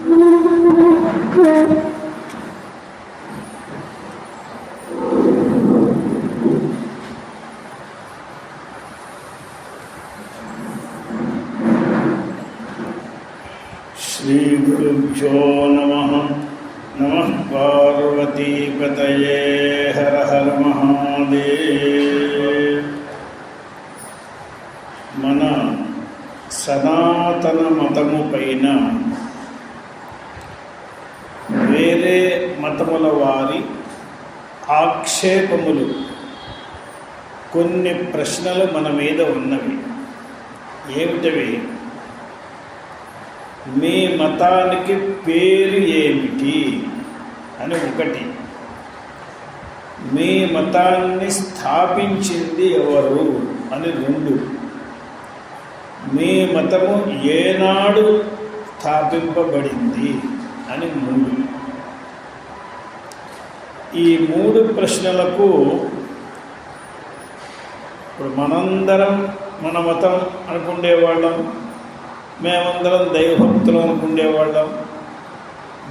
శ్రీగురుభ్యో నమః. నమః పార్వతీపతయే. హర హర మహాదేవ్. మన సనాతన మతము పైన వేరే మతముల వారి ఆక్షేపములు, కొన్ని ప్రశ్నలు మన మీద ఉన్నవి. ఏమిటవి? మీ మతానికి పేరు ఏమిటి అని ఒకటి, మీ మతాన్ని స్థాపించింది ఎవరు అని రెండు, మీ మతము ఏనాడు స్థాపింపబడింది అని మూడు. ఈ మూడు ప్రశ్నలకు ఇప్పుడు మనందరం మన మతం అనుకునేవాళ్ళం, మేమందరం దైవభక్తులు అనుకునేవాళ్ళం,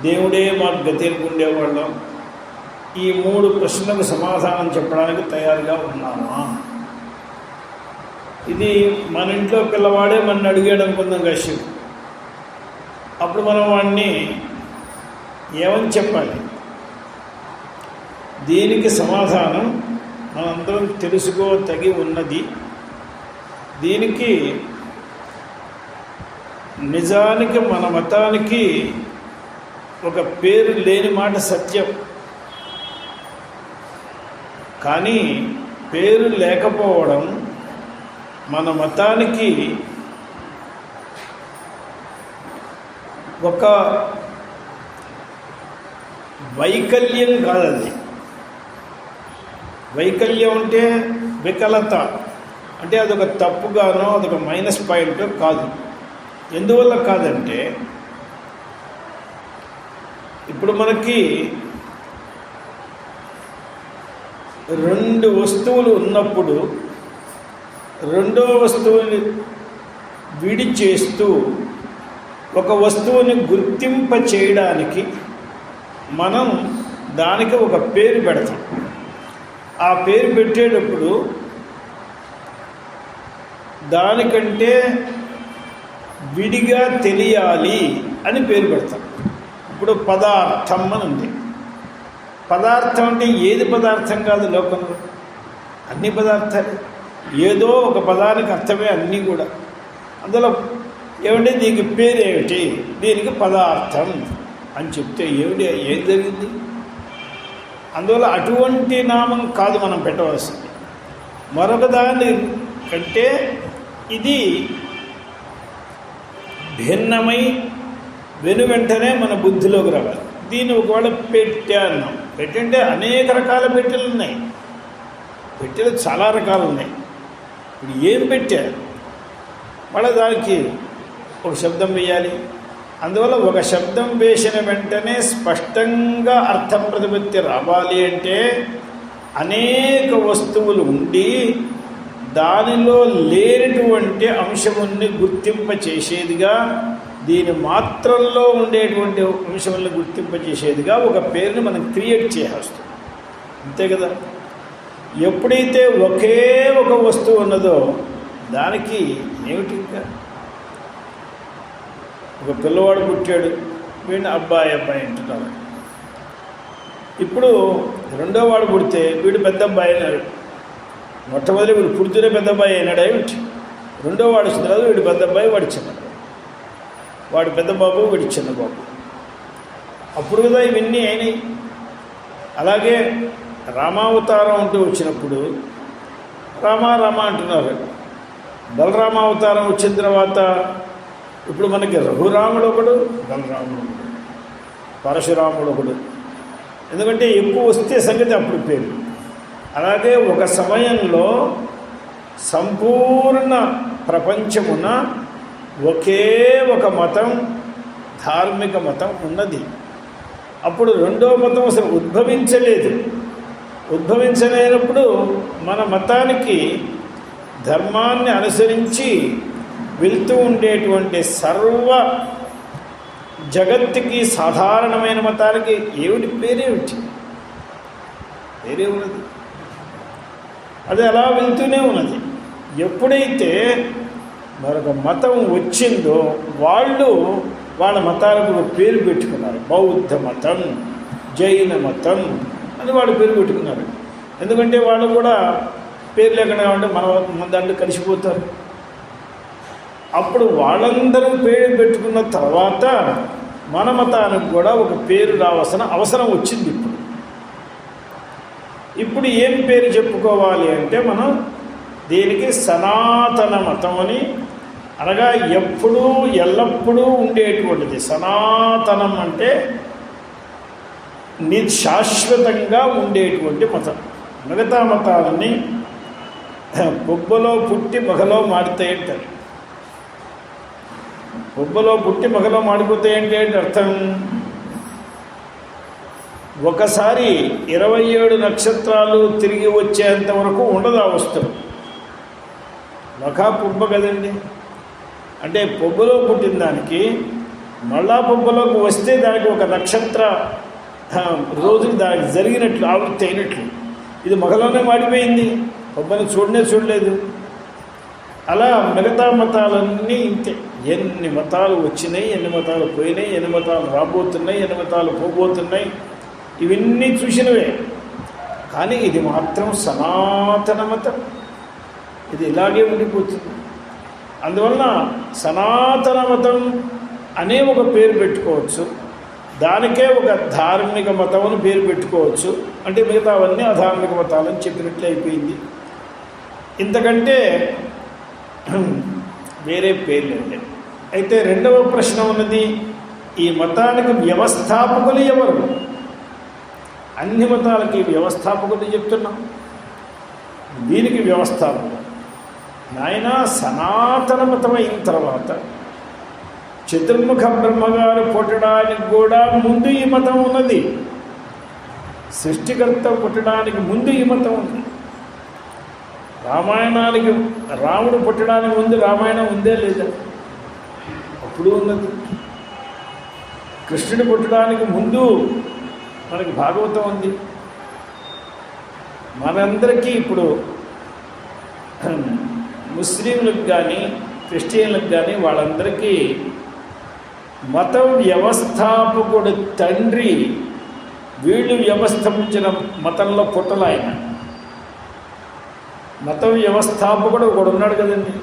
దేవుడే మాకు గతి అనుకునేవాళ్ళం. ఈ మూడు ప్రశ్నలకు సమాధానం చెప్పడానికి తయారుగా ఉన్నామా? ఇది మన ఇంట్లో పిల్లవాడే మన అడిగాడు అనుకుందాం కశ్యప్. అప్పుడు మనం వాడిని ఏమని చెప్పాలి? దీనికి సమాధానం మనందరం తెలుసుకోతగి ఉన్నది. దీనికి నిజానికి మన మతానికి ఒక పేరు లేని మాట సత్యం. కానీ పేరు లేకపోవడం మన మతానికి ఒక వైకల్యం కాదది. వైకల్యం అంటే వికలత, అంటే అదొక తప్పుగానో అదొక మైనస్ పాయింట్ కాదు. ఎందువల్ల కాదంటే, ఇప్పుడు మనకి రెండు వస్తువులు ఉన్నప్పుడు రెండో వస్తువుని విడి చేస్తూ ఒక వస్తువుని గుర్తింప చేయడానికి మనం దానికి ఒక పేరు పెడతాం. ఆ పేరు పెట్టేటప్పుడు దానికంటే విడిగా తెలియాలి అని పేరు పెడతాం. ఇప్పుడు పదార్థం అని ఉంది. పదార్థం అంటే ఏది పదార్థం కాదు లోకంలో, అన్ని పదార్థాలు. ఏదో ఒక పదానికి అర్థమే అన్నీ కూడా. అందులో ఏమంటే దీనికి పేరు ఏమిటి? దీనికి పదార్థం అని చెప్తే ఏమిటి, ఏం జరిగింది? అందువల్ల అటువంటి నామం కాదు మనం పెట్టవలసింది. మరొక దాని కంటే ఇది భిన్నమై వెంటనే మన బుద్ధిలోకి రావాలి. దీన్ని ఒకవేళ పెట్టె అన్నాం. పెట్టంటే అనేక రకాల పెట్టెలు ఉన్నాయి. పెట్టెలు చాలా రకాలు ఉన్నాయి. ఇప్పుడు ఏం పెట్టే? మళ్ళీ దానికి ఒక శబ్దం వేయాలి. అందువల్ల ఒక శబ్దం వేసిన వెంటనే స్పష్టంగా అర్థం ప్రతిపత్తి రావాలి అంటే అనేక వస్తువులు ఉండి దానిలో లేనటువంటి అంశముల్ని గుర్తింప చేసేదిగా, దీని మాత్రంలో ఉండేటువంటి అంశముల్ని గుర్తింప చేసేదిగా ఒక పేరుని మనం క్రియేట్ చేసేస్తాం. అంతే కదా? ఎప్పుడైతే ఒకే ఒక వస్తువు ఉన్నదో దానికి ఏమిటి? ఇంకా ఒక పిల్లవాడు పుట్టాడు, వీడిని అబ్బాయి అంటున్నారు. ఇప్పుడు రెండో వాడు పుడితే వీడు పెద్ద అబ్బాయి అయినాడు. మొట్టమొదటి వీడు పుడుతూనే పెద్ద అబ్బాయి అయినాడు. ఏమిటి? రెండో వాడు వచ్చిన తర్వాత వీడు పెద్ద అబ్బాయి, వాడి చిన్నబాబు, వాడు పెద్ద బాబు, వీడి చిన్న బాబు. అప్పుడు కదా ఇవన్నీ అయినాయి. అలాగే రామావతారం అంటూ వచ్చినప్పుడు రామ అంటున్నారు. బలరామావతారం వచ్చిన తర్వాత ఇప్పుడు మనకి రఘురాముడు ఒకడు, బలరాముడు ఒకడు, పరశురాముడు ఒకడు. ఎందుకంటే ఎక్కువ వస్తే సంగతి అప్పుడు పేరు. అలాగే ఒక సమయంలో సంపూర్ణ ప్రపంచమున ఒకే ఒక మతం, ధార్మిక మతం ఉన్నది. అప్పుడు రెండో మతం అసలు ఉద్భవించలేదు. ఉద్భవించలేనప్పుడు మన మతానికి ధర్మాన్ని అనుసరించి వెళ్తూ ఉండేటువంటి సర్వ జగత్తుకి సాధారణమైన మతాలకి ఏమిటి పేరేమిటి? పేరే ఉన్నది, అది అలా వెళ్తూనే ఉన్నది. ఎప్పుడైతే మరొక మతం వచ్చిందో వాళ్ళు వాళ్ళ మతాలకు ఒక పేరు పెట్టుకున్నారు. బౌద్ధ మతం, జైన మతం అని వాళ్ళు పేరు పెట్టుకున్నారు. ఎందుకంటే వాళ్ళు కూడా పేరు లేకుండా ఉంటే మన దాంట్లో కలిసిపోతారు. అప్పుడు వాళ్ళందరూ పేరు పెట్టుకున్న తర్వాత మన మతానికి కూడా ఒక పేరు రావాల్సిన అవసరం వచ్చింది. ఇప్పుడు ఏం పేరు చెప్పుకోవాలి అంటే మనం దీనికి సనాతన మతం అని, అనగా ఎప్పుడూ ఎల్లప్పుడూ ఉండేటువంటిది. సనాతనం అంటే శాశ్వతంగా ఉండేటువంటి మతం. మిగతా మతాలన్నీ బొబ్బలో పుట్టి మగలో మారుతాయి అంటారు. బొబ్బలో పుట్టి మగలో మాడిపోతాయి అంటే ఏంటి అర్థం? ఒకసారి 27 నక్షత్రాలు తిరిగి వచ్చేంత వరకు ఉండదు ఆ వస్తువు. మఖా పుబ్బ కదండి. అంటే పొబ్బలో పుట్టిన దానికి మళ్ళా పొబ్బలోకి వస్తే దానికి ఒక నక్షత్ర రోజులు దానికి జరిగినట్లు ఆవృత్తి అయినట్లు. ఇది మగలోనే మాడిపోయింది, పొబ్బని చూడలేదు. అలా మిగతా మతాలన్నీ ఇంతే. ఎన్ని మతాలు వచ్చినాయి, ఎన్ని మతాలు పోయినాయి, ఎన్ని మతాలు రాబోతున్నాయి, ఎన్ని మతాలు పోబోతున్నాయి, ఇవన్నీ చూసినవే. కానీ ఇది మాత్రం సనాతన మతం, ఇది ఇలాగే ఉండిపోతుంది. అందువలన సనాతన మతం అనే ఒక పేరు పెట్టుకోవచ్చు, దానికే ఒక ధార్మిక మతం అని పేరు పెట్టుకోవచ్చు. అంటే మిగతావన్నీ అధార్మిక మతాలని చెప్పినట్లు అయిపోయింది. ఇంతకంటే వేరే పేర్లేండి. అయితే రెండవ ప్రశ్న ఉన్నది, ఈ మతానికి వ్యవస్థాపకులు ఎవరు? అన్ని మతాలకి వ్యవస్థాపకులు చెప్తున్నాం, దీనికి వ్యవస్థాపకులు నాయన. సనాతన మతం అయిన తర్వాత చతుర్ముఖ బ్రహ్మగారు పుట్టడానికి కూడా ముందు ఈ మతం ఉన్నది. సృష్టికర్త పుట్టడానికి ముందు ఈ మతం ఉంది. రామాయణానికి రాముడు పుట్టడానికి ముందు రామాయణం ఉందే లేదా? అప్పుడు ఉన్నది. కృష్ణుడు పుట్టడానికి ముందు మనకి భాగవతం ఉంది. మనందరికీ ఇప్పుడు ముస్లింలకు కానీ క్రిస్టియన్లకు కానీ వాళ్ళందరికీ మతం వ్యవస్థాపకుడు తండ్రి, వీళ్ళు వ్యవస్థాపించిన మతంలో పుట్టలు ఆయన. మతం వ్యవస్థాపకుడు ఒకడు ఉన్నాడు కదండి,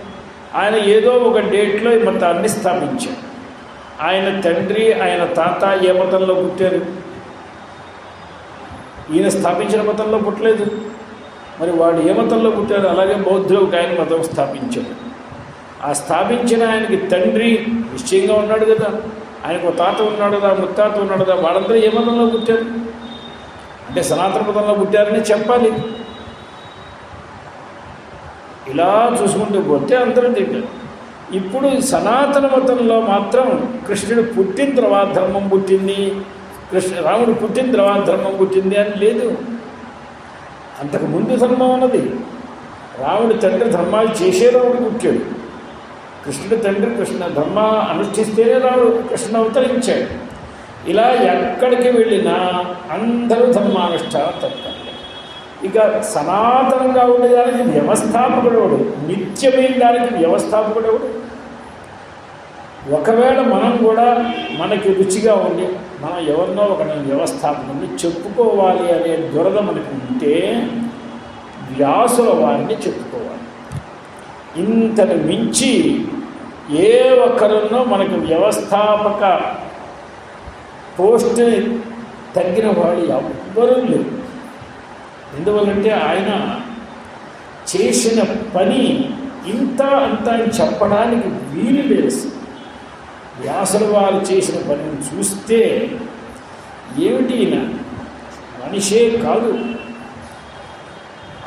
ఆయన ఏదో ఒక డేట్లో ఈ మతాన్ని స్థాపించాడు. ఆయన తండ్రి, ఆయన తాత ఏ మతంలో పుట్టారు? ఈయన స్థాపించిన మతంలో పుట్టలేదు. మరి వాడు ఏ మతంలో పుట్టారు? అలాగే బౌద్ధులకు ఆయన మతం స్థాపించాడు. ఆ స్థాపించిన ఆయనకి తండ్రి నిశ్చయంగా ఉన్నాడు కదా, ఆయనకు తాత ఉన్నాడు కదా, ముత్తాత ఉన్నాడు కదా, వాళ్ళందరూ ఏ మతంలో పుట్టారు? అంటే సనాతన మతంలో పుట్టారని చెప్పాలి. ఇలా చూసుకుంటూ పోతే అందరూ తింటారు. ఇప్పుడు సనాతన మతంలో మాత్రం కృష్ణుడు పుట్టిన తర్వాత ధర్మం పుట్టింది, రాముడు పుట్టిన తర్వాత ధర్మం పుట్టింది అని లేదు. అంతకుముందు ధర్మం ఉన్నది. రాముడి తండ్రి ధర్మాలు చేసే రాముడు పుట్టాడు. కృష్ణుడి తండ్రి కృష్ణ ధర్మ అనుష్ఠిస్తేనే రాముడు కృష్ణ అవతరించాడు. ఇలా ఎక్కడికి వెళ్ళినా అందరూ ధర్మానుష్ఠానం తప్పాలి. ఇక సనాతనంగా ఉండేదానికి వ్యవస్థాపకుడేవాడు, నిత్యమైన దానికి వ్యవస్థాపకుడేవాడు. ఒకవేళ మనం కూడా మనకి రుచిగా ఉండి మనం ఎవరినో ఒక వ్యవస్థాపకుని చెప్పుకోవాలి అనే దురద మనకు ఉంటే వ్యాసుల వారిని చెప్పుకోవాలి. ఇంతకు మించి ఏ ఒక్కరున్నో మనకు వ్యవస్థాపక పోస్ట్ తగ్గిన వాడు ఎవ్వరూ లేరు. ఎందువల్లంటే ఆయన చేసిన పని ఇంత అంత అని చెప్పడానికి వీలు లేదు. వ్యాసుల వారు చేసిన పనిని చూస్తే ఏమిటి, మనిషే కాదు,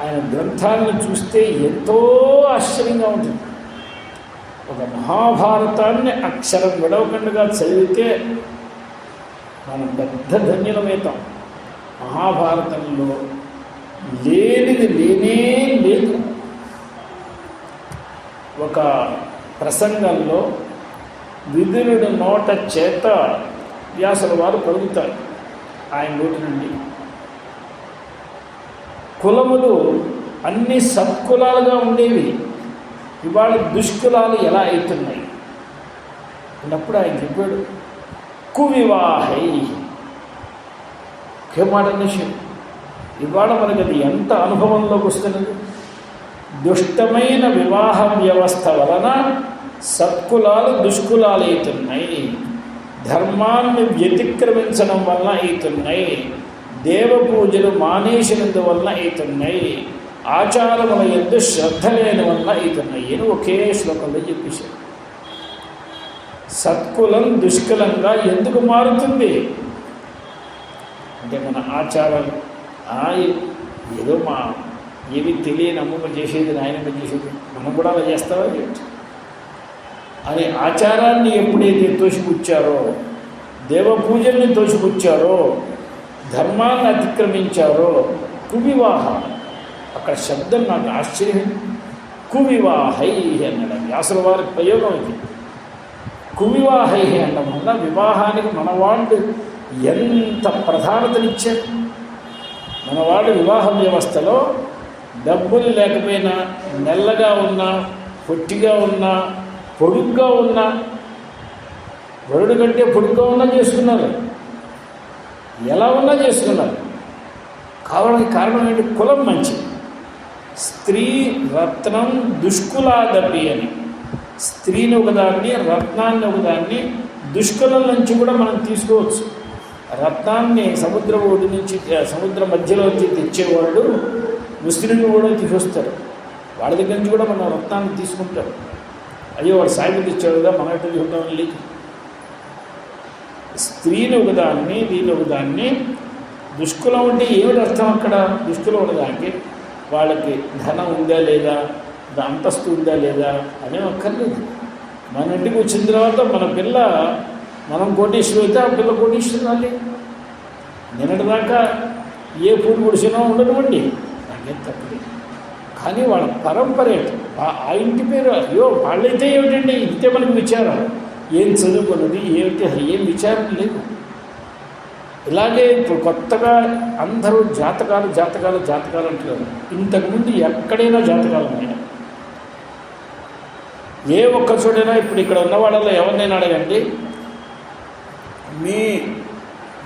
ఆయన గ్రంథాలను చూస్తే ఎంతో ఆశ్చర్యంగా ఉంటుంది. ఒక మహాభారతాన్ని అక్షరం విడవకుండా చదివితే మనం పెద్ద ధన్యులమవుతాం. మహాభారతంలో లేనిది లేనే లేదు. ఒక ప్రసంగంలో విదురుడు నోట చేత వ్యాసుల వారు పలుకుతారు ఆయన నోటి నుండి. కులములు అన్ని సత్కులాలుగా ఉండేవి, ఇవాళ దుష్కులాలు ఎలా అవుతున్నాయి అన్నప్పుడు ఆయన చెప్పాడు కువివాహై. మాట నిషయం ఇవాళ మనకి అది ఎంత అనుభవంలోకి వస్తున్నది. దుష్టమైన వివాహ వ్యవస్థ వలన సత్కులాలు దుష్కులాలు అవుతున్నాయి, ధర్మాన్ని వ్యతిక్రమించడం వలన అవుతున్నాయి, దేవ పూజలు మానేసినందువలన అవుతున్నాయి, ఆచారముల యందు శ్రద్ధ లేని వలన అవుతున్నాయి అని ఒకే శ్లోకంలో చెప్పేశారు. సత్కులం దుష్కులంగా ఎందుకు మారుతుంది అంటే మన ఆచారాలు ఏదో ఏవి తెలియని అమ్మమ్మ చేసేది నాయనమ్మ చేసేది మనం కూడా అలా చేస్తావా అనే ఆచారాన్ని ఎప్పుడైతే తోసిపుచ్చారో, దేవ పూజల్ని తోసిపుచ్చారో, ధర్మాన్ని అతిక్రమించారో కువివాహ. అక్కడ శబ్దం నాకు ఆశ్చర్యం. కువివాహై అన్నాడు వ్యాసుల వారి ప్రయోగం ఇది. కువివాహై అనడం వల్ల వివాహానికి మనవాళ్ళు ఎంత ప్రాధాన్యతనిచ్చారు. మనవాళ్ళు వివాహ వ్యవస్థలో డబ్బులు లేకపోయినా, నల్లగా ఉన్నా, పొట్టిగా ఉన్నా, పొడుగ్గా ఉన్నా, వరుడు కంటే పొడుగ్గా ఉన్నా చేసుకున్నారు, ఎలా ఉన్నా చేసుకున్నారు. కావడానికి కారణం ఏంటి? కులం మంచిది. స్త్రీ రత్నం దుష్కులాదపి అని, స్త్రీని ఒకదాన్ని, రత్నాన్ని ఒకదాన్ని దుష్కులం నుంచి కూడా మనం తీసుకోవచ్చు. రత్నాన్ని సముద్రం ఒడి నుంచి, సముద్ర మధ్యలోంచి తెచ్చేవాళ్ళు ముస్లింలు కూడా తీసుకొస్తారు, వాళ్ళ దగ్గర నుంచి కూడా మనం రత్నాన్ని తీసుకుంటారు. అయ్యో వాడు సాయిబు తెచ్చాడు కదా మన ఎటు చూద్దాం లేదు. స్త్రీని ఒకదాన్ని, దీని ఒకదాన్ని. దుష్కులం అంటే ఏమిటి అర్థం అక్కడ? దుష్కులం ఒకదానికి వాళ్ళకి ధనం ఉందా లేదా, అంతస్తు ఉందా లేదా అనే అక్కర్లేదు. మన ఇంటికి వచ్చిన తర్వాత మన పిల్ల, మనం కోటీశ్వరు అయితే ఆ పిల్ల కోటీశ్వరాలి. నిన్నటిదాకా ఏ పూలు పొడిచినా ఉండనివ్వండి, నాకేం తప్పలేదు. కానీ వాళ్ళ పరంపర ఆ ఇంటి పేరు, అయ్యో వాళ్ళైతే ఏమిటండి ఇంతే మనకు విచారం, ఏం చదువుకున్నది ఏమిటి, ఏం విచారం లేదు. ఇలాగే ఇప్పుడు కొత్తగా అందరూ జాతకాలు జాతకాలు జాతకాలు అంటున్నారు. ఇంతకుముందు ఎక్కడైనా జాతకాలు ఉన్నాయా? ఏ ఒక్క చోటైనా ఇప్పుడు ఇక్కడ ఉన్న వాళ్ళలో ఎవరినైనా అడగండి, మీ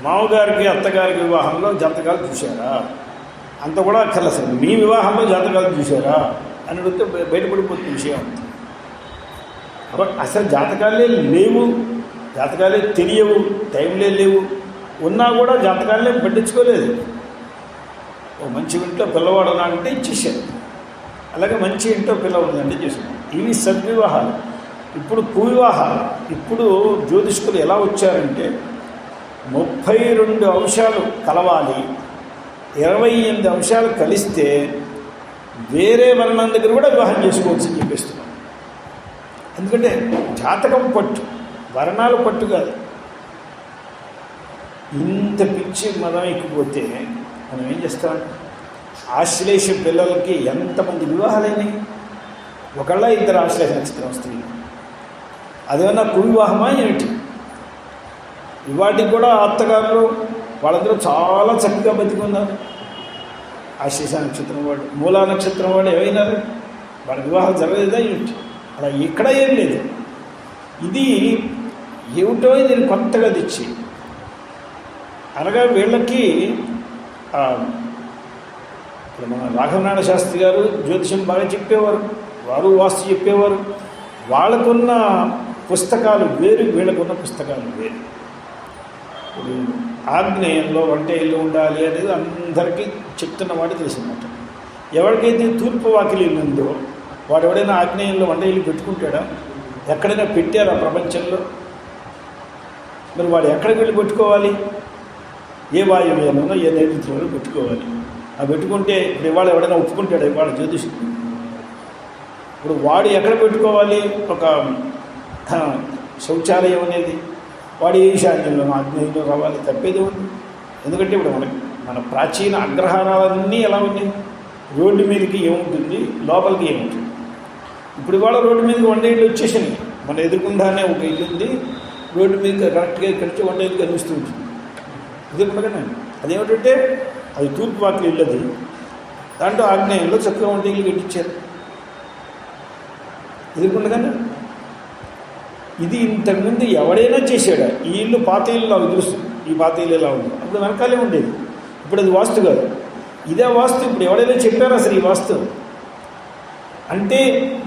మామగారికి అత్తగారికి వివాహంలో జాతకాలు చూశారా? అంత కూడా అక్కర్లేదు, మీ వివాహంలో జాతకాలు చూశారా అని అడిగితే బయటపడిపోతున్న విషయం. అసలు జాతకాలే లేవు, జాతకాలే తెలియవు, టైంలే లేవు, ఉన్నా కూడా జాతకాలనే పట్టించుకోలేదు. ఓ మంచి ఇంట్లో పిల్లవాడు అంటే ఇచ్చేసారు, అలాగే మంచి ఇంట్లో పిల్ల ఉందంటే చేసాం. ఇవి సద్వివాహాలు. ఇప్పుడు కువివాహాలు. ఇప్పుడు జ్యోతిష్కులు ఎలా వచ్చారంటే 32 అంశాలు కలవాలి, 28 అంశాలు కలిస్తే వేరే వర్ణం దగ్గర కూడా వివాహం చేసుకోవచ్చు అని చెప్పేస్తున్నాం. ఎందుకంటే జాతకం పట్టు, వర్ణాలు పట్టు కాదు. ఇంత పిచ్చి మదం ఎక్కిపోతే మనం ఏం చేస్తాం? ఆశ్లేష పిల్లలకి ఎంతమంది వివాహాలైనాయి? ఒకళ్ళ ఇద్దరు ఆశ్లేష నక్షత్రం వస్తుంది. అదేమన్నా కువివాహమా ఏమిటి? ఇవాటికి కూడా అత్తగారులు వాళ్ళందరూ చాలా చక్కగా బతికున్నారు. ఆశ్లేష నక్షత్రం వాడు, మూలా నక్షత్రం వాడు ఏమైనారు? వాళ్ళ వివాహాలు జరగలేదా ఏమిటి? అలా ఇక్కడ ఏం లేదు. ఇది ఏమిటో దీన్ని కొత్తగా తెచ్చి అనగా వీళ్ళకి మన రాఘవనారాయణ శాస్త్రి గారు జ్యోతిషం బాగా చెప్పేవారు, వారు వాస్తు చెప్పేవారు. వాళ్ళకున్న పుస్తకాలు వేరు, వీళ్ళకున్న పుస్తకాలు వేరు. ఇప్పుడు ఆగ్నేయంలో వంట ఇల్లు ఉండాలి అనేది అందరికీ చెప్తున్న వాడు తెలిసినమాట. ఎవరికైతే తూర్పు వాకిలి ఇల్లు ఉందో వాడు ఎవడైనా ఆగ్నేయంలో వంట ఇల్లు పెట్టుకుంటాడా? ఎక్కడైనా పెట్టారా ప్రపంచంలో? మరి వాడు ఎక్కడికి వెళ్ళి పెట్టుకోవాలి? ఏ వాయువ్యంలో ఏ నైరుతిలో పెట్టుకోవాలి. ఆ పెట్టుకుంటే ఇప్పుడు ఇవాళ ఎవడైనా ఒప్పుకుంటాడు ఇవాళ జ్యోతిష్కుడు? ఇప్పుడు వాడు ఎక్కడ పెట్టుకోవాలి? ఒక శౌచాలయం అనేది వాడు ఈశాన్యంలో ఆగ్నేయంలో రావాలి, తప్పేది ఉంది. ఎందుకంటే ఇప్పుడు మన ప్రాచీన అగ్రహారాలన్నీ ఎలా ఉన్నాయి? రోడ్డు మీదకి ఏముంటుంది, లోపలికి ఏముంటుంది. ఇప్పుడు ఇవాళ రోడ్డు మీదకి వంట ఇళ్ళు వచ్చేసినాయి, మన ఎదురుకుండానే ఒక ఇల్లు ఉంది, రోడ్డు మీద కరెక్ట్గా ఇక్కడి నుంచి వంట ఇల్లు కనిపిస్తూ ఉంటుంది. ఎదురుకుండగానే అదేమిటంటే అది తూర్పు వాకి ఇల్లు, అది దాంట్లో ఆగ్నేయంలో చక్కగా వంట ఇల్లు కట్టించారు ఎదురుకుండగానే. ఇది ఇంతకుముందు ఎవడైనా చేశాడా? ఈ ఇల్లు పాత ఇల్లు నాకు తెలుసు, ఈ పాత ఇల్లు ఎలా ఉంది, అప్పుడు వెనకాలే ఉండేది. ఇప్పుడు అది వాస్తు కాదు, ఇదే వాస్తు. ఇప్పుడు ఎవడైనా చెప్పారు అసలు ఈ వాస్తు అంటే?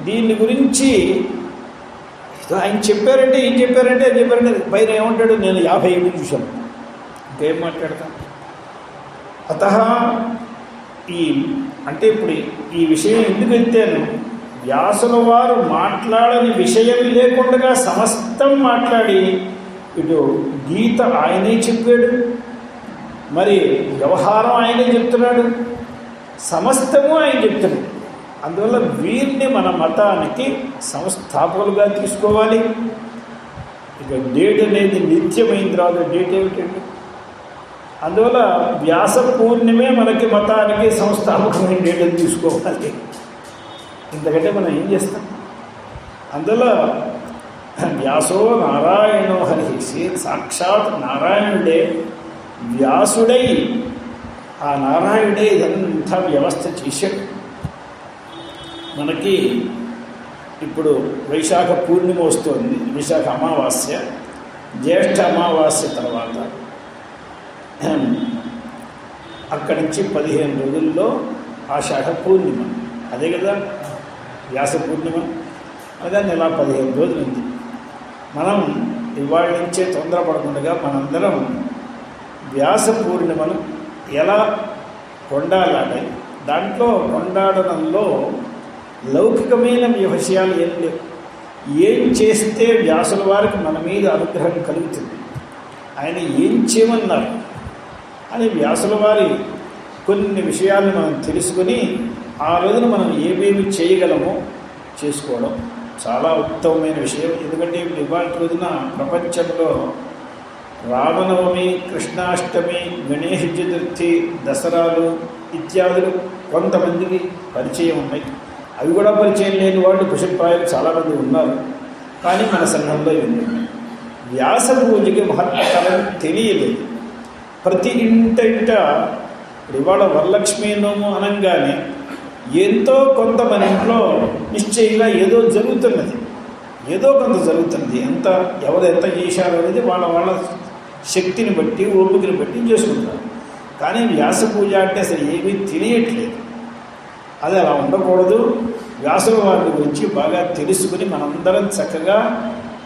దీని గురించి ఆయన చెప్పారంటే ఏం చెప్పారంటే అది చెప్పారంటే పైన ఏమంటాడు, నేను 50 ఏళ్ళు చూశాను, ఇంకేం మాట్లాడతాను. అత ఈ అంటే ఇప్పుడు ఈ విషయం ఎందుకు వెళ్తాను, వ్యాసుల వారు మాట్లాడని విషయం లేకుండా సమస్తం మాట్లాడి, ఇటు గీత ఆయనే చెప్పాడు, మరి వ్యవహారం ఆయనే చెప్తున్నాడు, సమస్తము ఆయన చెప్తున్నాడు. అందువల్ల వీరిని మన మతానికి సంస్థాపకులుగా తీసుకోవాలి. ఇక డేట్ అనేది నిత్యమైన రాదు, డేట్ ఏమిటండి? అందువల్ల వ్యాస పూర్ణిమే మనకి మతానికి సంస్థాపకమైన డేట్ అని తీసుకోవాలి. ఇంతకంటే మనం ఏం చేస్తాం? అందువల్ల వ్యాసో నారాయణో హరి, సాక్షాత్ నారాయణుడే వ్యాసుడై, ఆ నారాయణుడే ఇదంతా వ్యవస్థ చేశాడు. మనకి ఇప్పుడు వైశాఖ పూర్ణిమ వస్తుంది, విశాఖ అమావాస్య, జ్యేష్ఠ అమావాస్య తర్వాత అక్కడి నుంచి 15 రోజుల్లో ఆషాఢ పూర్ణిమ, అదే కదా వ్యాస పూర్ణిమ. అదే నెల 15 రోజులు ఉంది. మనం ఇవాళ నుంచే తొందరపడకుండా మనందరం వ్యాస పూర్ణిమను ఎలా కొండాలాడాలి, దాంట్లో కొండాడడంలో లౌకికమైన విషయాలు ఏం లేవు. ఏం చేస్తే వ్యాసుల వారికి మన మీద అనుగ్రహం కలుగుతుంది, ఆయన ఏం చేయమన్నారు అని వ్యాసుల వారి కొన్ని విషయాలను మనం తెలుసుకొని ఆ రోజున మనం ఏమేమి చేయగలమో చేసుకోవడం చాలా ఉత్తమమైన విషయం. ఎందుకంటే ఇవాళ రోజున ప్రపంచంలో రామనవమి, కృష్ణాష్టమి, గణేష్ చతుర్థి, దసరాలు ఇత్యాదులు కొంతమందికి పరిచయం ఉన్నాయి. అవి కూడా పరిచయం లేని వాళ్ళు కుశలప్రాయాలు చాలామంది ఉన్నారు. కానీ మన సంఘంలో ఇవి వ్యాస పూజకి మహత్తరం తెలియలేదు. ప్రతి ఇంట ఇవాళ వరలక్ష్మీ నోము అనగానే ఎంతో కొంత మన ఇంట్లో నిశ్చయంగా ఏదో జరుగుతున్నది, ఏదో కొంత జరుగుతుంది. ఎవరు ఎంత చేశారు అనేది వాళ్ళ వాళ్ళ శక్తిని బట్టి, ఓపికని బట్టి చేసుకుంటారు. కానీ వ్యాస పూజ అంటే అసలు ఏమీ తెలియట్లేదు. అది అలా ఉండకూడదు. వ్యాసుల వారి గురించి బాగా తెలుసుకుని మనందరం చక్కగా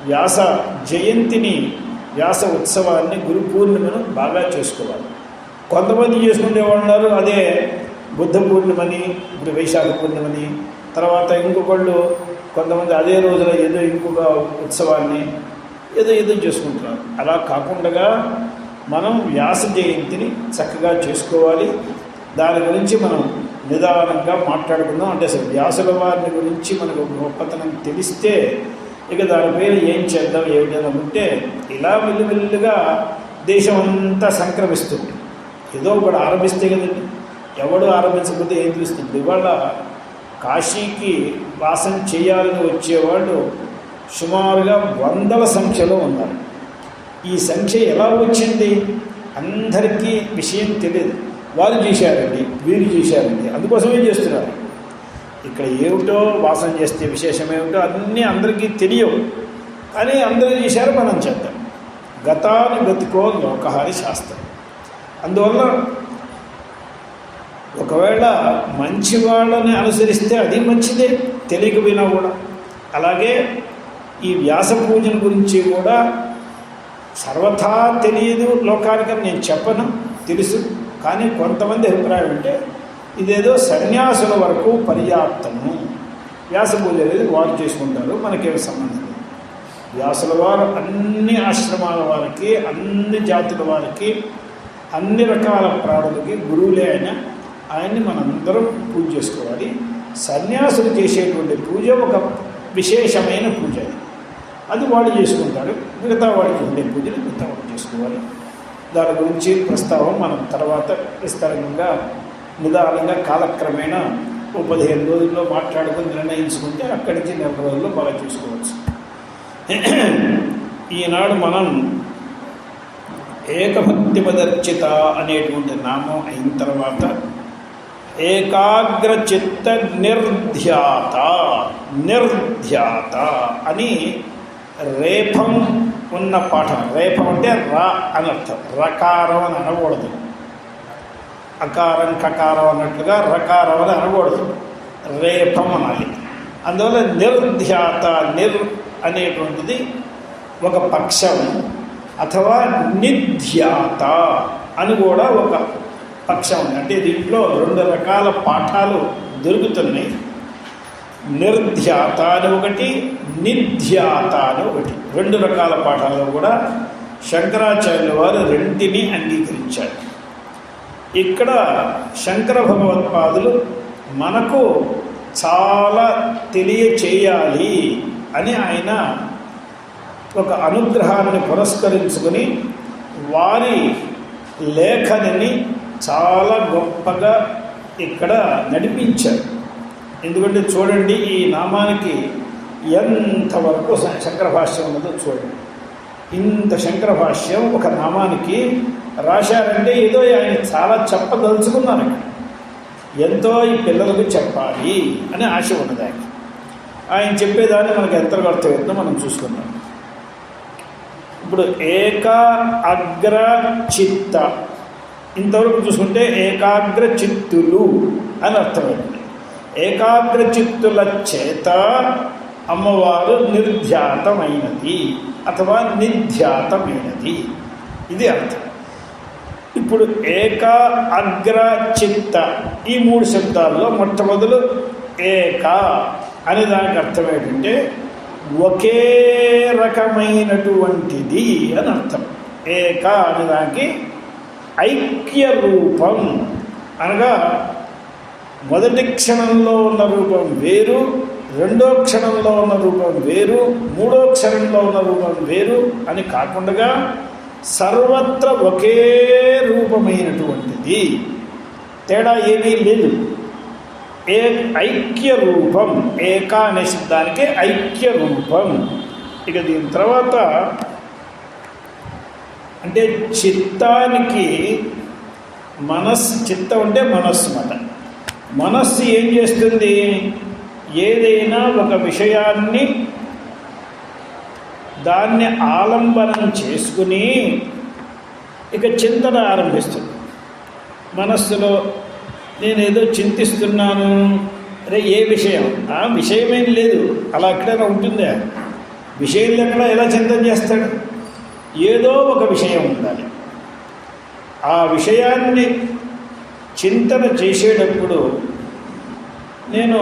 వ్యాస జయంతిని, వ్యాస ఉత్సవాన్ని, గురు పూర్ణిమను బాగా చేసుకోవాలి. కొంతమంది చేసుకునేవాళ్ళు ఉన్నారు, అదే బుద్ధ పూర్ణిమని, ఇప్పుడు వైశాఖ పూర్ణిమని, తర్వాత ఇంకొకళ్ళు కొంతమంది అదే రోజున ఏదో ఇంకొక ఉత్సవాన్ని ఏదో చేసుకుంటున్నారు. అలా కాకుండా మనం వ్యాస జయంతిని చక్కగా చేసుకోవాలి. దాని గురించి మనం నిదానంగా మాట్లాడుకుందాం. అంటే అసలు వ్యాసుల వారిని గురించి మనకు గొప్పతనం తెలిస్తే ఇక దానిపైన ఏం చేద్దాం ఏమిటని అనుకుంటే ఇలా మెల్లిమెల్లిగా దేశం అంతా సంక్రమిస్తుంది. ఏదో ఒకటి ఆరంభిస్తే కదండి, ఎవడు ఆరంభించకపోతే ఏం తెలుస్తుంది? ఇవాళ కాశీకి వాసం చేయాలని వచ్చేవాళ్ళు సుమారుగా 100ల సంఖ్యలో ఉన్నారు. ఈ సంఖ్య ఎలా వచ్చింది? అందరికీ విషయం తెలియదు. వాళ్ళు చేశారండి, వీళ్ళు చేశారండి, అందుకోసమే చేస్తున్నారు. ఇక్కడ ఏమిటో వాసన చేస్తే విశేషం ఏమిటో అన్నీ అందరికీ తెలియవు. కానీ అందరూ చేశారు, మనం చేద్దాం. గతాన్ని గతికో లోకహారి శాస్త్రం. అందువల్ల ఒకవేళ మంచి వాళ్ళని అనుసరిస్తే అది మంచిదే, తెలియకపోయినా కూడా. అలాగే ఈ వ్యాస పూజన గురించి కూడా సర్వథా తెలియదు లోకానికి నేను చెప్పను, తెలుసు. కానీ కొంతమంది అభిప్రాయం అంటే ఇదేదో సన్యాసుల వరకు పర్యాప్తము, వ్యాస పూజ అనేది వారు చేసుకుంటారు, మనకేమి సంబంధం లేదు. వ్యాసుల వారు అన్ని ఆశ్రమాల వారికి, అన్ని జాతుల వారికి, అన్ని రకాల ప్రాణులకి గురువులే ఆయన్ని మనందరం పూజ చేసుకోవాలి. సన్యాసులు చేసేటువంటి పూజ ఒక విశేషమైన పూజ, అది వాళ్ళు చేసుకుంటారు. మిగతా వాడికి ఉండే పూజలు మిగతా వాడు చేసుకోవాలి. దాని గురించి ప్రస్తావం మనం తర్వాత విస్తారంగా నిదానంగా కాలక్రమేణా 15 రోజుల్లో మాట్లాడుకుని నిర్ణయించుకుంటే అక్కడి నుంచి 4 రోజుల్లో బాగా చూసుకోవచ్చు. ఈనాడు మనం ఏకభక్తిపదర్చిత అనేటువంటి నామం అయిన తర్వాత ఏకాగ్రచిత్త నిర్ధ్యాత అని రేఫం ఉన్న పాఠం. రేఫం అంటే రా అని అర్థం, రకారం అని అనకూడదు. అకారం కకారం అన్నట్లుగా రకారం అని అనకూడదు, రేఫం అనాలి. అందువల్ల నిర్ధ్యాత అనేటువంటిది ఒక పక్షం, అథవా నిధ్యాత అని కూడా ఒక పక్షం ఉంది. అంటే దీంట్లో 2 రకాల పాఠాలు దొరుకుతున్నాయి. నిర్ధ్యాత అని ఒకటి, నిధ్యాత అని ఒకటి. 2 రకాల పాఠాలు కూడా శంకరాచార్యుల వారు రెంటిని అంగీకరించారు. ఇక్కడ శంకర భగవత్పాదులు మనకు చాలా తెలియచేయాలి అని ఆయన ఒక అనుగ్రహాన్ని పురస్కరించుకొని వారి లేఖనిని చాలా గొప్పగా ఇక్కడ నడిపించారు. ఎందుకంటే చూడండి, ఈ నామానికి ఎంతవరకు శంకర భాష్యం ఉన్నదో చూడండి. ఇంత శంకర భాష్యం ఒక నామానికి రాశారంటే ఏదో ఆయన చాలా చెప్పదలుచుకున్నారు. ఎంతో ఈ పిల్లలకు చెప్పాలి అని ఆశ ఉన్నది ఆయన. ఆయన చెప్పేదాన్ని మనకు ఎంత అర్థమవుతుందో మనం చూసుకుందాం. ఇప్పుడు ఏక అగ్ర చిత్త, ఇంతవరకు చూసుకుంటే ఏకాగ్ర చిత్తులు అని అర్థమైంది. ఏకాగ్ర చిత్తుల చేత అమ్మవారు నిర్ధ్యాతమైనది అథవా నిధ్యాతమైనది, ఇది అర్థం. ఇప్పుడు ఏక అగ్ర చిత్త ఈ 3 శబ్దాల్లో మొట్టమొదలు ఏక అనే దానికి అర్థం ఏంటంటే ఒకే రకమైనటువంటిది అని అర్థం. ఏక అనే దానికి ఐక్య రూపం అనగా మొదటి క్షణంలో ఉన్న రూపం వేరు, 2వ క్షణంలో ఉన్న రూపం వేరు, 3వ క్షణంలో ఉన్న రూపం వేరు అని కాకుండా సర్వత్ర ఒకే రూపమైనటువంటిది, తేడా ఏమీ లేదు. ఐక్య రూపం, ఏక అనే శబ్దానికి ఐక్య రూపం. ఇక దీని తర్వాత అంటే చిత్తానికి చిత్తం అంటే మనస్సు మాట. మనస్సు ఏం చేస్తుంది? ఏదైనా ఒక విషయాన్ని దాన్ని ఆలంబనం చేసుకుని ఇక చింతన ఆరంభిస్తుంది. మనస్సులో నేనేదో చింతిస్తున్నాను, అరే ఏ విషయం? ఆ విషయమేం లేదు, అలా ఎక్కడైనా ఉంటుందా? విషయం లేకుండా ఎలా చింతన చేస్తాడు? ఏదో ఒక విషయం ఉండాలి. ఆ విషయాన్ని చింతన చేసేటప్పుడు నేను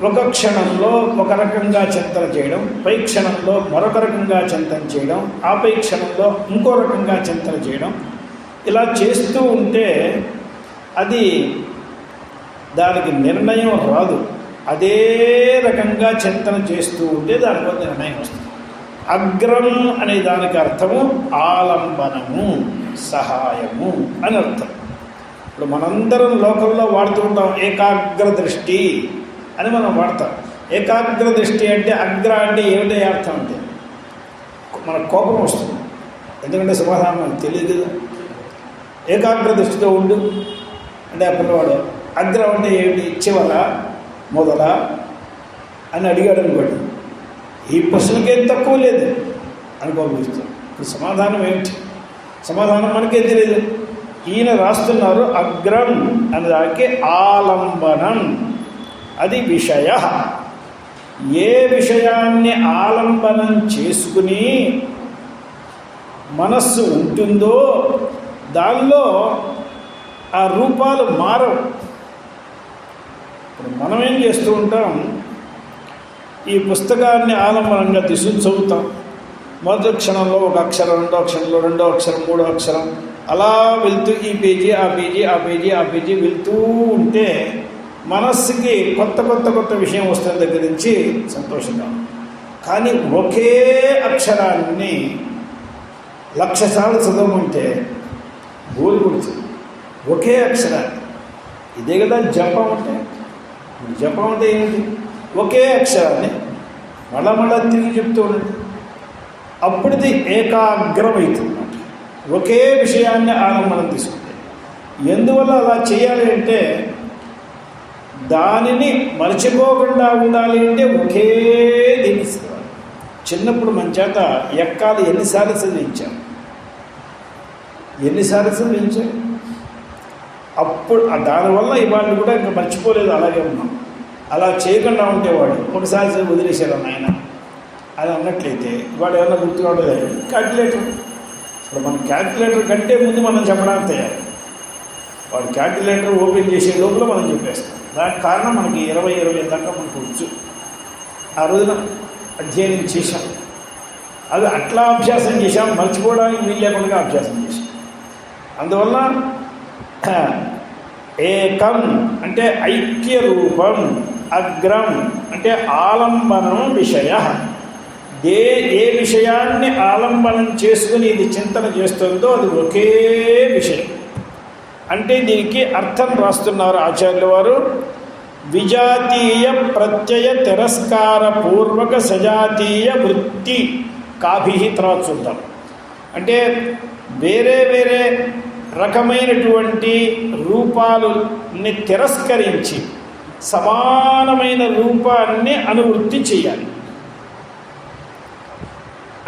ఒక క్షణంలో ఒక రకంగా చింతన చేయడం, పై క్షణంలో మరొక రకంగా చింతన చేయడం, ఆపై క్షణంలో ఇంకో రకంగా చింతన చేయడం, ఇలా చేస్తూ ఉంటే అది దానికి నిర్ణయం రాదు. అదే రకంగా చింతన చేస్తూ ఉంటే దానిలో నిర్ణయం వస్తుంది. అగ్రం అనే దానికి అర్థము ఆలంబనము, సహాయము అని అర్థం. ఇప్పుడు మనందరం లోకంలో వాడుతూ ఉంటాం ఏకాగ్ర దృష్టి అని మనం వాడతాం. ఏకాగ్ర దృష్టి అంటే అగ్ర అంటే ఏమిటో అర్థం అంటే మనకు కోపం వస్తుంది. ఎందుకంటే సమాధానం మనకు తెలియదు కదా. ఏకాగ్ర దృష్టితో ఉండు అంటే ఆ పిల్లవాడు అగ్రం అంటే ఏమిటి, చివర మొదల అని అడిగాడు అనుకోండి, ఈ ప్రశ్నకేం తక్కువ లేదు అనుకోవచ్చు. ఇప్పుడు సమాధానం ఏమిటి? సమాధానం మనకేం తెలియదు. ఈయన రాస్తున్నారు అగ్రం అనే దానికి ఆలంబనం, అది విషయ. ఏ విషయాన్ని ఆలంబనం చేసుకుని మనస్సు ఉంటుందో దానిలో ఆ రూపాలు మారవు. ఇప్పుడు మనం ఏం చేస్తూ ఉంటాం, ఈ పుస్తకాన్ని ఆలంబనంగా తీసుకుని చదువుతాం. మొదటి క్షణంలో ఒక అక్షరం, 2వ అక్షరంలో 2వ అక్షరం, 3వ అక్షరం, అలా వెళ్తూ ఈ పేజీ ఆ పేజీ ఆ పేజీ ఆ పేజీ వెళ్తూ ఉంటే మనస్సుకి కొత్త విషయం వస్తున్న దగ్గర నుంచి సంతోషంగా. కానీ ఒకే అక్షరాన్ని 1,00,000 సార్లు చదవమంటే బోరు కొడుతుంది. ఒకే అక్షరాన్ని, ఇదే కదా జపం అంటే. జపం అంటే ఏమిటి? ఒకే అక్షరాన్ని మళ్ళా తిరిగి చెప్తూ ఉండండి. అప్పుడుది ఏకాగ్రమవుతుందన్నమాట. ఒకే విషయాన్ని ఆలంబనం తీసుకుంటే. ఎందువల్ల అలా చేయాలి అంటే దానిని మర్చిపోకుండా ఉండాలి అంటే ఒకే దీన్ని చిన్నప్పుడు మన చేత ఎక్కాలి ఎన్నిసార్లు చదివించాం, అప్పుడు దానివల్ల ఇవాళ కూడా ఇంకా మర్చిపోలేదు, అలాగే ఉన్నాం. అలా చేయకుండా ఉంటేవాడు ఒకసారి వదిలేశారు ఆయన అది అన్నట్లయితే ఇవాడు ఏమన్నా గుర్తురావట్లేదు. క్యాల్కులేటర్, ఇప్పుడు మన క్యాల్కులేటర్ కంటే ముందు మనం చెప్పడానికి తయారు. వాడు క్యాల్కులేటర్ ఓపెన్ చేసే లోపల మనం చెప్పేస్తాం. దానికి కారణం మనకి 20 దాకా మనకు వచ్చు. ఆ రోజున అధ్యయనం చేశాం, అది అట్లా అభ్యాసం చేశాం, మర్చిపోవడానికి వీలు లేకుండా అభ్యాసం చేశాం. అందువల్ల ఏకం అంటే ఐక్య రూపం, అగ్రం అంటే ఆలంబనం విషయ. ఏ విషయాన్ని ఆలంబనం చేసుకుని ఇది చింతన చేస్తుందో అది ఒకే విషయం. అంటే దీనికి అర్థం రాస్తున్నారు ఆచార్యుల వారు. విజాతీయ ప్రత్యయ తిరస్కార పూర్వక సజాతీయ వృత్తి కాభి. తర్వాత చూద్దాం. అంటే వేరే వేరే రకమైనటువంటి రూపాలని తిరస్కరించి సమానమైన రూపాన్ని అనువృత్తి చేయాలి.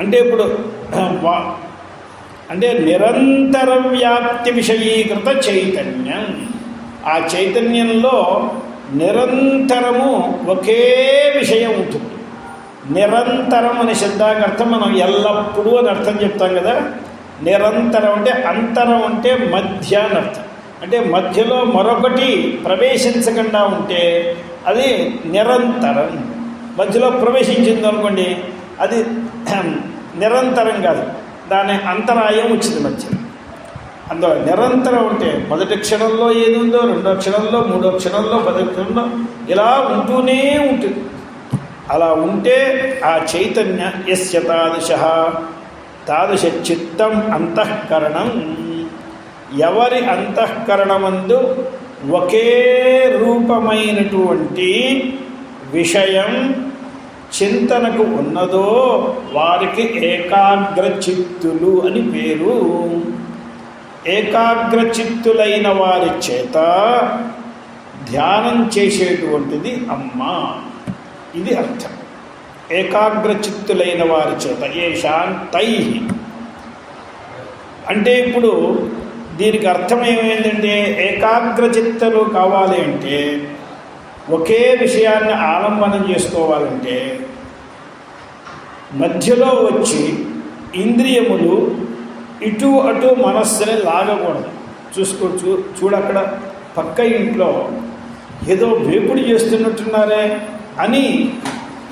అంటే ఇప్పుడు అంటే నిరంతర వ్యాప్తి విషయీకృత చైతన్యం. ఆ చైతన్యంలో నిరంతరము ఒకే విషయం ఉంటుంది. నిరంతరం అనే శబ్దానికి అర్థం మనం ఎల్లప్పుడూ అని అర్థం చెప్తాం కదా. నిరంతరం అంటే అంతరం అంటే మధ్య అని అర్థం. అంటే మధ్యలో మరొకటి ప్రవేశించకుండా ఉంటే అది నిరంతరం. మధ్యలో ప్రవేశించింది అనుకోండి అది నిరంతరం కాదు, దాని అంతరాయం వచ్చింది మధ్యలో. అందులో నిరంతరం ఉంటే మొదటి క్షణంలో ఏది ఉందో, రెండో క్షణంలో, మూడో క్షణంలో, 10వ క్షణంలో ఇలా ఉంటూనే ఉంటుంది. అలా ఉంటే ఆ చైతన్య యస్య తాదృశ చిత్తం అంతఃకరణం. ఎవరి అంతఃకరణమందు ఒకే రూపమైనటువంటి విషయం చింతనకు ఉన్నదో వారికి ఏకాగ్రచిత్తులు అని పేరు. ఏకాగ్రచిత్తులైన వారి చేత ధ్యానం చేసేటువంటిది అమ్మ. ఇది అర్థం. ఏకాగ్రచిత్తులైన వారి చేత ఏషాంతై అంటే ఇప్పుడు దీనికి అర్థం ఏమైందంటే ఏకాగ్రచిత్తలు కావాలి అంటే ఒకే విషయాన్ని ఆలంబనం చేసుకోవాలంటే మధ్యలో వచ్చి ఇంద్రియములు ఇటు అటు మనస్సుని లాగకూడదు. చూడక్కడ పక్క ఇంట్లో ఏదో వేపుడు చేస్తున్నట్టున్నారే అని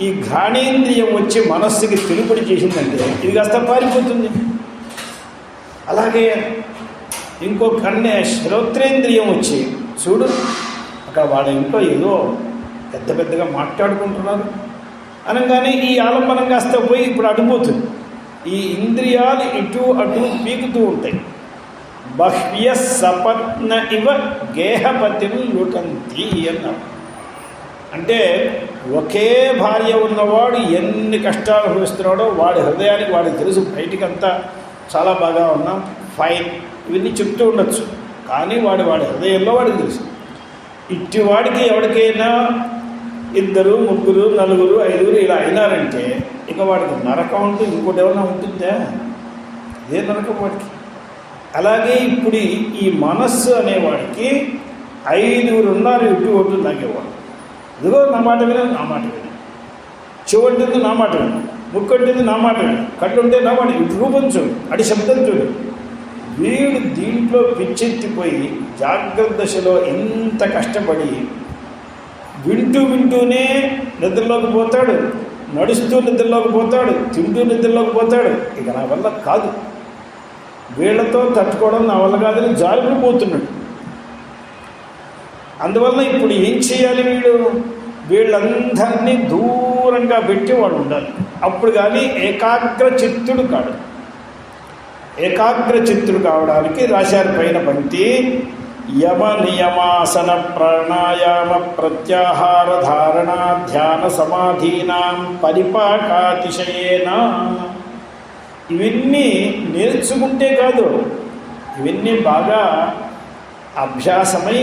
ఈ ఘ్రాణేంద్రియం వచ్చి మనస్సుకి తెలుపుడు చేసిందంటే ఇది కాస్త పారిపోతుంది. అలాగే ఇంకో శ్రోత్రేంద్రియం వచ్చి చూడు అక్కడ వాళ్ళ ఇంట్లో ఏదో పెద్దగా మాట్లాడుకుంటున్నారు అనగానే ఈ ఆలంబనం కాస్త పోయి ఇప్పుడు అడిపోతుంది. ఈ ఇంద్రియాలు ఇటు అటు పీకుతూ ఉంటాయి. బహ్వ్య సపత్న ఇవ గేహపతిని లుటంతి అన్నారు. అంటే ఒకే భార్య ఉన్నవాడు ఎన్ని కష్టాలు అనుభవిస్తున్నాడో వాడి హృదయానికి వాడికి తెలుసు. బయటికంతా చాలా బాగా ఉన్నాం, ఫైన్, ఇవన్నీ చెప్తూ ఉండొచ్చు, కానీ వాడి హృదయంలో వాడికి తెలుసు. ఇట్టివాడికి ఎవరికైనా 2, 3, 4, 5 ఇలా అయినారంటే ఇక వాడికి నరకం అంటూ ఇంకోటి ఏమైనా ఉంటుందా? ఇదే నరకం వాడికి. అలాగే ఇప్పుడు ఈ మనస్సు అనేవాడికి 5 ఉన్నారు, ఇటు ఒడ్డు లాగేవాడు. ఇదిగో నా మాట విన, నా మాట విన, చెవంటుంది నా మాట విన, ముక్కంటుంది నా మాట విన, కట్టుంటే నా మాట, ఇటు రూపం చూడు, అడి శబ్దం చూడు. వీడు దీంట్లో పిచ్చెత్తిపోయి జాగ్రత్త దశలో ఎంత కష్టపడి వింటూనే నిద్రలోకి పోతాడు, నడుస్తూ నిద్రలోకి పోతాడు, తింటూ నిద్రలోకి పోతాడు. ఇక నా వల్ల కాదు, వీళ్లతో తట్టుకోవడం నా వల్ల కాదని జారిపోతున్నాడు. అందువల్ల ఇప్పుడు ఏం చేయాలి? వీళ్ళందరినీ దూరంగా పెట్టి వాడు ఉండాలి. అప్పుడు కానీ ఏకాగ్రచిత్తుడు కాడు. ఏకాగ్రచిత్తుడు కావడానికి రాశారు పైన పంక్తి. యమ నియమాసన ప్రాణాయామ ప్రత్యాహార ధారణ ధ్యాన సమాధీనాం పరిపాకాతిశయేన. ఇవన్నీ నేర్చుకుంటే కాదు, ఇవన్నీ బాగా అభ్యాసమై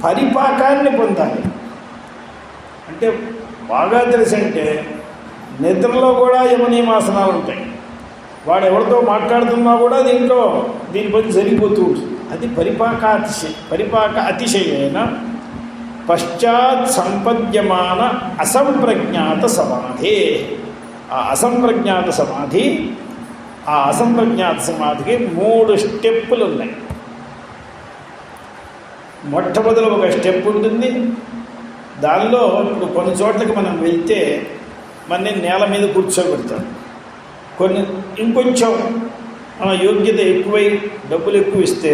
పరిపాకాన్ని పొందాలి. అంటే బాగా తెలిసంటే నిద్రలో కూడా యమనియమాసనాలు ఉంటాయి. వాడు ఎవరితో మాట్లాడుతున్నా కూడా దీంట్లో దీని పని జరిగిపోతూ ఉంటుంది. అది పరిపాక అతిశయేన పశ్చాత్ సంపద్యమాన అసంప్రజ్ఞాత సమాధి. ఆ అసంప్రజ్ఞాత సమాధికి 3 స్టెప్పులు ఉన్నాయి. మొట్టమొదటి ఒక స్టెప్ ఉంటుంది. దానిలో ఇప్పుడు కొన్ని చోట్లకి మనం వెళ్తే మన నేల మీద కూర్చోబెడతాం. ఇంకొంచెం మన యోగ్యత ఎక్కువై డబ్బులు ఎక్కువ ఇస్తే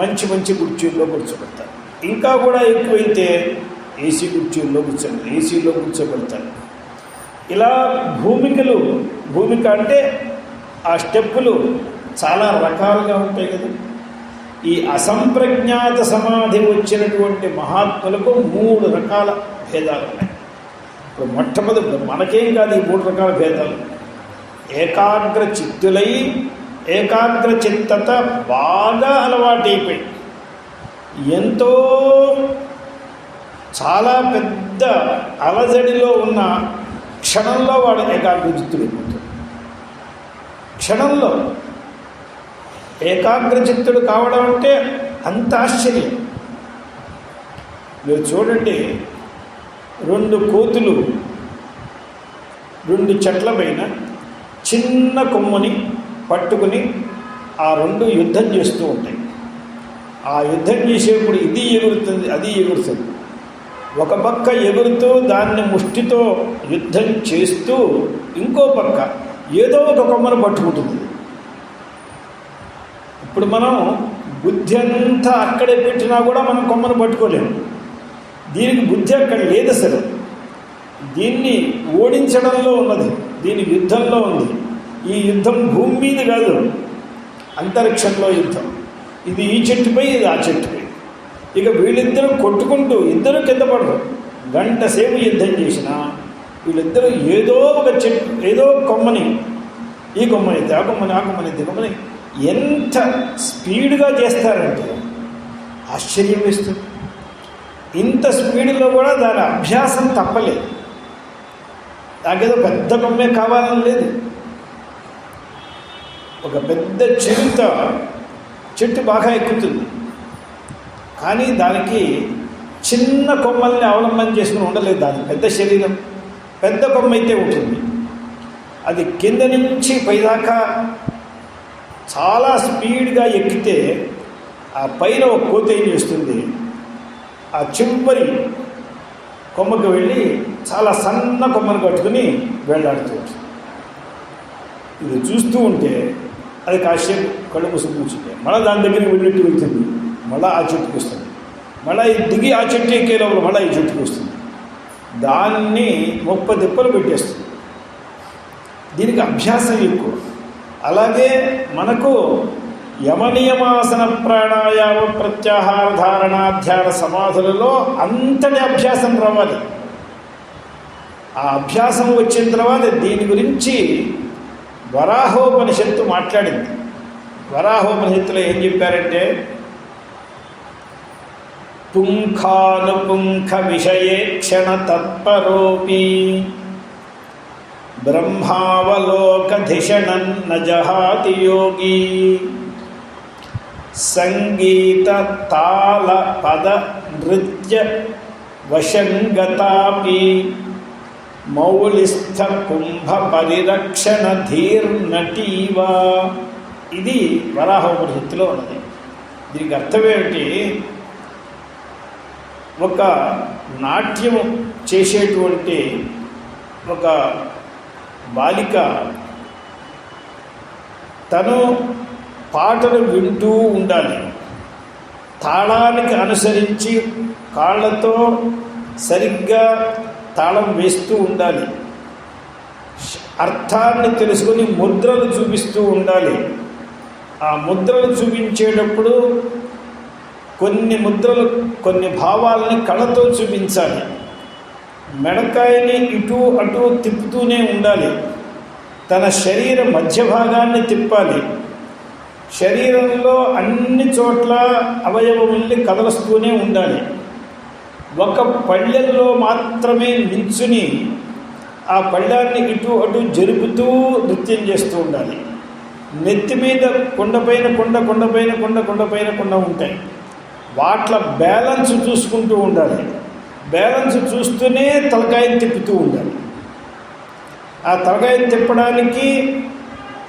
మంచి కుర్చీల్లో కూర్చోబెడతారు. ఇంకా కూడా ఎక్కువైతే ఏసీ ఏసీలో కూర్చోబెడతారు. ఇలా భూమిక అంటే ఆ స్టెప్పులు చాలా రకాలుగా ఉంటాయి కదా. ఈ అసంప్రజ్ఞాత సమాధి వచ్చినటువంటి మహాత్ములకు 3 రకాల భేదాలు ఉన్నాయి. ఇప్పుడు మొట్టమొదటి మనకేం కాదు ఈ 3 రకాల భేదాలు. ఏకాగ్ర చిత్తత బాగా అలవాటైపోయి ఎంతో చాలా పెద్ద అలజడిలో ఉన్న క్షణంలో వాడు ఏకాగ్రచిత్తుడైపోతాడు. క్షణంలో ఏకాగ్రచిత్తుడు కావడం అంటే అంత ఆశ్చర్యం. మీరు చూడండి, 2 కోతులు 2 చెట్ల పైన చిన్న కొమ్మని పట్టుకుని ఆ 2 యుద్ధం చేస్తూ ఉంటాయి. ఆ యుద్ధం చేసేప్పుడు ఇది ఎగురుతుంది, అది ఎగురుతుంది. ఒక పక్క ఎగురుతూ దాన్ని ముష్టితో యుద్ధం చేస్తూ ఇంకో పక్క ఏదో ఒక కొమ్మను పట్టుకుంటుంది. ఇప్పుడు మనం బుద్ధి అంతా అక్కడే పెట్టినా కూడా మనం కొమ్మను పట్టుకోలేము. దీనికి బుద్ధి అక్కడ లేదు అసలు. దీన్ని ఓడించడంలో ఉన్నది, దీని యుద్ధంలో ఉంది. ఈ యుద్ధం భూమి మీద కాదు, అంతరిక్షంలో యుద్ధం. ఇది ఈ చెట్టుపై, ఇది ఆ చెట్టుపై. ఇక వీళ్ళిద్దరూ కొట్టుకుంటూ ఇద్దరు కింద పడరు. గంట సేపు యుద్ధం చేసినా వీళ్ళిద్దరూ ఏదో ఒక చెట్టు, ఏదో కొమ్మని, ఈ కొమ్మని ఆ కొమ్మని, ఆ కొమ్మని కొమ్మని ఎంత స్పీడ్గా చేస్తారంటే ఆశ్చర్యం వేస్తుంది. ఇంత స్పీడ్లో కూడా దాని అభ్యాసం తప్పలేదు. నాకేదో పెద్ద కొమ్మే కావాలని లేదు. ఒక పెద్ద చిరుత చెట్టు బాగా ఎక్కుతుంది, కానీ దానికి చిన్న కొమ్మల్ని అవలంబన చేసుకుని ఉండలేదు. దాని పెద్ద శరీరం, పెద్ద కొమ్మ అయితే ఉంటుంది. అది కింద నుంచి పైదాకా చాలా స్పీడ్గా ఎక్కితే ఆ పైన ఒక కోత ఏం చేస్తుంది, ఆ చివరి కొమ్మకు వెళ్ళి చాలా సన్న కొమ్మను కట్టుకుని వేలాడుతూ ఉంటుంది. ఇది చూస్తూ ఉంటే అది కాసేపు కళ్ళు మూసుకు కూర్చుంటే మళ్ళీ దాని దగ్గరికి వెళ్ళినట్టు వెళ్తుంది. మళ్ళీ ఆ చెట్టుకు వస్తుంది. మళ్ళీ దిగి ఆ చెట్టు ఎక్కే లోపల మళ్ళీ ఈ చెట్టుకు వస్తుంది. దాన్ని 30 తిప్పలు పెట్టేస్తుంది. దీనికి అభ్యాసం ఎక్కువ. అలాగే మనకు యమనియమాసన ప్రాణాయామ ప్రత్యాహార ధారణ ధ్యాన సమాధులలో అంతటి అభ్యాసం రావాలి. ఆ అభ్యాసం వచ్చిన తర్వాత దీని గురించి వరాహోపనిషత్తు మాట్లాడింది. వరాహోపనిషత్తులో ఏం చెప్పారంటే, పుంఖానుపుంఖ విషయే క్షణ తత్పరోపి బ్రహ్మావలోకధిషణం న జహాతి యోగి సంగీత తాళ పద నృత్య వశంగతాపి మౌలిస్థ కుంభ పరిరక్షణ ధీర్నటీవా. ఇది వరాహోపనిషత్తులో ఉన్నది. దీనికి అర్థమేమిటి, ఒక నాట్యం చేసేటువంటి ఒక బాలిక తను పాటలు వింటూ ఉండాలి. తాళానికి అనుసరించి కాళ్ళతో సరిగ్గా తాళం వేస్తూ ఉండాలి. అర్థాన్ని తెలుసుకొని ముద్రలు చూపిస్తూ ఉండాలి. ఆ ముద్రలు చూపించేటప్పుడు కొన్ని భావాలని కళతో చూపించాలి. మెడకాయని ఇటు అటు తిప్పుతూనే ఉండాలి. తన శరీర మధ్య భాగాన్ని తిప్పాలి. శరీరంలో అన్ని చోట్ల అవయవముల్ని కదలుస్తూనే ఉండాలి. ఒక పళ్ళెల్లో మాత్రమే నిల్చుని ఆ పళ్ళాన్ని ఇటు అటు జరుపుతూ నృత్యం చేస్తూ ఉండాలి. నెత్తి మీద కొండపైన కొండ ఉంటాయి. వాట్ల బ్యాలెన్స్ చూసుకుంటూ ఉండాలి. బ్యాలెన్స్ చూస్తూనే తలకాయని తిప్పుతూ ఉండాలి. ఆ తలకాయని తిప్పడానికి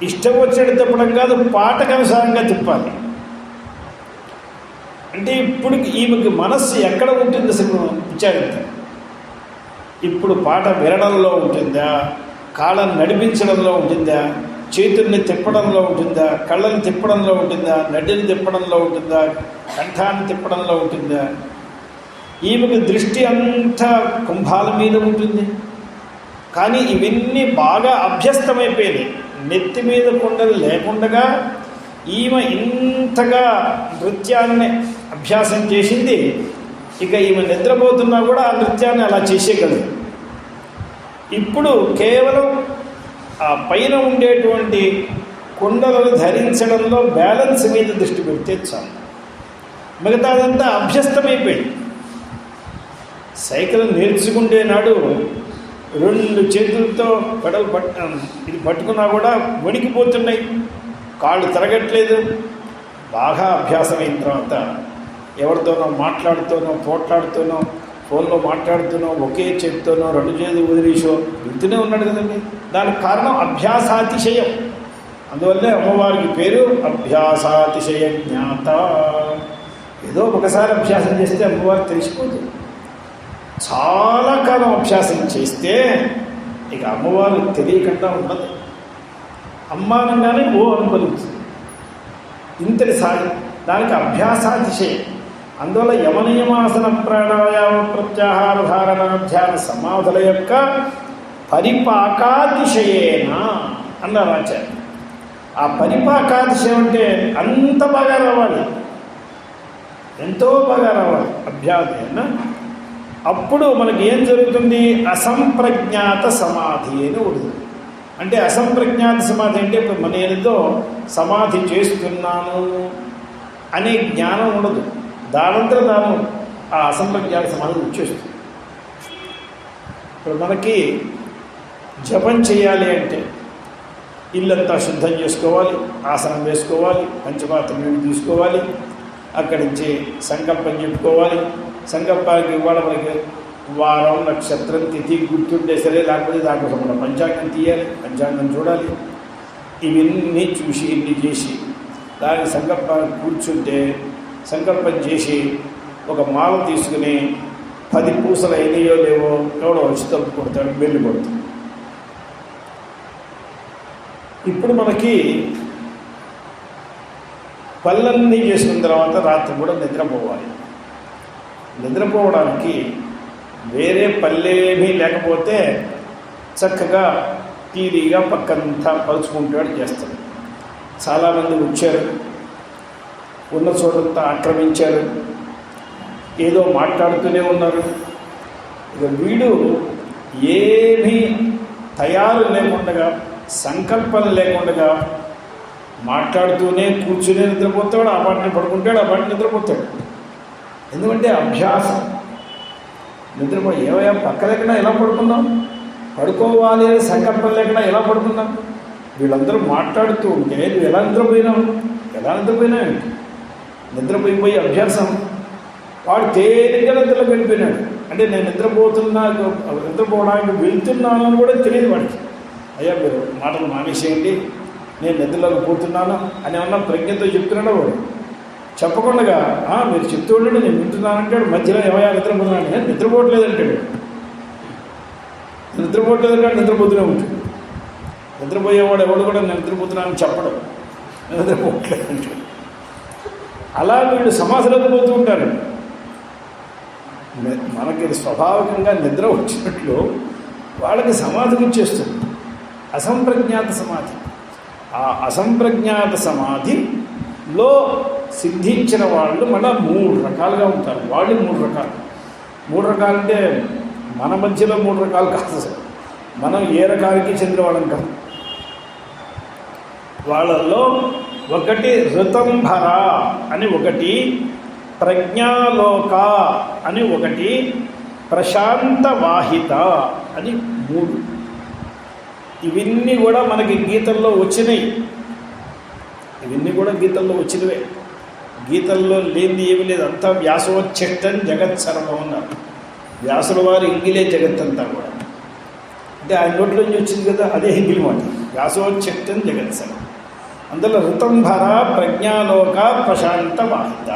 ఇష్టం వచ్చినట్టు తిప్పడం కాదు, పాటకు అనుసారంగా తిప్పాలి. అంటే ఇప్పుడు ఈమెకి మనస్సు ఎక్కడ ఉంటుంది అసలు విచారిద్దాం. ఇప్పుడు పాట వినడంలో ఉంటుందా, కాళ్ళను నడిపించడంలో ఉంటుందా, చేతుల్ని తిప్పడంలో ఉంటుందా, కళ్ళని తిప్పడంలో ఉంటుందా, నడ్డిని తిప్పడంలో ఉంటుందా, కంఠాన్ని తిప్పడంలో ఉంటుందా? ఈమెకు దృష్టి అంతా కుంభాల మీద ఉంటుంది. కానీ ఇవన్నీ బాగా అభ్యస్తమైపోయినాయి. నెత్తి మీద కొండలు లేకుండా ఈమె ఇంతగా నృత్యాన్ని అభ్యాసం చేసింది. ఇక ఈమె నిద్రపోతున్నా కూడా ఆ నృత్యాన్ని అలా చేసేయగలదు. ఇప్పుడు కేవలం ఆ పైన ఉండేటువంటి కుండలను ధరించడంలో బ్యాలెన్స్ మీద దృష్టి పెడితే చాలు. మిగతాదంతా అభ్యస్తమైపోయింది. సైకిల్ నేర్చుకుంటే నాడు 2 చేతులతో పెడలు ఇది పట్టుకున్నా కూడా వణికిపోతున్నాయి, కాళ్ళు తిరగట్లేదు. బాగా అభ్యాసం అయిన తర్వాత ఎవరితోనో మాట్లాడుతూనో పోట్లాడుతూనో ఫోన్లో మాట్లాడుతూనో ఒకే చేతితోనో 2 చేతులు వదిలేసో వెళ్తూనే ఉన్నాడు కదండి. దానికి కారణం అభ్యాసాతిశయం. అందువల్లే అమ్మవారికి పేరు అభ్యాసాతిశయ జ్ఞాత. ఏదో ఒకసారి అభ్యాసం చేస్తే అమ్మవారికి తెలిసిపోతుంది. చాలా కాలం అభ్యాసం చేస్తే ఇక అమ్మవారు తెలియకుండా ఉండదు. అమ్మానంగానే ఓ అనుభవిస్తుంది. ఇంతటి సాగి దానికి అభ్యాసాతిశయం. అందువల్ల యమనియమాసన ప్రాణాయామ ప్రత్యాహార ధారణ ధ్యాన సమాధుల యొక్క పరిపాకాతిశయేన అన్నారు ఆచార్య. ఆ పరిపాకాతిశయం అంటే అంత బాగా రావాలి, ఎంతో బాగా రావాలి అభ్యాసేన. అప్పుడు మనకి ఏం జరుగుతుంది? అసంప్రజ్ఞాత సమాధి అని ఉంటుంది. అంటే అసంప్రజ్ఞాత సమాధి అంటే ఇప్పుడు మన ఏదో సమాధి చేస్తున్నాను అనే జ్ఞానం ఉండదు. దానంతా తాను ఆ అసంప్రజ్ఞాత సమాధి వచ్చేస్తుంది. ఇప్పుడు మనకి జపం చేయాలి అంటే ఇల్లంతా శుద్ధం చేసుకోవాలి, ఆసనం వేసుకోవాలి, పంచపాత్ర నీళ్ళు తీసుకోవాలి, అక్కడి నుంచి సంకల్పం చెప్పుకోవాలి. సంకల్పానికి ఇవాళ మనకి వారం నక్షత్రం తిథి గుర్తుంటే సరే, లేకపోతే దాంట్లో మన పంచాంగం తీయాలి, పంచాంగం చూడాలి. ఇవన్నీ చూసి ఇన్ని చేసి దాని సంకల్పానికి కూర్చుంటే సంకల్పం చేసి ఒక మాల తీసుకుని 10 పూసలు అయినాయో లేవో ఎవడో వచ్చి తప్పు కొడతాడు, బెల్లి కొడతాడు. ఇప్పుడు మనకి పళ్ళన్నీ చేసుకున్న తర్వాత రాత్రి కూడా నిద్రపోవాలి. నిద్రపోవడానికి వేరే పళ్ళేమీ లేకపోతే చక్కగా టీవీగా పక్కంతా పలుచుకుంటాడు చేస్తాడు. చాలామంది వచ్చారు, ఉన్న చోటంతా ఆక్రమించారు, ఏదో మాట్లాడుతూనే ఉన్నారు. ఇక వీడు ఏమీ తయారు లేకుండా, సంకల్పం లేకుండా మాట్లాడుతూనే కూర్చునే నిద్రపోతాడు, ఆ పాటని పడుకుంటాడు, ఆ పాటని నిద్రపోతాడు. ఎందుకంటే అభ్యాసం. నిద్రపోయి ఏవయా పక్క లేకుండా ఎలా పడుకున్నాం, పడుకోవాలి అనే సంకల్పం లేకుండా ఎలా పడుకున్నాం? వీళ్ళందరూ మాట్లాడుతూ ఉంటే నువ్వు ఎలా నిద్రపోయినావు? నిద్రపోయిపోయి అభ్యాసం. వాడు తేలిగ్గా నిద్రలోకి వెళ్ళిపోయినాడు. అంటే నేను నిద్రపోవడానికి వెళ్తున్నాను అని కూడా తెలియదు వాడికి. అయ్యా మీరు మాటలు మానేసేయండి, నేను నిద్రలోకి పోతున్నాను అని ఏమన్నా ప్రజ్ఞతో చెప్తున్నాడో వాడు. చెప్పకుండా మీరు చెప్తూ ఉండండి నేను వింటున్నానంటాడు. మధ్యలో ఏమయ్యా నిద్రపోతున్నాను, నేను నిద్రపోవట్లేదంటాడు. నిద్రపోవట్లేదంటాడు, నిద్రపోతూనే ఉంటుంది. నిద్రపోయేవాడు ఎవడు కూడా నేను నిద్రపోతున్నానని చెప్పడం, నిద్రపోవట్లేదంటాడు. అలా వీళ్ళు సమాధిలోకి పోతూ ఉంటారు. మనకి స్వాభావికంగా నిద్ర వచ్చినట్లు వాళ్ళకి సమాధికి వచ్చేస్తుంది. అసంప్రజ్ఞాత సమాధి. ఆ అసంప్రజ్ఞాత సమాధిలో సిద్ధించిన వాళ్ళు మళ్ళీ 3 రకాలుగా ఉంటారు. వాళ్ళు 3 రకాలు. 3 రకాలు అంటే మన మధ్యలో 3 రకాలు కాదు. మనం ఏ రకాలకి చెందిన వాళ్ళం కాదు. వాళ్ళల్లో ఒకటి ఋతంభర అని ఒకటి, ప్రజ్ఞాలోక అని ఒకటి, ప్రశాంతవాహిత అని 3. ఇవన్నీ కూడా మనకి గీతల్లో వచ్చినాయి. ఇవన్నీ కూడా గీతల్లో వచ్చినవే. గీతల్లో లేనిది ఏమీ లేదు. అంతా వ్యాసోచ్ఛష్టం జగత్ సర్వం అన్నారు. వ్యాసుల వారు ఇంగిలే జగత్తంతా కూడా. అంటే ఆయన నోట్లో నుంచి వచ్చింది కదా, అదే హింగిలి మాట. వ్యాసోచ్ఛష్టం జగత్ సర్వం. అందులో ఋతంభర, ప్రజ్ఞాలోక, ప్రశాంతవాహిత.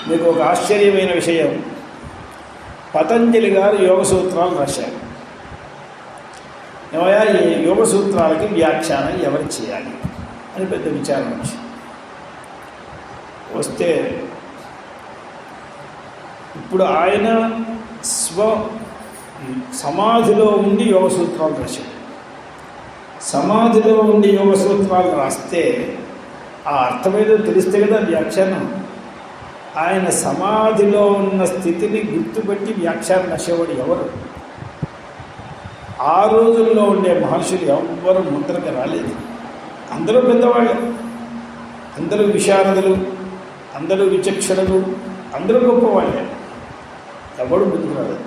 మీకు ఒక ఆశ్చర్యమైన విషయం, పతంజలి గారు యోగ సూత్రాలు రాశారు. ఏమయ్యా ఈ యోగ సూత్రాలకి వ్యాఖ్యానం ఎవరు చేయాలి అని పెద్ద విచారం వస్తే, ఇప్పుడు ఆయన సమాధిలో ఉండి యోగ సూత్రాలు రాశాడు. సమాధిలో ఉండి యోగ సూత్రాలు రాస్తే ఆ అర్థమేదో తెలిస్తే కదా వ్యాఖ్యానం. ఆయన సమాధిలో ఉన్న స్థితిని గుర్తుపెట్టి వ్యాఖ్యానం రాసేవాడు ఎవరు? ఆ రోజుల్లో ఉండే మహర్షులు ఎవ్వరు ముద్రకు రాలేదు. అందరూ పెద్దవాళ్ళే, అందరూ విశారదులు, అందరూ విచక్షణలు, అందరూ గొప్పవాళ్ళే. ఎవడు ముందుకు రాలేదు.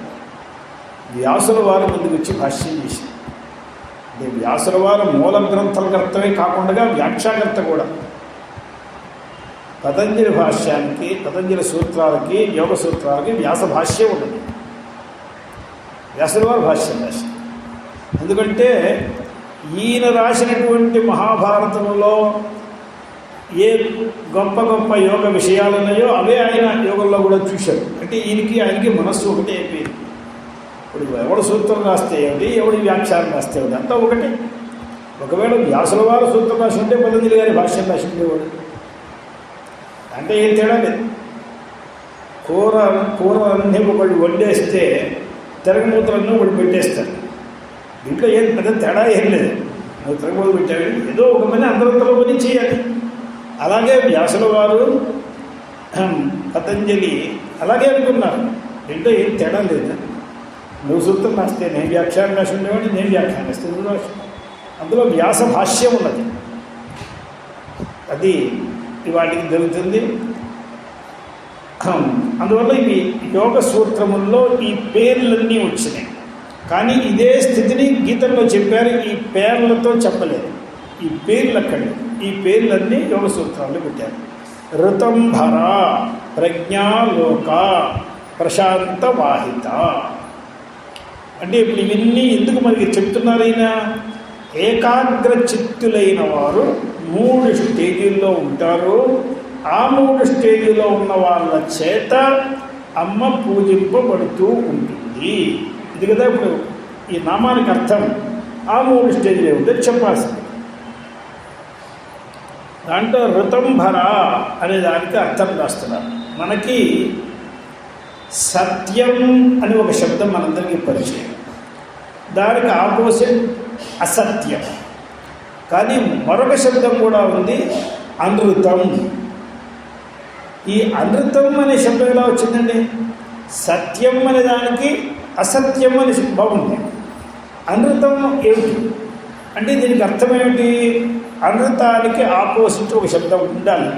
వ్యాసుల వారు ముందుకు వచ్చి భాష్యం చేశారు. అంటే వ్యాసుల వారు మూల గ్రంథకర్తమే కాకుండా వ్యాఖ్యాకర్త కూడా. పతంజలి భాష్యానికి, పతంజలి సూత్రాలకి, యోగ సూత్రాలకి వ్యాస భాష్యం ఉన్నది. వ్యాసుల వారు భాష్యం రాశారు. ఎందుకంటే ఈయన రాసినటువంటి మహాభారతంలో ఏ గొప్ప గొప్ప యోగ విషయాలు ఉన్నాయో అవే ఆయన యోగంలో కూడా చూశాడు. అంటే ఆయనకి మనస్సు ఒకటే అయిపోయింది. ఇప్పుడు ఎవడు సూత్రం రాస్తే ఏమిటి, ఎవడి వ్యాఖ్యానం రాస్తే ఏమిటి, అంతా ఒకటే. ఒకవేళ వ్యాసుల వారు సూత్రం రాసి ఉంటే పతంజలి గారి భాష్యం రాసి ఉండేవాడు. అంటే ఏం తేడా లేదు. కూర అన్నీ ఒకళ్ళు వండేస్తే తిరగమూతలన్నీ ఒకటి పెట్టేస్తారు. దీంట్లో ఏం పెద్ద తేడా ఏం లేదు. నువ్వు తిరగమూత పెట్టావు, ఏదో ఒక పని అందరంతలో పని చేయాలి. అలాగే వ్యాసుల వారు, పతంజలి అలాగే అనుకున్నారు. దీంట్లో ఏం తేడా లేదు. నువ్వు సూత్రం రాస్తే నేను వ్యాఖ్యానం రాసి ఉండేవాడిని, నేను వ్యాఖ్యానం రాస్తే నువ్వు రాసి. అందులో వ్యాస భాష్యం ఉన్నది. అది వాటికి జరుగుతుంది. అందువల్ల ఇవి యోగ సూత్రముల్లో ఈ పేర్లన్నీ వచ్చినాయి. కానీ ఇదే స్థితిని గీతల్లో చెప్పారు. ఈ పేర్లతో చెప్పలేదు. ఈ పేర్లు అక్కడ, ఈ పేర్లన్నీ యోగ సూత్రాల్లో పెట్టారు. ఋతంభర, ప్రజ్ఞాలోక, ప్రశాంతవాహిత. అంటే ఇప్పుడు ఇవన్నీ ఎందుకు మనకి చెప్తున్నారు? అయినా ఏకాగ్ర చిత్తులైన వారు 3 స్టేజీల్లో ఉంటారు. ఆ 3 స్టేజీలో ఉన్న వాళ్ళ చేత అమ్మ పూజింపబడుతూ ఉంటుంది. ఇది కదా ఇప్పుడు ఈ నామానికి అర్థం. ఆ 3 స్టేజీలు ఏమిటో చెప్పాల్సింది. దాంట్లో ఋతంభర అనే దానికి అర్థం రాస్తున్నారు. మనకి సత్యం అని ఒక శబ్దం మనందరికీ పరిచయం. దానికి ఆపోజిట్ అసత్యం. కానీ మరొక శబ్దం కూడా ఉంది, అనృతం. ఈ అనృతం అనే శబ్దం ఎలా వచ్చిందండి? సత్యం అనే దానికి అసత్యం అనే బాగుంది. అనృతం ఏమిటి అంటే దీనికి అర్థం ఏమిటి? అనృతానికి ఆపోజిట్ ఒక శబ్దం ఉండాలి.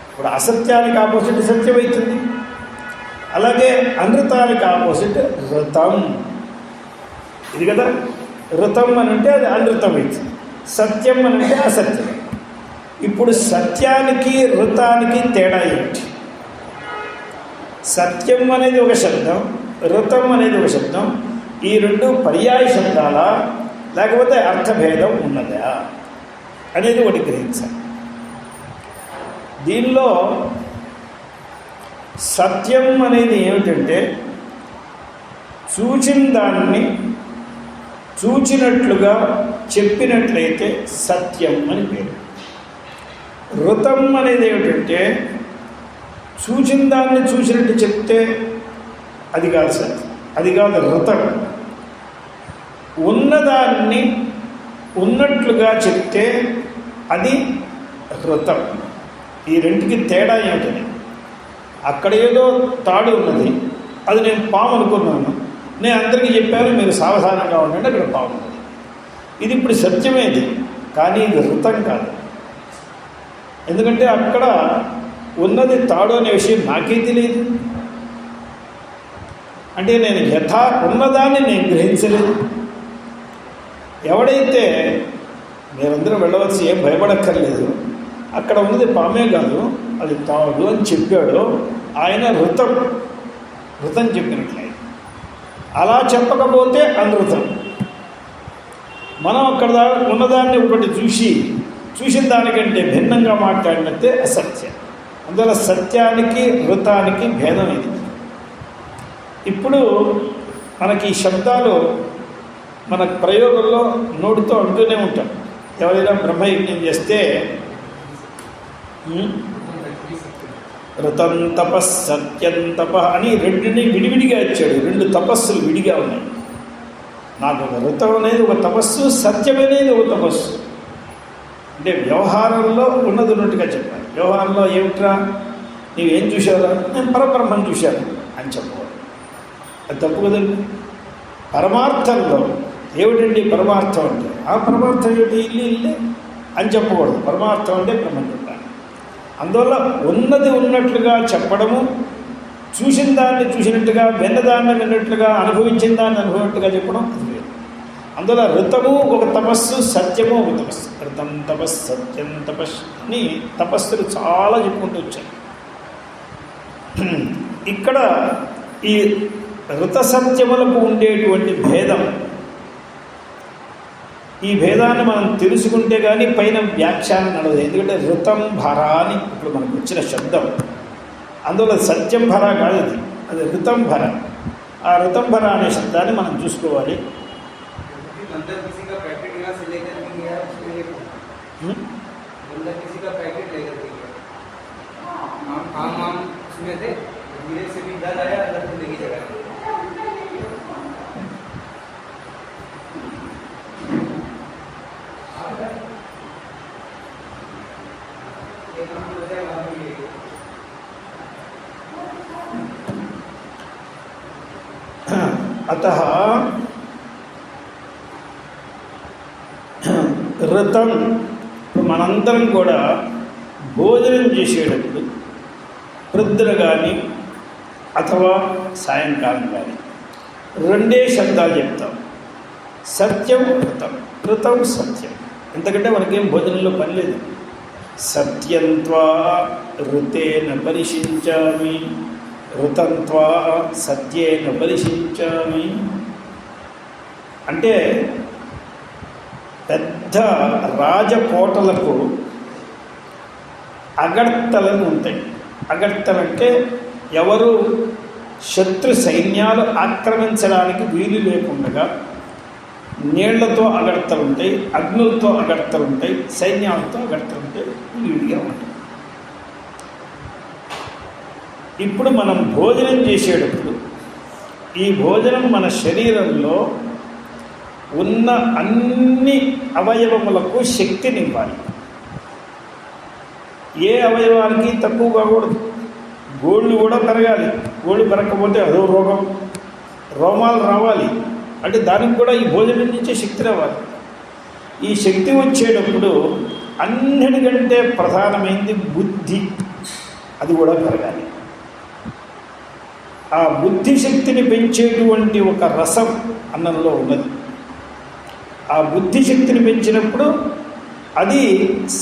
ఇప్పుడు అసత్యానికి ఆపోజిట్ సత్యం అవుతుంది. అలాగే అనృతానికి ఆపోజిట్ ఋతం. ఇది కదా, ఋతం అని అంటే అది అనృతం అవుతుంది. సత్యం అని అంటే అసత్యం. ఇప్పుడు సత్యానికి ఋతానికి తేడా ఏమిటి? సత్యం అనేది ఒక శబ్దం, ఋతం అనేది ఒక శబ్దం. ఈ 2 పర్యాయ శబ్దాలా లేకపోతే అర్థభేదం ఉన్నదా అనేది ఒకటి గ్రహించాలి. దీనిలో సత్యం అనేది ఏమిటంటే చూచిన దాన్ని చూచినట్లుగా చెప్పినట్లయితే సత్యం అని పేరు. ఋతం అనేది ఏమిటంటే చూచిన దాన్ని చూసినట్టు చెప్తే అది కాదు సత్యం, అది కాదు ఋతం. ఉన్నదాన్ని ఉన్నట్లుగా చెప్తే అది ఋతం. ఈ రెండుకి తేడా ఏమిటని, అక్కడ ఏదో తాడు ఉన్నది, అది నేను పాము అనుకున్నాను, నేను అందరికీ చెప్పాను మీరు సావధానంగా ఉండండి, అక్కడ పాము ఉన్నది. ఇది ఇప్పుడు సత్యమేది, కానీ ఇది ఋతం కాదు. ఎందుకంటే అక్కడ ఉన్నది తాడు అనే విషయం నాకే తెలియదు. అంటే నేను ఉన్నదాన్ని నేను గ్రహించలేదు. ఎవడైతే మీరందరూ వెళ్ళవలసి ఏం భయపడక్కర్లేదు, అక్కడ ఉన్నది పామే కాదు అది తాడు అని చెప్పాడు ఆయన, ఋతం చెప్పినట్లయితే. అలా చెప్పకపోతే అనృతం. మనం అక్కడ ఉన్నదాన్ని ఒకటి చూసిన దానికంటే భిన్నంగా మాట్లాడినట్టే అసత్యం. అందువల్ల సత్యానికి ఋతానికి భేదం ఇది. ఇప్పుడు మనకి ఈ శబ్దాలు మన ప్రయోగంలో నోటితో అంటూనే ఉంటాం. ఎవరైనా బ్రహ్మయజ్ఞం చేస్తే ఋతం తపస్ సత్యం తప అని రెండుని విడివిడిగా ఇచ్చాడు. 2 తపస్సులు విడిగా ఉన్నాయి. నాకు ఒక ఋతం అనేది ఒక తపస్సు, సత్యం అనేది ఒక తపస్సు. అంటే వ్యవహారంలో ఉన్నది ఉన్నట్టుగా చెప్పాలి. వ్యవహారంలో ఏమిట్రా నీవేం చూసావురా, నేను పరబ్రహ్మం చూశాను అని చెప్పకూడదు. అది తప్పు కదండి. పరమార్థంలో ఏమిటండి పరమార్థం అంటే, ఆ పరమార్థం ఏమిటి ఇల్లే అని చెప్పకూడదు. పరమార్థం అంటే బ్రహ్మం చెప్పాలి. అందువల్ల ఉన్నది ఉన్నట్లుగా చెప్పడము, చూసిన దాన్ని చూసినట్టుగా, విన్నదాన్ని విన్నట్లుగా, అనుభవించిన దాన్ని అనుభవినట్టుగా చెప్పడం అది లేదు. అందువల్ల ఋతము ఒక తపస్సు, సత్యము ఒక తపస్సు. ఋతం తపస్సు సత్యం తపస్సు అని తపస్సులు చాలా చెప్పుకుంటూ వచ్చాయి. ఇక్కడ ఈ ఋత సత్యములకు ఉండేటువంటి భేదం, ఈ భేదాన్ని మనం తెలుసుకుంటే కానీ పైన వ్యాఖ్యానం నడవదు. ఎందుకంటే ఋతం భర అని ఇప్పుడు మనకు వచ్చిన శబ్దం, అందువల్ల సత్యం భర కాదు, అది ఋతం భర. ఆ ఋతం భర అనే శబ్దాన్ని మనం చూసుకోవాలి. అతః ఋతం మనందరం కూడా భోజనం చేసేటప్పుడు ప్రొద్దున కానీ అథవా సాయంకాలం కానీ 2 శబ్దాలు చెప్తాం. సత్యం ఋతం, ఋతం సత్యం. ఎందుకంటే మనకేం భోజనంలో పని లేదు. సత్యంత్వా ఋతేన పరిశించామి, ఋతంత్వా సత్యేన పరిశించామి. అంటే పెద్ద రాజకోటలకు అగడ్తలను ఉంటాయి. అగడ్తలంటే ఎవరు శత్రు సైన్యాలు ఆక్రమించడానికి వీలు లేకుండా నీళ్లతో అగడ్తలు ఉంటాయి, అగ్నులతో అగడ్తలు ఉంటాయి, సైన్యాలతో అగడ్తలు ఉంటాయి, వీడిగా ఉంటాయి. ఇప్పుడు మనం భోజనం చేసేటప్పుడు ఈ భోజనం మన శరీరంలో ఉన్న అన్ని అవయవములకు శక్తినివ్వాలి. ఏ అవయవానికి తక్కువ కాకూడదు. గోళ్ళు కూడా పెరగాలి. గోళ్ళు పెరగకపోతే అదో రోగం. రోమాలు రావాలి అంటే దానికి కూడా ఈ భోజనం నుంచే శక్తి రావాలి. ఈ శక్తి వచ్చేటప్పుడు అన్నిటికంటే ప్రధానమైనది బుద్ధి, అది కూడా పెరగాలి. ఆ బుద్ధి శక్తిని పెంచేటువంటి ఒక రసం అన్నంలో ఉన్నది. ఆ బుద్ధి శక్తిని పెంచినప్పుడు అది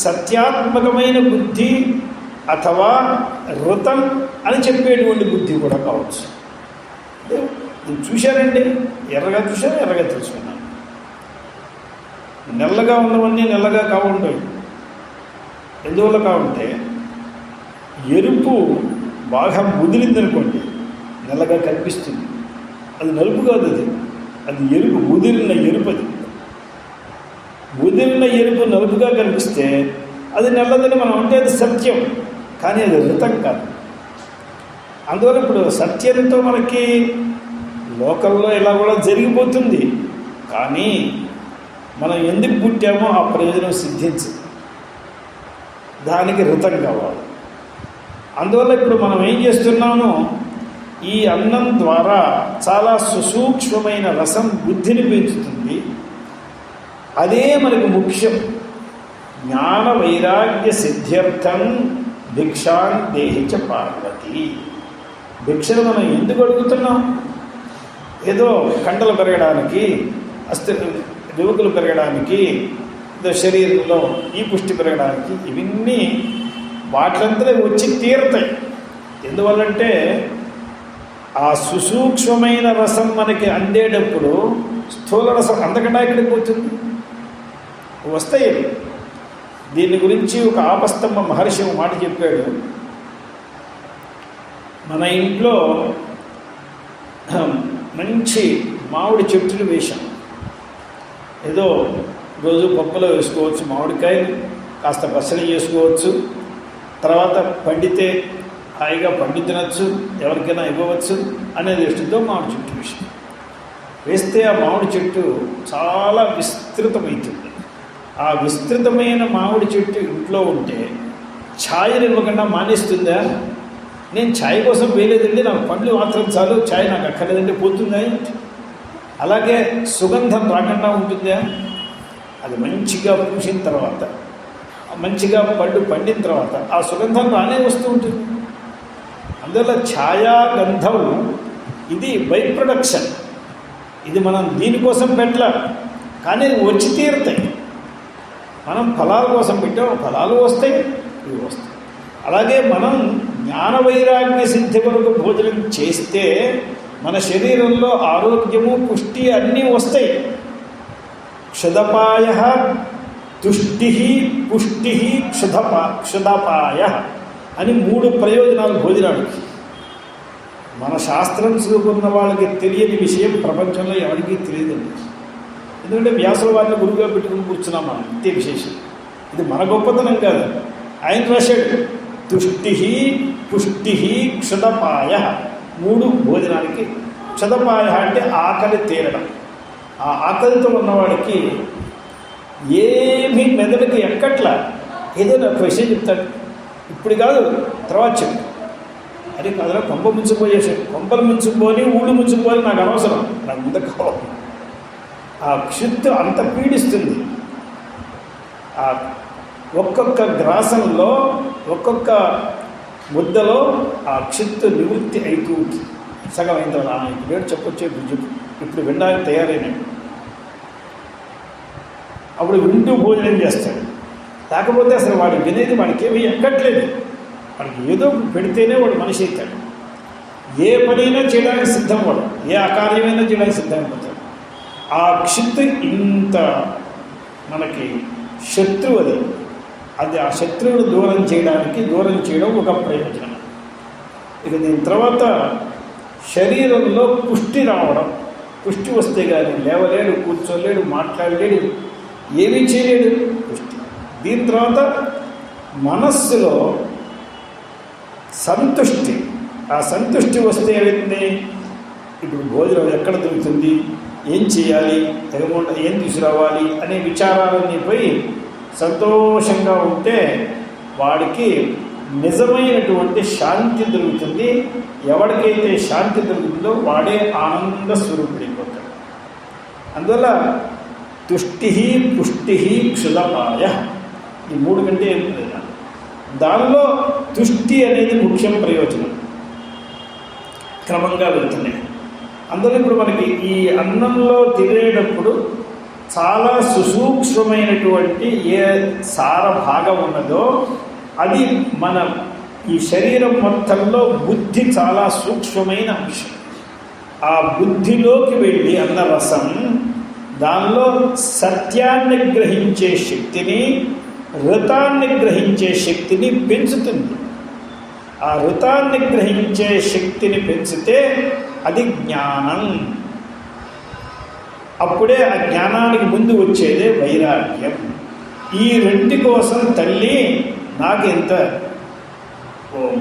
సత్యాత్మకమైన బుద్ధి అథవా ఋతం అని చెప్పేటువంటి బుద్ధి కూడా కావచ్చు. నేను చూశానండి, ఎర్రగా చూశాను, ఎర్రగా తెలుసుకున్నాను. నల్లగా ఉన్నవన్నీ నల్లగా కావుంటాయి. ఎందువల్ల కావుంటే ఎరుపు బాగా ముదిరిందనుకోండి నల్లగా కనిపిస్తుంది. అది నలుపు కాదు, అది ఎరుపు, ముదిరిన ఎరుపు. అది ముదిరిన ఎరుపు నలుపుగా కనిపిస్తే అది నల్లదని మనం అంటే అది సత్యం, కానీ అది ఋతం కాదు. అందువల్ల ఇప్పుడు సత్యంతో మనకి లోకల్లో ఇలా కూడా జరిగిపోతుంది. కానీ మనం ఎందుకు పుట్టామో ఆ ప్రయోజనం సిద్ధించదు, దానికి ఋతం కావాలి. అందువల్ల ఇప్పుడు మనం ఏం చేస్తున్నామో ఈ అన్నం ద్వారా చాలా సుసూక్ష్మమైన రసం బుద్ధిని పెంచుతుంది. అదే మనకు ముఖ్యం. జ్ఞాన వైరాగ్య సిద్ధ్యర్థం భిక్షాన్ దేహిచ పార్వతి. భిక్షను మనం ఎందుకు అడుగుతున్నాం? ఏదో కండలు పెరగడానికి, యువకులు పెరగడానికి, ఏదో శరీరంలో ఈ పుష్టి పెరగడానికి, ఇవన్నీ వాటిలంతా వచ్చి తీరుతాయి. ఎందువల్లంటే ఆ సుసూక్ష్మమైన రసం మనకి అందేటప్పుడు స్థూల రసం అంతకన్నా ఎక్కడికి పోతుంది? వస్తాయి. దీని గురించి ఒక ఆపస్తంభ మహర్షి ఒక మాట చెప్పాడు. మన ఇంట్లో మంచి మామిడి చెట్టును వేశాం. ఏదో రోజు పప్పులో వేసుకోవచ్చు మామిడికాయలు, కాస్త పచ్చడి చేసుకోవచ్చు, తర్వాత పండితే హాయిగా పండి తినచ్చు, ఎవరికైనా ఇవ్వవచ్చు అనే దృష్టితో మామిడి చెట్టు వేసాం. వేస్తే ఆ మామిడి చెట్టు చాలా విస్తృతమవుతుంది. ఆ విస్తృతమైన మామిడి చెట్టు ఇంట్లో ఉంటే ఛాయలు ఇవ్వకుండా మానేస్తుందా? నేను ఛాయ్ కోసం వేయలేదండి, నాకు పండ్లు మాత్రం చాలు, ఛాయ్ నాకు అక్కర్లేదండి పోతుందా? అలాగే సుగంధం రాకుండా ఉంటుందా? అది మంచిగా పూసిన తర్వాత, మంచిగా పండు పండిన తర్వాత ఆ సుగంధం రానే వస్తూ ఉంటుంది. అందువల్ల ఛాయా గంధం ఇది బై ప్రొడక్షన్. ఇది మనం దీనికోసం పెట్టలే, కానీ వచ్చి తీరుతాయి. మనం ఫలాల కోసం పెట్టాం, ఫలాలు వస్తాయి, ఇవి వస్తాయి. అలాగే మనం జ్ఞాన వైరాగ్య సిద్ధి వరకు భోజనం చేస్తే మన శరీరంలో ఆరోగ్యము, పుష్టి అన్నీ వస్తాయి. క్షుదపాయ, తుష్టి, పుష్టి, క్షుదపాయ అని 3 ప్రయోజనాలు భోజనానికి. మన శాస్త్రం చదువుకున్న వాళ్ళకి తెలియని విషయం ప్రపంచంలో ఎవరికీ తెలియదండి. ఎందుకంటే వ్యాసుల వారిని గురువుగా పెట్టుకుని కూర్చున్నాం మనం, ఇంతే విశేషం. ఇది మన గొప్పతనం కాదు. ఆయన రాశాడు తుష్టి, పుష్టి, క్షుదపాయ 3 భోజనానికి. క్షుదపాయ అంటే ఆకలి తీరడం. ఆ ఆకలితో ఉన్నవాడికి ఏమీ మెదడుకి ఎక్కట్లా. ఏదో నాకు విషయం చెప్తాడు, ఇప్పుడు కాదు తర్వాత చెప్పు. అది కదరా కొంప ముంచుకుపోయేసాడు. కొంపలు ముంచుకుపోని ఊళ్ళు ముంచుకుపోని నాకు అనవసరం, నాకు ముందు కావాలి. ఆ క్షుత్తు అంత పీడిస్తుంది. ఆ ఒక్కొక్క గ్రాసంలో, ఒక్కొక్క ముద్దలో ఆ క్షుత్తు నివృత్తి అవుతూ ఉంటుంది. సగం అయిన తర్వాత ఇప్పుడు చెప్పొచ్చే ఇప్పుడు వినడానికి తయారైనాడు. అప్పుడు వింటూ భోజనం చేస్తాడు. కాకపోతే అసలు వాడు వినేది వాడికి ఏమీ ఎక్కట్లేదు. వాడికి ఏదో పెడితేనే వాడు మనిషి అవుతాడు. ఏ పనైనా చేయడానికి సిద్ధం, వాడు ఏ అకార్యమైనా చేయడానికి సిద్ధమైపోతాడు. ఆ క్షిత్తు ఇంత మనకి శత్రువు. అది ఆ శత్రువును దూరం చేయడం ఒక ప్రయోజనం. ఇక దీని తర్వాత శరీరంలో పుష్టి రావడం. పుష్టి వస్తే కానీ లేవలేడు, కూర్చోలేడు, మాట్లాడలేడు, ఏమీ చేయలేడు. పుష్టి. దీని తర్వాత మనస్సులో సంతుష్టి. ఆ సంతుష్టి వస్తే ఏమైంది? ఇప్పుడు భోజనం ఎక్కడ దొరుకుతుంది, ఏం చేయాలి, తెగకుండా ఏం తీసుకురావాలి అనే విచారాలన్నీ పోయి సంతోషంగా ఉంటే వాడికి నిజమైనటువంటి శాంతి దొరుకుతుంది. ఎవరికైతే శాంతి దొరుకుతుందో వాడే ఆనంద స్వరూపుడైపోతాడు. అందువల్ల తుష్టి, పుష్టి, క్షుదపాయ ఈ 3 కంటే ఏం లేదు. దానిలో తుష్టి అనేది ముఖ్యం ప్రయోజనం. క్రమంగా వెళ్తున్నాయి. అందులో ఇప్పుడు మనకి ఈ అన్నంలో తినేటప్పుడు చాలా సుసూక్ష్మమైనటువంటి ఏ సార భాగం ఉన్నదో అది మన ఈ శరీరం మొత్తంలో బుద్ధి చాలా సూక్ష్మమైన అంశం. ఆ బుద్ధిలోకి వెళ్ళి అన్నరసం దానిలో సత్యాన్ని గ్రహించే శక్తిని, ఋతాన్ని గ్రహించే శక్తిని పెంచుతుంది. ఆ ఋతాన్ని గ్రహించే శక్తిని పెంచితే అది జ్ఞానం. అప్పుడే ఆ జ్ఞానానికి ముందు వచ్చేదే వైరాగ్యం. ఈ 2 కోసం తల్లి నాకు ఎంత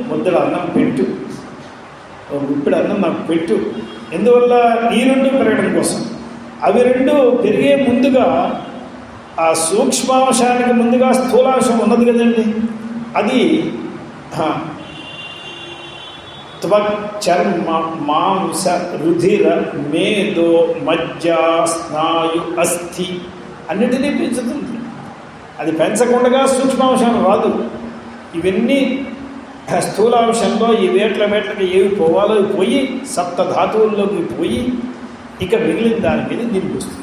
ముద్దల అన్నం పెట్టు, గుప్పిడి అన్నం నాకు పెట్టు. ఎందువల్ల ఈ 2 పెరగడం కోసం. అవి 2 పెరిగే ముందుగా ఆ సూక్ష్మాంశానికి ముందుగా స్థూలాంశం ఉన్నది కదండి. అది త్వచర్మ మాంస రుధిర మేదో మజ్జ స్నాయు అస్థి అన్నిటినీ పెంచుతుంది. అది పెంచకుండా సూక్ష్మాంశం రాదు. ఇవన్నీ స్థూలాంశంలో ఈ వేట్లకి ఏవి పోవాలో అవి పోయి సప్త ధాతువుల్లోకి పోయి ఇక మిగిలిన దాని మీద దీనికి వస్తుంది.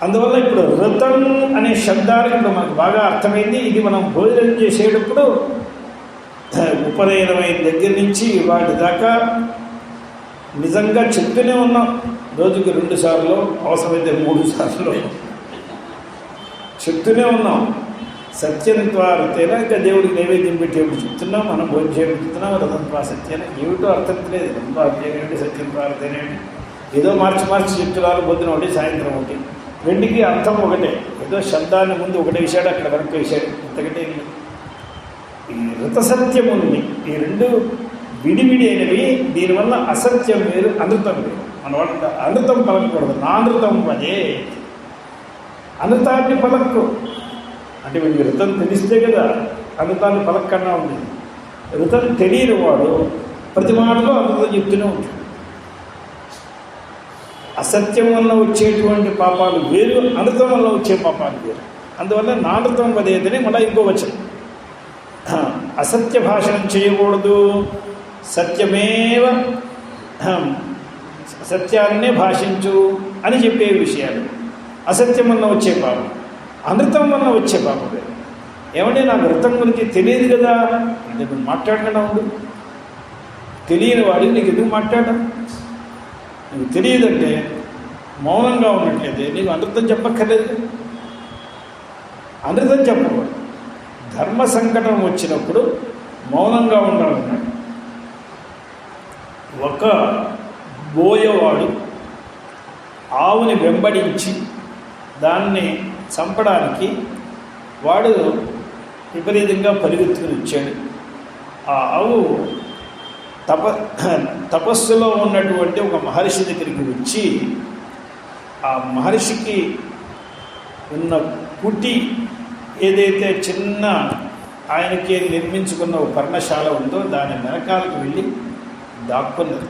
అందువల్ల ఇప్పుడు ఋతం అనే శబ్దానికి ఇప్పుడు మనకు బాగా అర్థమైంది. ఇది మనం భోజనం చేసేటప్పుడు ఉపనయనమైన దగ్గర నుంచి వాటి దాకా నిజంగా చెప్తూనే ఉన్నాం. రోజుకి 2 సార్లు, అవసరమైతే 3 సార్లు చెప్తూనే ఉన్నాం. సత్యం ద్వారితేనా ఇంకా దేవుడికి నైవేద్యం పెట్టేప్పుడు చెప్తున్నాం, మనం భోజనం చెప్తున్నాం. రథం ద్వారా సత్యాన ఏమిటో అర్థం లేదు. రథం ద్వారితేనేంటి, సత్యం ద్వారితేనేంటి, ఏదో మార్చి చెప్తున్నారు. పొద్దున ఒకటి, సాయంత్రం ఒకటి, రెండుకి అర్థం ఒకటే. ఏదో శబ్దాన్ని ముందు ఒకటే వేశాడు, అక్కడ వెనక్కి వేశాడు, ఇంతకంటే ఈ ఋతసత్యం ఉంది. ఈ రెండు విడివిడి అయినవి. దీనివల్ల అసత్యం వేరు, అనృతం వేరు. మన వాళ్ళు అనృతం పలకకూడదు. నానృతం అదే అనృతాన్ని పలక్కు అంటే వీడికి ఋతం తెలిస్తే కదా అనృతాన్ని పలక్కన్నా ఉంది. ఋతం తెలియని వాడు ప్రతి మాటలో అనృతం చెప్తూనే ఉంటాడు. అసత్యం వల్ల వచ్చేటువంటి పాపాలు వేరు, అనృతం వల్ల వచ్చే పాపాలు వేరు. అందువల్ల నానృతం పదేదని మళ్ళీ ఇంకో వచనం. అసత్య భాషణం చేయకూడదు, సత్యమేవ సత్యాన్నే భాషించు అని చెప్పే విషయాలు. అసత్యం వల్ల వచ్చే పాపం, అనృతం వల్ల వచ్చే పాపం వేరు. ఏమంటే నాకు ఋతం గురించి తెలియదు కదా అంటే నువ్వు మాట్లాడకుండా ఉండు. తెలియని వాడికి నీకు ఎందుకు మాట్లాడడం? నీకు తెలియదంటే మౌనంగా ఉన్నట్లయితే నీకు అనృతం చెప్పక్కర్లేదు. అనృతం చెప్పకూడదు. ధర్మ సంకటం వచ్చినప్పుడు మౌనంగా ఉండాలన్నాడు. ఒక బోయవాడు ఆవుని వెంబడించి దాన్ని చంపడానికి వాడు విపరీతంగా పరిగెత్తుకుని వచ్చాడు. ఆ ఆవు తపస్సులో ఉన్నటువంటి ఒక మహర్షి దగ్గరికి వచ్చి ఆ మహర్షికి ఉన్న కుటి ఏదైతే చిన్న ఆయనకి నిర్మించుకున్న ఒక పర్ణశాల ఉందో దాని వెనకాలకు వెళ్ళి దాక్కున్నది.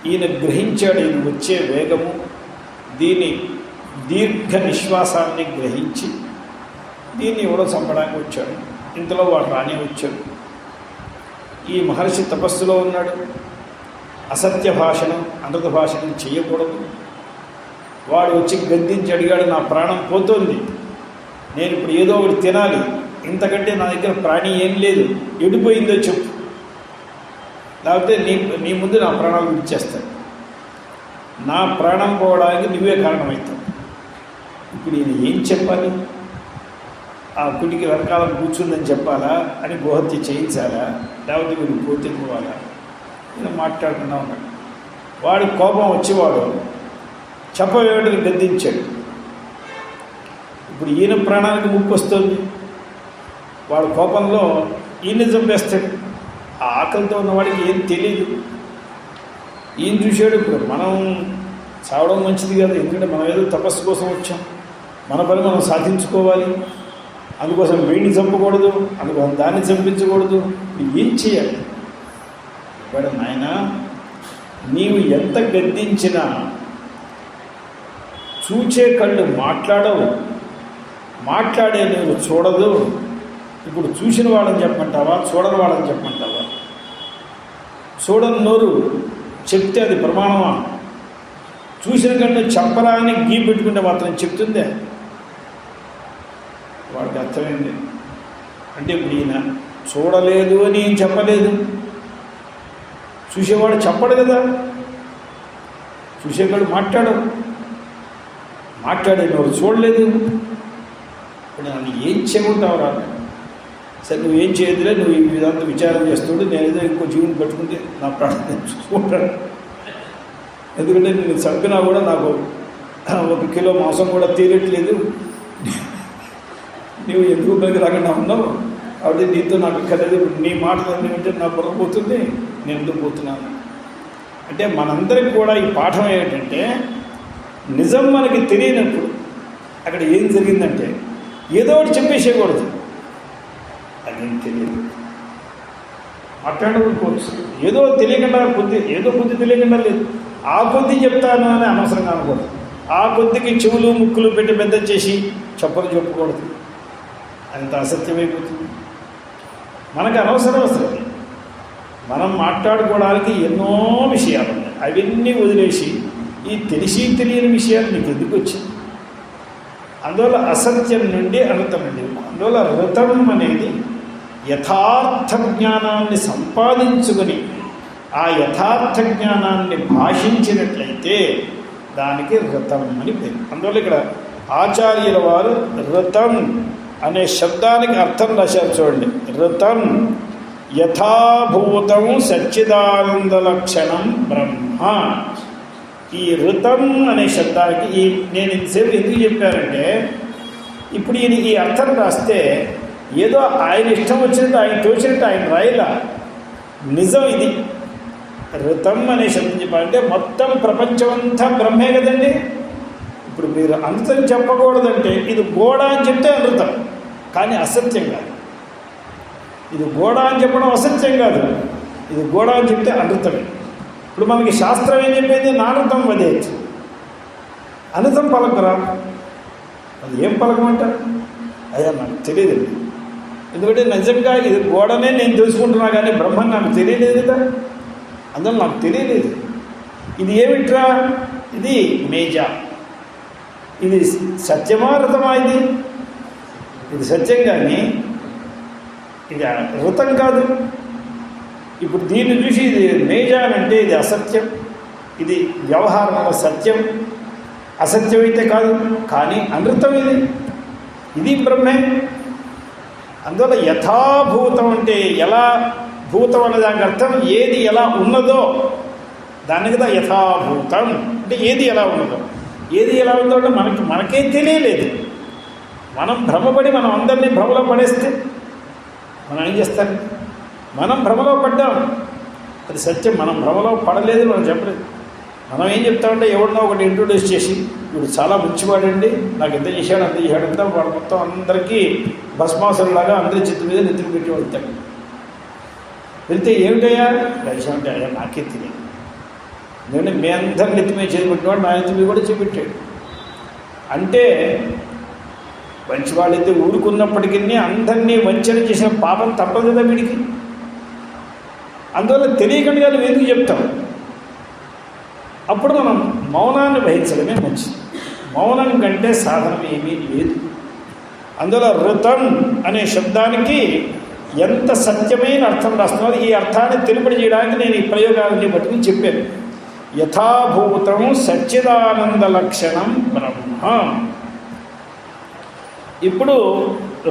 ఈయన గ్రహించాడు ఇది వచ్చే వేగము, దీని దీర్ఘ నిశ్వాసాన్ని గ్రహించి దీన్ని ఎవడో చంపడానికి వచ్చాడు. ఇంతలో వాడు రాని వచ్చాడు. ఈ మహర్షి తపస్సులో ఉన్నాడు. అసత్య భాషణం, అనృత భాషణం చేయకూడదు. వాడు వచ్చి గద్దించి అడిగాడు, నా ప్రాణం పోతోంది, నేను ఇప్పుడు ఏదో ఒకటి తినాలి, ఇంతకంటే నా దగ్గర ప్రాణి ఏం లేదు, ఎడిపోయిందో చెప్పు, లేకపోతే నీ ముందు నా ప్రాణాలు విడిచేస్తాను, నా ప్రాణం పోవడానికి నువ్వే కారణమవుతావు. ఇప్పుడు ఈయన ఏం చెప్పాలి? ఆ కుటికి వెనకాల కూర్చుందని చెప్పాలా, అని గోహత్య చేయించాలా, లేకపోతే వీడు పోతెక్కువాలా? ఈయన మాట్లాడుకున్నా ఉన్నాడు. వాడి కోపం వచ్చేవాడు చెప్పవేటని గద్దించాడు. ఇప్పుడు ఈయన ప్రాణానికి ముప్పు వస్తుంది. వాడు కోపంలో ఈయన చంపేస్తాడు. ఆ ఆకలితో ఉన్నవాడికి ఏం తెలియదు. ఈయన చూశాడు. ఇప్పుడు మనం చావడం మంచిది కాదు, ఎందుకంటే మనం ఏదో తపస్సు కోసం వచ్చాం, మన పని మనం సాధించుకోవాలి, అందుకోసం వీడిని చంపకూడదు, అందుకోసం దాన్ని చంపించకూడదు. ఏం చేయాలి? వాడు, నాయన నీవు ఎంత గద్దించినా చూచే కళ్ళు మాట్లాడవు, మాట్లాడే నువ్వు చూడదు. ఇప్పుడు చూసిన వాళ్ళని చెప్పమంటావా, చూడని వాళ్ళని చెప్పమంటావా? చూడని నోరు చెప్తే అది ప్రమాణమా? చూసిన కళ్ళు చెప్పరా అని గీ పెట్టుకుంటే మాత్రం చెప్తుందే? వాడికి అర్థమైంది. అంటే ఇప్పుడు ఈయన చూడలేదు అని ఏం చెప్పలేదు, చూసేవాడు చెప్పడు కదా, చూసేవాడు మాట్లాడరు, మాట్లాడే నువ్వు చూడలేదు. ఇప్పుడు నన్ను ఏం చేయమంటావు రా? సరే నువ్వేం చేయదులే, నువ్వు ఈ విధాంతో విచారం చేస్తుంటే నేను ఏదో ఇంకో జీవుని పట్టుకుంటే నా ప్రాణం చూసుకుంటాను. ఎందుకంటే నేను చంపినా కూడా నాకు 1 కిలో మాంసం కూడా తీరట్లేదు, నువ్వు ఎందుకు పనికి రాకుండా ఉన్నావు, కాబట్టి నీతో నాకు కలదు. నీ మాటలన్నీ ఉంటే నా బుర్ర పోతుంది, నేను ఎందుకు పోతున్నాను అంటే మనందరికి కూడా ఈ పాఠం ఏంటంటే, నిజం మనకి తెలియనప్పుడు అక్కడ ఏం జరిగిందంటే ఏదో ఒకటి చెప్పేసేయకూడదు. అదేం తెలియదు, మాట్లాడకపోవచ్చు. ఏదో తెలియకుండా కొద్ది, ఏదో కొద్ది తెలియకుండా లేదు, ఆ కొద్ది చెప్తాను అని అనవసరంగా అనుకోదు. ఆ కొద్దికి చెవులు ముక్కులు పెట్టి పెద్ద చేసి చెప్పలు చెప్పకూడదు, అంత అసత్యమైపోతుంది. మనకు అనవసరం అసలు. మనం మాట్లాడుకోవడానికి ఎన్నో విషయాలు ఉన్నాయి, అవన్నీ వదిలేసి ఈ తెలిసి తెలియని విషయాలు నీకు ఎందుకు వచ్చింది? అందువల్ల అసత్యం నుండి అనర్థం నుండి. అందువల్ల ఋతం అనేది యథార్థ జ్ఞానాన్ని సంపాదించుకొని ఆ యథార్థ జ్ఞానాన్ని భాషించినట్లయితే దానికి ఋతం అని పేరు. అందువల్ల ఇక్కడ ఆచార్యుల వారు ఋతం అనే శబ్దానికి అర్థం రాశారు చూడండి. ఋతం యథాభూతం సచ్చిదానంద లక్షణం బ్రహ్మ. ఈ ఋతం అనే శబ్దానికి నేను ఇంతసేపు ఎందుకు చెప్పానంటే, ఇప్పుడు ఈయన ఈ అర్థం రాస్తే ఏదో ఆయన ఇష్టం వచ్చినట్టు, ఆయన తోచినట్టు ఆయన రాయలా. నిజం ఇది. ఋతం అనే శబ్దం చెప్పాలంటే మొత్తం ప్రపంచమంతా బ్రహ్మే కదండి. ఇప్పుడు మీరు అనృతం చెప్పకూడదంటే ఇది గోడ అని చెప్తే అనృతం, కానీ అసత్యం కాదు. ఇది గోడ అని చెప్పడం అసత్యం కాదు, ఇది గోడ అని చెప్తే అనృతమే. ఇప్పుడు మనకి శాస్త్రం ఏం చెప్పింది? నానృతం వదేది, అనృతం పలకరా. అది ఏం పలకమంటారు? అయ్యా నాకు తెలియదండి, ఎందుకంటే నిజంగా ఇది గోడనే నేను తెలుసుకుంటున్నా, కానీ బ్రహ్మని నాకు తెలియలేదు కదా, అందువల్ల నాకు తెలియలేదు. ఇది ఏమిట్రా? ఇది మేజా. ఇది సత్యమా ఋతమా? ఇది సత్యం, కానీ ఇది ఋతం కాదు. ఇప్పుడు దీన్ని చూసి ఇది మేజా అంటే ఇది అసత్యం, ఇది వ్యవహారంలో సత్యం, అసత్యమైతే కాదు, కానీ అనృతం ఇది బ్రహ్మే. అందువల్ల యథాభూతం అంటే ఎలా భూతం అనే దానికి అర్థం ఏది ఎలా ఉన్నదో దాన్ని కదా యథాభూతం అంటే. ఏది ఎలా ఉన్నదో, ఏది ఎలా ఉందో అంటే మనకే తెలియలేదు. మనం భ్రమపడి మనం అందరినీ భ్రమలో పడేస్తే మనం ఏం చేస్తాం? మనం భ్రమలో పడ్డాం, అది సత్యం. మనం భ్రమలో పడలేదు, మనం చెప్పలేదు. మనం ఏం చెప్తామంటే ఎవరినో ఒకటి ఇంట్రొడ్యూస్ చేసి, వీడు చాలా మంచివాడండి, నాకు ఎంత చేశాడు అంత చేశాడు అంతా, వాడు మొత్తం అందరికీ భస్మాసులాగా అందరి చిత్తు మీద నెత్తికి పెట్టి వెళ్తాడు. వెళ్తే ఏమిటయ్యా అంటే, అయ్యా నాకే తెలియదు, ఎందుకంటే మీ అందరి నెత్తి మీద చేపెట్టినవాడు నా నెత్తి మీద కూడా చేపెట్టాడు. అంటే మంచివాళ్ళైతే ఊరుకున్నప్పటికీ అందరినీ వంచన చేసిన పాపం తప్పదు కదా వీడికి. అందువల్ల తెలియకుండా నువ్వు ఎందుకు చెప్తాం? అప్పుడు మనం మౌనాన్ని వహించడమే మంచిది. మౌనం కంటే సాధనం ఏమీ లేదు. అందువల్ల ఋతం అనే శబ్దానికి ఎంత సత్యమైన అర్థం రాస్తున్నారు. ఈ అర్థాన్ని తెలుపడి చేయడానికి నేను ఈ ప్రయోగాలని పట్టుకుని చెప్పాను. యథాభూతం సచ్చిదానంద లక్షణం బ్రహ్మ. ఇప్పుడు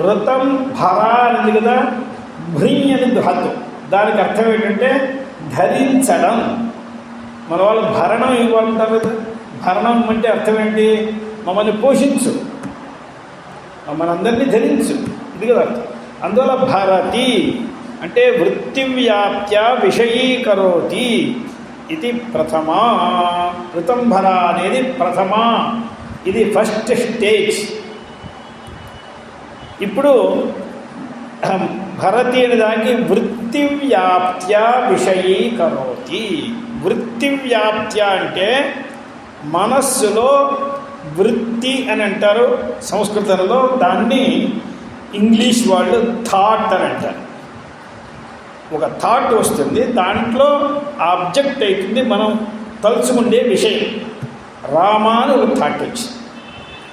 ఋతం భర అనేది కదా, భ్రీ అని ధాతు. దానికి అర్థం ఏంటంటే ధరించడం. మన వాళ్ళు భరణం ఇవ్వాలంటారు కదా. భరణం అంటే అర్థం ఏంటి? మమ్మల్ని పోషించు, మనందరినీ ధరించు, ఇది కదా అర్థం. అందువల్ల భరతి అంటే వృత్తివ్యాప్త్య విషయీకరోతి ఇది ప్రథమా. ఋతంభర అనేది ప్రథమా, ఇది ఫస్ట్ స్టేజ్. ఇప్పుడు భరతి అనే దానికి వృత్తివ్యాప్త్య విషయీకరోతి. వృత్తివ్యాప్త్య అంటే మనస్సులో వృత్తి అని అంటారు సంస్కృతంలో, దాన్ని ఇంగ్లీష్ వాళ్ళు థాట్ అని అంటారు. ఒక థాట్ వస్తుంది, దాంట్లో ఆబ్జెక్ట్ అవుతుంది మనం తలుచుకుండే విషయం. రామ అని ఒక థాట్ వచ్చింది,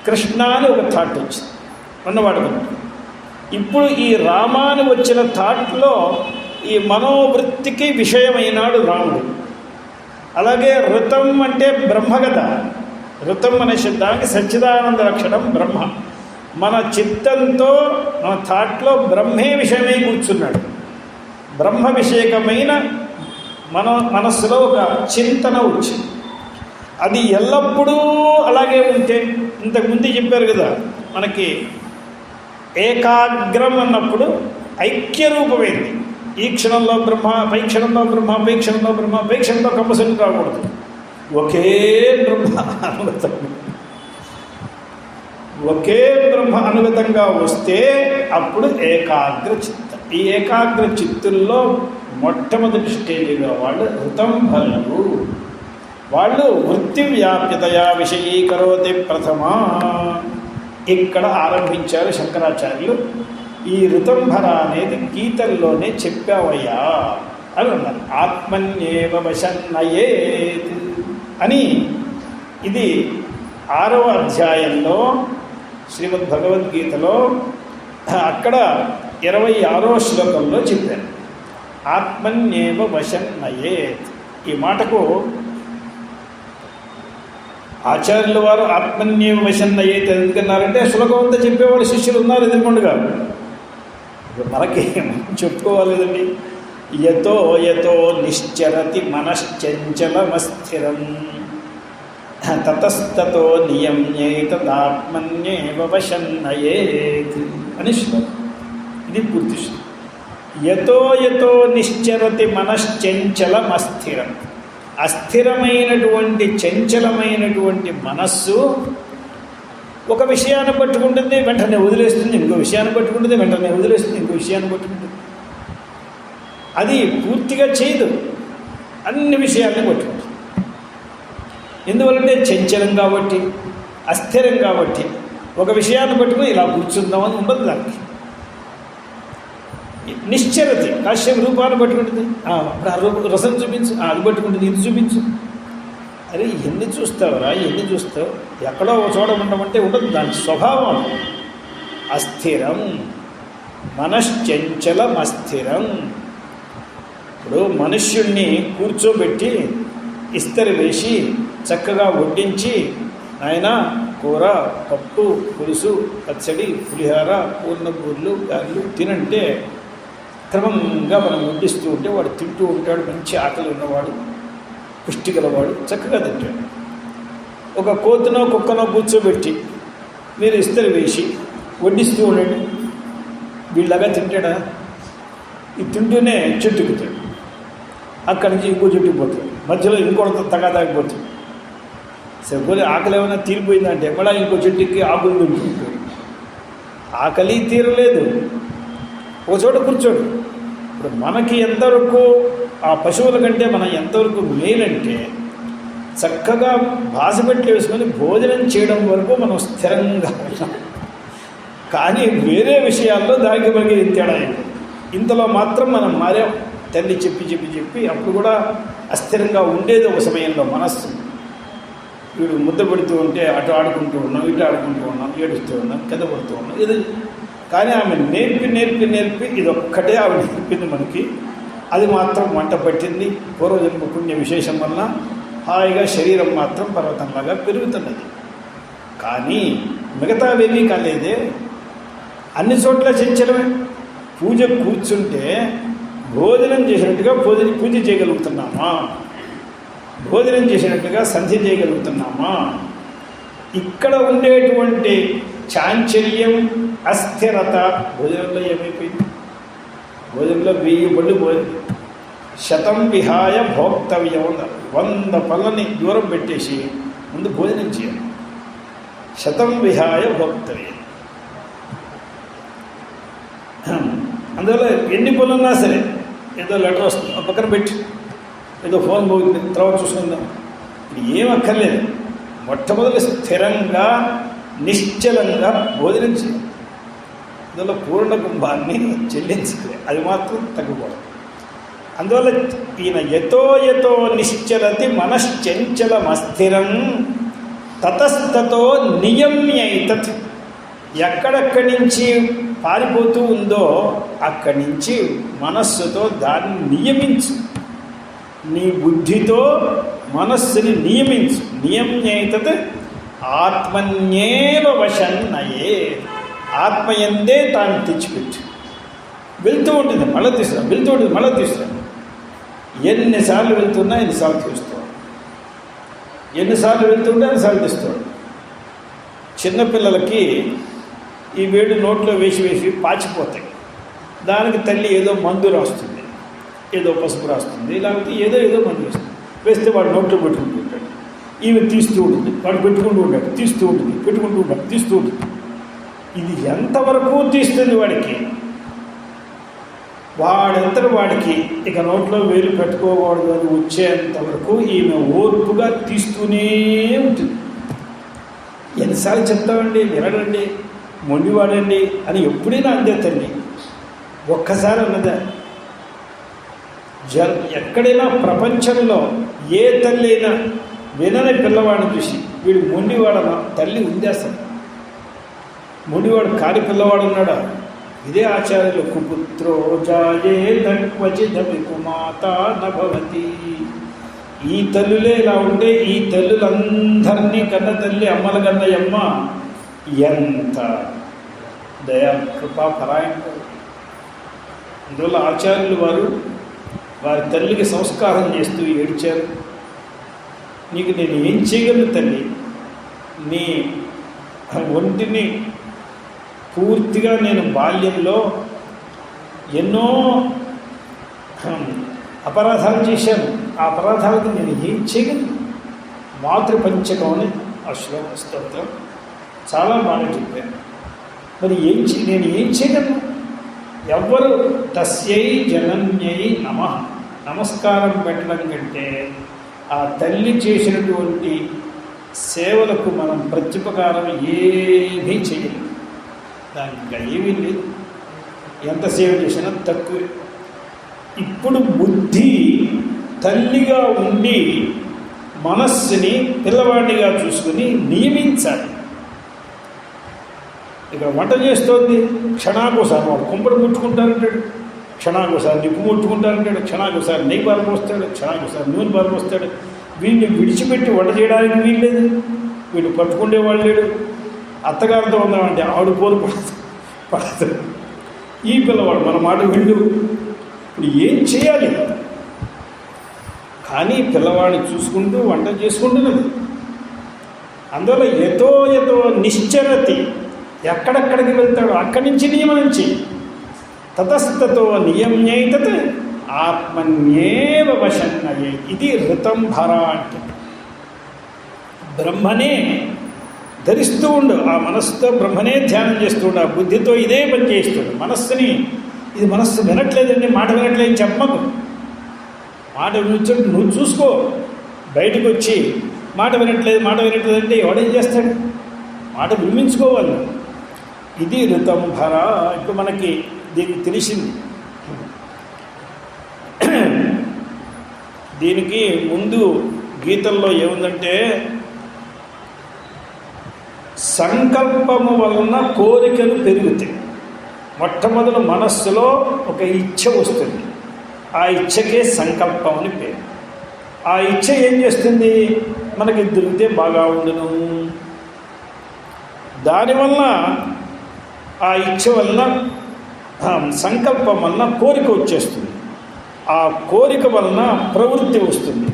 కృష్ణ అని ఒక థాట్ వచ్చింది అన్నవాడు. ఇప్పుడు ఈ రామాని వచ్చిన థాట్లో ఈ మనోవృత్తికి విషయమైనాడు రాముడు. అలాగే ఋతం అంటే బ్రహ్మ కదా. ఋతం అనే శబ్దానికి సచ్చిదానంద లక్షణం బ్రహ్మ. మన చిత్తంతో మన థాట్లో బ్రహ్మే విషయమై కూర్చున్నాడు. బ్రహ్మ విషయకమైన మనస్సులో ఒక చింతన వచ్చింది. అది ఎల్లప్పుడూ అలాగే ఉంటే, ఇంతకుముందు చెప్పారు కదా మనకి ఏకాగ్రం అన్నప్పుడు ఐక్యరూపమైంది. ఈ క్షణంలో బ్రహ్మ, పై క్షణంలో బ్రహ్మ, పై క్షణంలో బ్రహ్మ, పై క్షణంలో కంపల్సరీ రాకూడదు. ఒకే బ్రహ్మ అనుగతం, ఒకే బ్రహ్మ అనుగతంగా వస్తే అప్పుడు ఏకాగ్ర చిత్తం. ఈ ఏకాగ్ర చిత్తుల్లో మొట్టమొదటి స్టేజ్గా వాళ్ళు ఋతంభరులు. వాళ్ళు వృత్తి వ్యాప్యతయా విషయీకరోతి ప్రథమా. ఇక్కడ ఆరంభించారు శంకరాచార్యులు. ఈ ఋతంభర అనేది గీతల్లోనే చెప్పావయ్యా అని అన్నారు. ఆత్మన్యేవ వశన్నయేత్ అని. ఇది 6వ అధ్యాయంలో శ్రీమద్భగవద్గీతలో అక్కడ 26వ శ్లోకంలో చెప్పారు. ఆత్మన్యేవ వశన్నయేత్. ఈ మాటకు ఆచార్యుల వారు ఆత్మన్యేవ వశన్నయేత్ ఎందుకన్నారంటే శ్లోకం అంతా చెప్పేవాళ్ళు శిష్యులు ఉన్నారు ఎదుర్కొండగా. మనకి చెప్పుకోవాలి కదండి. యతో యతో నిశ్చరతి మనశ్చంచలమస్థిరం తతస్తతో నియమ్యేతదాత్మన్యేవ వశన్నయేత్ అని శ్లోకం. ఇది పూర్తి శ్లోకం. యతో యతో నిశ్చరతి మనశ్చంచలమస్థిరం. అస్థిరమైనటువంటి చంచలమైనటువంటి మనస్సు ఒక విషయాన్ని పట్టుకుంటుంది, వెంటనే వదిలేస్తుంది. ఇంకో విషయాన్ని పట్టుకుంటుంది, వెంటనే వదిలేస్తుంది. ఇంకో విషయాన్ని పట్టుకుంటుంది. అది పూర్తిగా చేయదు, అన్ని విషయాన్ని పట్టుకుంటుంది. ఎందువలంటే చంచలం కాబట్టి, అస్థిరం కాబట్టి. ఒక విషయాన్ని పట్టుకుని ఇలా కూర్చుందామని ఉండదు దానికి. నిశ్చరతి కాశ్యప రూపాన్ని పట్టుకుంటుంది. రసం చూపించు, అది పట్టుకుంటుంది, ఇది చూపించు. అరే ఎన్ని చూస్తావురా, ఎన్ని చూస్తావు? ఎక్కడో ఒక చోట ఉండమంటే ఉండదు. దాని స్వభావం అస్థిరం, మనశ్చంచలం అస్థిరం. ఇప్పుడు మనుష్యుణ్ణి కూర్చోబెట్టి ఇస్తరి వేసి చక్కగా వడ్డించి, ఆయన కూర, పప్పు, పులుసు, పచ్చడి, పులిహార, పూర్ణపూర్లు, గారెలు తినంటే క్రమంగా మనం వడ్డిస్తూ ఉంటే వాడు తింటూ ఉంటాడు. మంచి ఆకలి ఉన్నవాడు, పుష్టి గలవాడు చక్కగా తింటాడు. ఒక కోతునో కుక్కనో కూర్చోబెట్టి మీరు ఇస్తరి వేసి వడ్డిస్తూ ఉండండి, వీళ్ళగా తింటాడా? ఇది తింటూనే చెట్టుకుతాడు. అక్కడి నుంచి ఇంకో చెట్టుకు పోతాడు, మధ్యలో ఇంకోటితో తగాదాగిపోతాడు. సరిపోలే ఆకలి ఏమైనా తీరిపోయిందంటే మళ్ళీ ఇంకో చెట్టుకి ఆకులు తింటుంటాడు. ఆకలి తీరలేదు, ఒక చోట కూర్చోడు. ఇప్పుడు మనకి ఎంతవరకు ఆ పశువుల కంటే మనం ఎంతవరకు మేలంటే చక్కగా బాసిపెట్టి వేసుకొని భోజనం చేయడం వరకు మనం స్థిరంగా ఉన్నాం. కానీ వేరే విషయాల్లో దాగి బగి తేడా అయింది. ఇంతలో మాత్రం మనం మారాం. తల్లి చెప్పి చెప్పి చెప్పి అప్పుడు కూడా అస్థిరంగా ఉండేది ఒక సమయంలో మనస్సు. వీడు ముద్ద పెడుతూ ఉంటే అటు ఆడుకుంటూ ఉన్నాం, ఇటు ఆడుకుంటూ ఉన్నాం, ఏడుస్తూ ఉన్నాం, కింద పడుతూ ఉన్నాం. ఇది కానీ ఆమె నేర్పి నేర్పి నేర్పి ఇది ఒక్కటే ఆమె నేర్పింది మనకి. అది మాత్రం వంట పట్టింది. పూర్వజన్మ పుణ్య విశేషం వల్ల హాయిగా శరీరం మాత్రం పర్వతంలాగా పెరుగుతున్నది. కానీ మిగతావేమీ కాలేదే. అన్ని చోట్ల చంచలమే. పూజ కూర్చుంటే భోజనం చేసినట్టుగా పూజ చేయగలుగుతున్నామా? భోజనం చేసినట్టుగా సంధ్య చేయగలుగుతున్నామా? ఇక్కడ ఉండేటువంటి చాంచల్యం, అస్థిరత భోజనంలో ఏమైపోయింది? భోజనంలో 1000 పళ్ళు పోయింది. 100 విహాయ భోక్తవ్యం. 100 పళ్ళని దూరం పెట్టేసి ముందు భోజనం చేయాలి. 100 విహాయ భోక్తవ్యం. అందువల్ల ఎన్ని పనులున్నా సరే ఏదో లెటర్ వస్తుంది, పక్కన పెట్టి ఏదో ఫోన్ పోతుంది, తర్వాత చూసుకుందాం. ఇది ఏం అక్కర్లేదు. మొట్టమొదటి స్థిరంగా నిశ్చలంగా భోజనం చేయాలి. అందువల్ల పూర్ణ కుంభాన్ని చెల్లించాలి. అది మాత్రం తగ్గకూడదు. అందువల్ల ఈయన యతో యతో నిశ్చలతి మనశ్చంచలమస్థిరం తతస్తతో నియమ్యైతత్. ఎక్కడెక్కడి నుంచి పారిపోతూ ఉందో అక్కడి నుంచి మనస్సుతో దాన్ని నియమించు. నీ బుద్ధితో మనస్సుని నియమించు. నియమ్యైతత్ ఆత్మన్యేవ వశన్నయే. ఆత్మయందే తాను తెచ్చిపెట్టు. వెళ్తూ ఉంటుంది, మళ్ళీ తీసుకురా, వెళ్తూ ఉంటుంది, మళ్ళీ తీసుకురా. ఎన్నిసార్లు వెళ్తున్నా ఎన్నిసార్లు తీస్తాడు, ఎన్నిసార్లు వెళ్తుంటే అన్నిసార్లు తీస్తాడు. చిన్నపిల్లలకి ఈ వేడి నోట్లో వేసి వేసి పాచిపోతాయి. దానికి తల్లి ఏదో మందు రాస్తుంది, ఏదో పసుపు రాస్తుంది, లేకపోతే ఏదో ఏదో మందు వేస్తుంది. వేస్తే వాడు నోట్లో పెట్టుకుంటూ ఉంటాడు. ఈమె తీస్తూ ఉంటుంది, వాడు పెట్టుకుంటూ ఉంటాడు, తీస్తూ ఉంటుంది, పెట్టుకుంటూ ఉంటాడు, తీస్తూ ఉంటుంది. ఇది ఎంతవరకు తీస్తుంది వాడికి? వాడంతట వాడికి ఇక నోట్లో వేలు పెట్టుకోకూడదు అని వచ్చేంత వరకు ఈమె ఓర్పుగా తీస్తూనే ఉంటుంది. ఎన్నిసార్లు చెప్తామండి, వినడండి, మొండివాడండి అని ఎప్పుడైనా అందే తల్లి. ఒక్కసారి అన్నదా? ఎక్కడైనా ప్రపంచంలో ఏ తల్లి అయినా వినని పిల్లవాడిని చూసి వీడు మొండివాడనా తల్లి ఉంది? అసలు మొండివాడు కాని పిల్లవాడు ఉన్నాడా? ఇదే ఆచార్యులు కుపుత్రో జాయే క్వచిదపి మాత నభవతి. ఈ తల్లులే ఇలా ఉంటే ఈ తల్లులందరినీ కన్న తల్లి అమ్మల కన్నయ్యమ్మ ఎంత దయా కృపా పరాయణుడు. అందువల్ల ఆచార్యులు వారి తల్లికి సంస్కారం చేస్తూ ఏడ్చారు. నీకు నేను ఏం చేయగలను తల్లి, నీ ఒంటిని పూర్తిగా నేను బాల్యంలో ఎన్నో అపరాధాలు చేశాను, ఆ అపరాధాలకు నేను ఏం చేయగలను. మాతృపంచకం అని ఆ స్తోత్రం చాలా బాగా చెప్పాను. మరి నేను ఏం చేయగలను? ఎవ్వరు తస్యై జనన్యై నమః నమస్కారం పెట్టడం కంటే ఆ తల్లి చేసినటువంటి సేవలకు మనం ప్రత్యుపకారం ఏమీ చేయలేము. దానికి ఏమీ లేదు, ఎంత సేవ చేసినా తక్కువే. ఇప్పుడు బుద్ధి తల్లిగా ఉండి మనస్సుని పిల్లవాడిగా చూసుకుని నియమించాలి. ఇక్కడ వంట చేస్తోంది, క్షణాకోసారి వాడు కుంపడు ముట్టుకుంటారంటాడు, క్షణాకోసారి నిప్పు ముట్టుకుంటారంటాడు, క్షణాకోసారి నెయ్యి పారపోస్తాడు, క్షణాకోసారి నూనె పారపోస్తాడు. వీడిని విడిచిపెట్టి వంట చేయడానికి వీల్లేదు, వీడు పట్టుకుండేవాడు లేడు. అత్తగారితో ఉందామంటే ఆవిడ పోరు పడదు. ఈ పిల్లవాడు మన మాట విండు. ఇప్పుడు ఏం చేయాలి? కానీ పిల్లవాడిని చూసుకుంటూ వంట చేసుకుంటున్నది. అందువల్ల యతో నిశ్చరతి, ఎక్కడెక్కడికి వెళ్తాడో అక్కడి నుంచి నియమనం చేయి. తతస్తతో నియమ్యైతత్ ఆత్మన్యేవ వశన్నయే. ఇది ఋతంభర అంటే బ్రహ్మనే ధరిస్తూ ఉండు, ఆ మనస్సుతో బ్రహ్మనే ధ్యానం చేస్తూ ఉండు, ఆ బుద్ధితో ఇదే పని చేస్తుండు. మనస్సుని ఇది మనస్సు వినట్లేదండి, మాట వినట్లేదని చెప్పకు. మాట వినిచోడు నువ్వు చూసుకో. బయటకు వచ్చి మాట వినట్లేదు అంటే ఎవడేం చేస్తాడు? మాట వినిపించుకోవాలి. ఇది ఋతంభర. ఇప్పుడు మనకి దీనికి తెలిసింది. దీనికి ముందు గీతల్లో ఏముందంటే, సంకల్పము వలన కోరికలు పెరుగుతాయి. మొట్టమొదటి మనస్సులో ఒక ఇచ్ఛ వస్తుంది, ఆ ఇచ్ఛకే సంకల్పం అని పేరు. ఆ ఇచ్ఛ ఏం చేస్తుంది? మనకి దొరికితే బాగా ఉండును. దానివల్ల ఆ ఇచ్ఛ వలన సంకల్పం వలన కోరిక వచ్చేస్తుంది. ఆ కోరిక వలన ప్రవృత్తి వస్తుంది.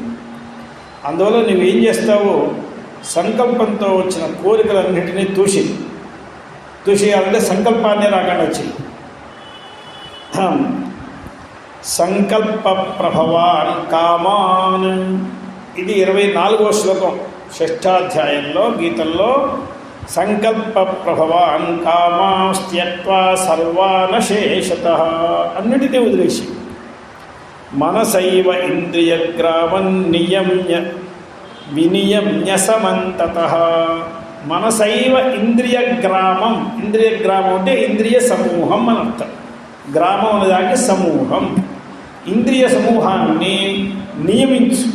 అందువల్ల నువ్వేం చేస్తావు? సంకల్పంతో వచ్చిన కోరికలన్నింటినీ తూసేయాలంటే సంకల్పాన్ని రాకుండా చెయ్యి. సంకల్ప ప్రభవాన్ కామాన్. ఇది 24వ శ్లోకం 6ాధ్యాయంలో గీతల్లో. సంకల్ప ప్రభవాన్ కామాస్త్యత్వా సర్వానశేషతః. అన్నిటినీ వదిలేసి మనసైవ ఇంద్రియగ్రామం వినియమ్య సమంతతః. మనసైవ ఇంద్రియగ్రామం. ఇంద్రియగ్రామం అంటే ఇంద్రియ సమూహం అని అర్థం. గ్రామం అనేదానికి సమూహం. ఇంద్రియ సమూహాన్ని నియమించు.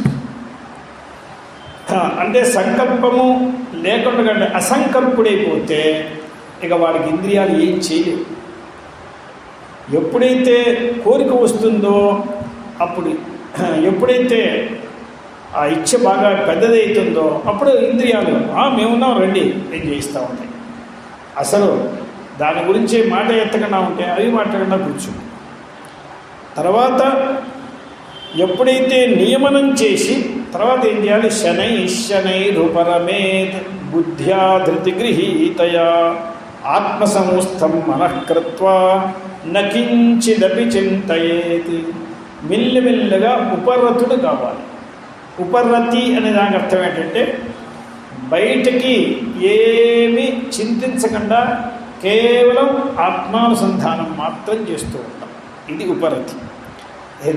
అంటే సంకల్పము లేకుండా కంటే అసంకల్పుడైపోతే ఇక వాడికి ఇంద్రియాలు ఏం చేయలేవు. ఎప్పుడైతే కోరిక వస్తుందో అప్పుడు, ఎప్పుడైతే ఆ ఇచ్చ బాగా పెద్దదవుతుందో అప్పుడు ఇంద్రియాలు మేమున్నాం రండి ఏం చేయిస్తూ ఉంటాయి. అసలు దాని గురించి మాట ఎత్తకుండా ఉంటే అవి మాట్లాడకుండా కూర్చో. తర్వాత ఎప్పుడైతే నియమనం చేసి తర్వాత ఏం చేయాలి? శనై రూపరమేత్ బుద్ధ్యా ధృతి గృహీతయా ఆత్మసంస్థం మనఃకృత్వా నకించిదపి చింతయేత్. మెల్లిమెల్లగా ఉపరతుడు కావాలి. ఉపరతి అనే దానికి అర్థం ఏంటంటే బయటకి ఏమీ చింతించకుండా కేవలం ఆత్మానుసంధానం మాత్రం చేస్తూ ఉంటాం. ఇది ఉపరతి.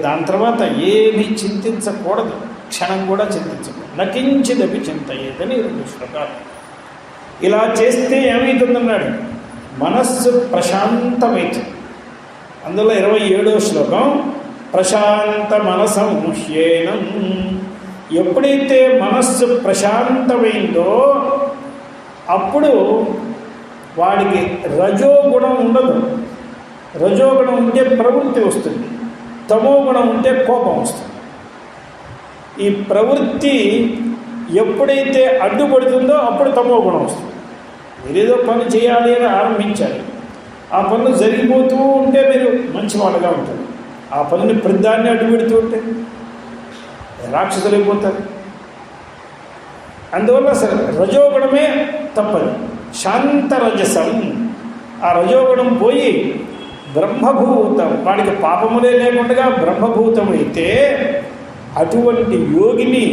దాని తర్వాత ఏమీ చింతించకూడదు, క్షణం కూడా చింతించకూడదు. నకించిదపి చింతయేదని 2 శ్లోకాలు. ఇలా చేస్తే ఏమవుతుందన్నాడు, మనస్సు ప్రశాంతమవుతుంది. అందులో 27వ శ్లోకం ప్రశాంత మనసం హ్యేనం. ఎప్పుడైతే మనస్సు ప్రశాంతమైందో అప్పుడు వాడికి రజోగుణం ఉండదు. రజోగుణం ఉంటే ప్రవృత్తి వస్తుంది, తమోగుణం ఉంటే కోపం వస్తుంది. ఈ ప్రవృత్తి ఎప్పుడైతే అడ్డుపడుతుందో అప్పుడు తమోగుణం వస్తుంది. మీరేదో పని చేయాలి అని ఆరంభించాలి, ఆ పనులు జరిగిపోతూ ఉంటే మీరు మంచివాళ్ళుగా ఉంటారు. ఆ పనిని ప్రతిదాన్ని అడ్డుపెడుతూ ఉంటే రాక్షసులు అయిపోతారు. అందువల్ల అసలు రజోగుణమే తప్పదు. శాంతరజసం, ఆ రజోగుణం పోయి బ్రహ్మభూతం, వాడికి పాపములే లేకుండా బ్రహ్మభూతం అయితే అటువంటి యోగిని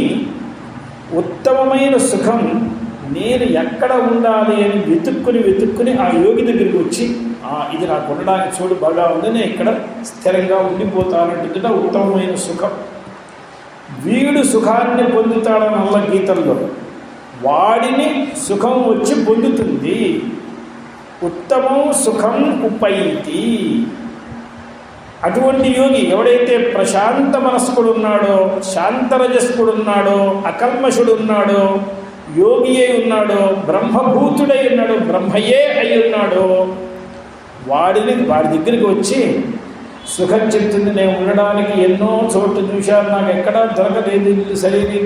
ఉత్తమమైన సుఖం నేను ఎక్కడ ఉండాలి అని వెతుక్కుని ఆ యోగి దగ్గరికి వచ్చి ఇది నాకు ఉండడానికి చోటు బాగా ఉంది, నేను ఇక్కడ స్థిరంగా ఉండిపోతానంటే ఉత్తమమైన సుఖం. వీడు సుఖాన్ని పొందుతాడనల్ల గీతల్లో, వాడిని సుఖం వచ్చి పొందుతుంది. ఉత్తమం సుఖం ఉపైతి. అటువంటి యోగి ఎవడైతే ప్రశాంత మనస్కుడు ఉన్నాడో, శాంతరజస్కుడు ఉన్నాడో, అకల్మషుడు ఉన్నాడో, యోగి అయి ఉన్నాడో, బ్రహ్మభూతుడై ఉన్నాడో, బ్రహ్మయే అయి ఉన్నాడో, వాడి దగ్గరికి వచ్చి సుఖం చెప్తుంది. నేను ఉండడానికి ఎన్నో చోట్ల చూశాను, నాకు ఎక్కడా దొరకలేదు, ఇల్లు సరైనది,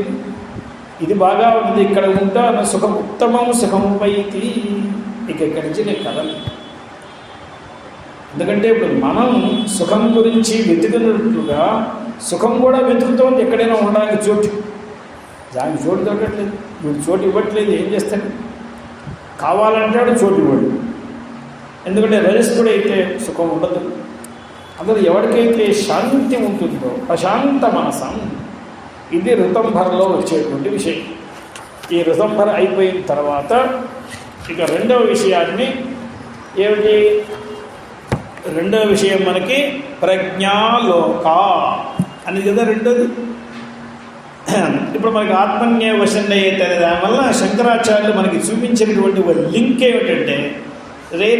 ఇది బాగా ఉంది, ఇక్కడ ఉంటా నా సుఖం, ఉత్తమం సుఖముపైతి. ఇక ఇక్కడి నుంచి నేను కదలు. ఎందుకంటే ఇప్పుడు మనం సుఖం గురించి వెతుకున్నట్లుగా సుఖం కూడా వెతుకుతోంది ఎక్కడైనా ఉండడానికి చోటు. దానికి చోటు దొరకట్లేదు, వీడు చోటు ఇవ్వట్లేదు. ఏం చేస్తాడు? కావాలంటాడు, చోటు ఇవ్వడు. ఎందుకంటే రజస్కుడు అయితే సుఖం ఉండదు. అందులో ఎవరికైతే శాంతి ఉంటుందో ప్రశాంత మనసం, ఇది ఋతంభరలో వచ్చేటువంటి విషయం. ఈ ఋతంభర అయిపోయిన తర్వాత ఇక రెండవ విషయాన్ని ఏమిటి? రెండవ విషయం మనకి ప్రజ్ఞాలోక అని కదా రెండోది. ఇప్పుడు మనకి ఆత్మన్య వశన్నయ్యేత అనే దానివల్ల శంకరాచార్యులు మనకి చూపించినటువంటి ఒక లింక్ ఏమిటంటే,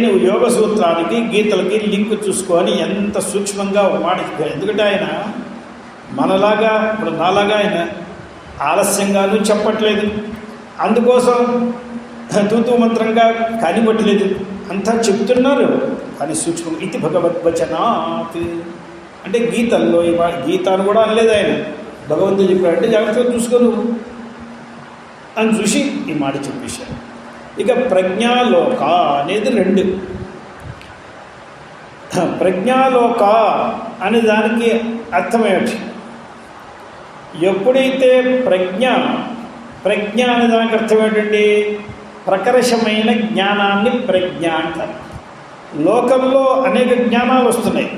నువ్వు యోగ సూత్రానికి గీతలకి లింక్ చూసుకొని ఎంత సూక్ష్మంగా ఒక మాట. ఎందుకంటే ఆయన మనలాగా ఇప్పుడు నాలాగా ఆయన ఆలస్యంగానూ చెప్పట్లేదు, అందుకోసం తూతూ మంత్రంగా కానిపట్టలేదు, అంతా చెప్తున్నారు. కానీ సూక్ష్మం ఇది భగవద్వచనాత్ అంటే గీతల్లో గీత అని కూడా అనలేదు ఆయన. భగవంతుడు చెప్పాడంటే జాగ్రత్తగా చూసుకోను అని చూసి ఈ మాట చెప్పేశారు. ఇక ప్రజ్ఞాలోక అనేది 2. ప్రజ్ఞాలోక అనే దానికి అర్థమేమిటి? ఎప్పుడైతే ప్రజ్ఞ అనే దానికి అర్థం ఏంటండి? ప్రకర్షమైన జ్ఞానాన్ని ప్రజ్ఞ అంటారు. లోకంలో అనేక జ్ఞానాలు వస్తున్నాయి.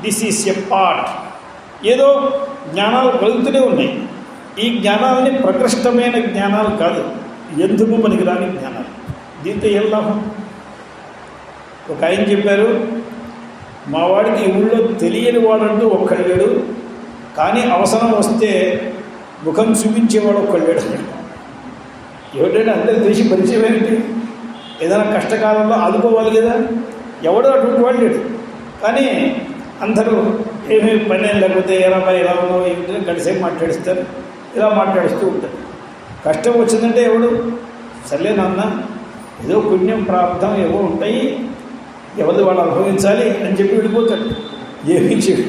This is a part. ఏదో జ్ఞానాలు కలుగుతూనే ఉన్నాయి. ఈ జ్ఞానాలని ప్రకృష్టమైన జ్ఞానాలు కాదు, ఎందుకు పనికిరాని జ్ఞానాలు. దీంతో ఏం లాభం? ఒక ఆయన చెప్పారు, మా వాడికి ఈ ఊళ్ళో తెలియని వాడంటూ ఒక్కడు లేడు, కానీ అవసరం వస్తే ముఖం చూపించేవాడు ఒక్కడు లేడు. ఏమిటంటే అందరూ తెలిసి పరిచయం ఏంటి? ఏదైనా కష్టకాలంలో ఆదుకోవాలి కదా, ఎవడో అటువంటి వాడు లేడు. కానీ అందరూ ఏమీ పని లేకపోతే ఎలా ఉన్నావు ఏమిటో గడిసేపు మాట్లాడిస్తారు, ఇలా మాట్లాడిస్తూ ఉంటారు. కష్టం వచ్చిందంటే ఎవడు సర్లే నాన్న ఏదో పుణ్యం ప్రాప్తం ఏవో ఉంటాయి, ఎవరు వాళ్ళు అనుభవించాలి అని చెప్పి వెళ్ళిపోతాడు, ఏమీ చేయడు.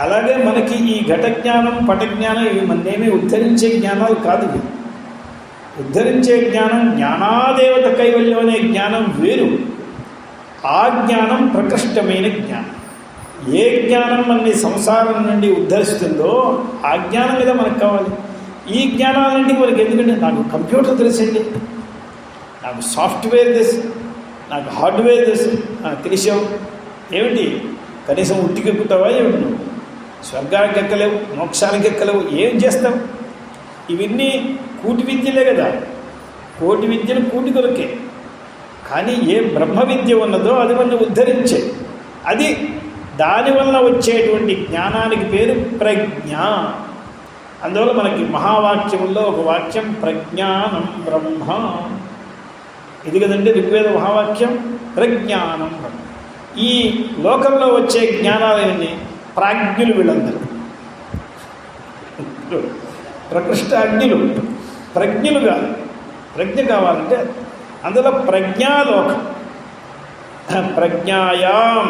అలాగే మనకి ఈ ఘటజ్ఞానం పటజ్ఞానం ఇవి మన్నేమీ ఉద్ధరించే జ్ఞానాలు కాదు. ఉద్ధరించే జ్ఞానం జ్ఞానాదేవత కైవల్యం అనే జ్ఞానం వేరు. ఆ జ్ఞానం ప్రకృష్టమైన జ్ఞానం. ఏ జ్ఞానం మన సంసారం నుండి ఉద్ధరిస్తుందో ఆ జ్ఞానం మీద మనకు కావాలి. ఈ జ్ఞానాలంటే మనకి ఎందుకంటే నాకు కంప్యూటర్ తెలుసండి, నాకు సాఫ్ట్వేర్ తెలుసు, నాకు హార్డ్వేర్ తెలుసు, నాకు తెలిసావు ఏమిటి? కనీసం ఉట్టికెక్కుతావా ఏమిటి? నువ్వు స్వర్గానికి ఎక్కలేవు, మోక్షానికి ఎక్కలేవు, ఏం చేస్తావు? ఇవన్నీ కూటి విద్యలే కదా. కోటి విద్యలు కూటి కొరకే. కానీ ఏ బ్రహ్మ విద్య ఉన్నదో అది మనం ఉద్ధరించే. అది దానివల్ల వచ్చేటువంటి జ్ఞానానికి పేరు ప్రజ్ఞ. అందువల్ల మనకి మహావాక్యంలో ఒక వాక్యం ప్రజ్ఞానం బ్రహ్మ, ఇది కదండి ఋగ్వేద మహావాక్యం, ప్రజ్ఞానం బ్రహ్మ. ఈ లోకంలో వచ్చే జ్ఞానాలన్నీ ప్రాజ్ఞులు, వీళ్ళందరూ ప్రకృష్టాజ్ఞులు, ప్రజ్ఞులు కాదు. ప్రజ్ఞ కావాలంటే అందులో ప్రజ్ఞాలోకం. ప్రజ్ఞాయాం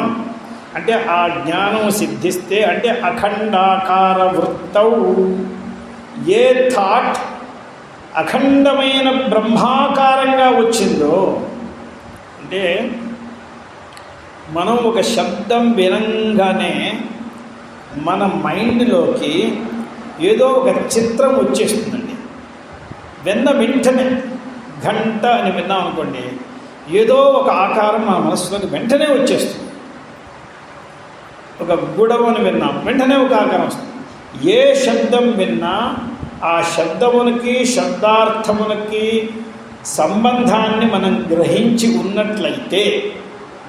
అంటే ఆ జ్ఞానం సిద్ధిస్తే, అంటే అఖండాకార వృత్తౌ ఏ థాట్ అఖండమైన బ్రహ్మాకారంగా వచ్చిందో, అంటే మనం ఒక శబ్దం వినంగానే మన మైండ్లోకి ఏదో ఒక చిత్రం వచ్చేస్తుందండి. వెంటనే గంట అని విన్నాం అనుకోండి, ఏదో ఒక ఆకారం మన మనసులోకి వెంటనే వచ్చేస్తుంది. ఒక గుడము అని విన్నాం, వెంటనే ఒక ఆకారం వస్తుంది. ఏ శబ్దం విన్నా ఆ శబ్దమునికి శబ్దార్థమునికి సంబంధాన్ని మనం గ్రహించి ఉన్నట్లయితే,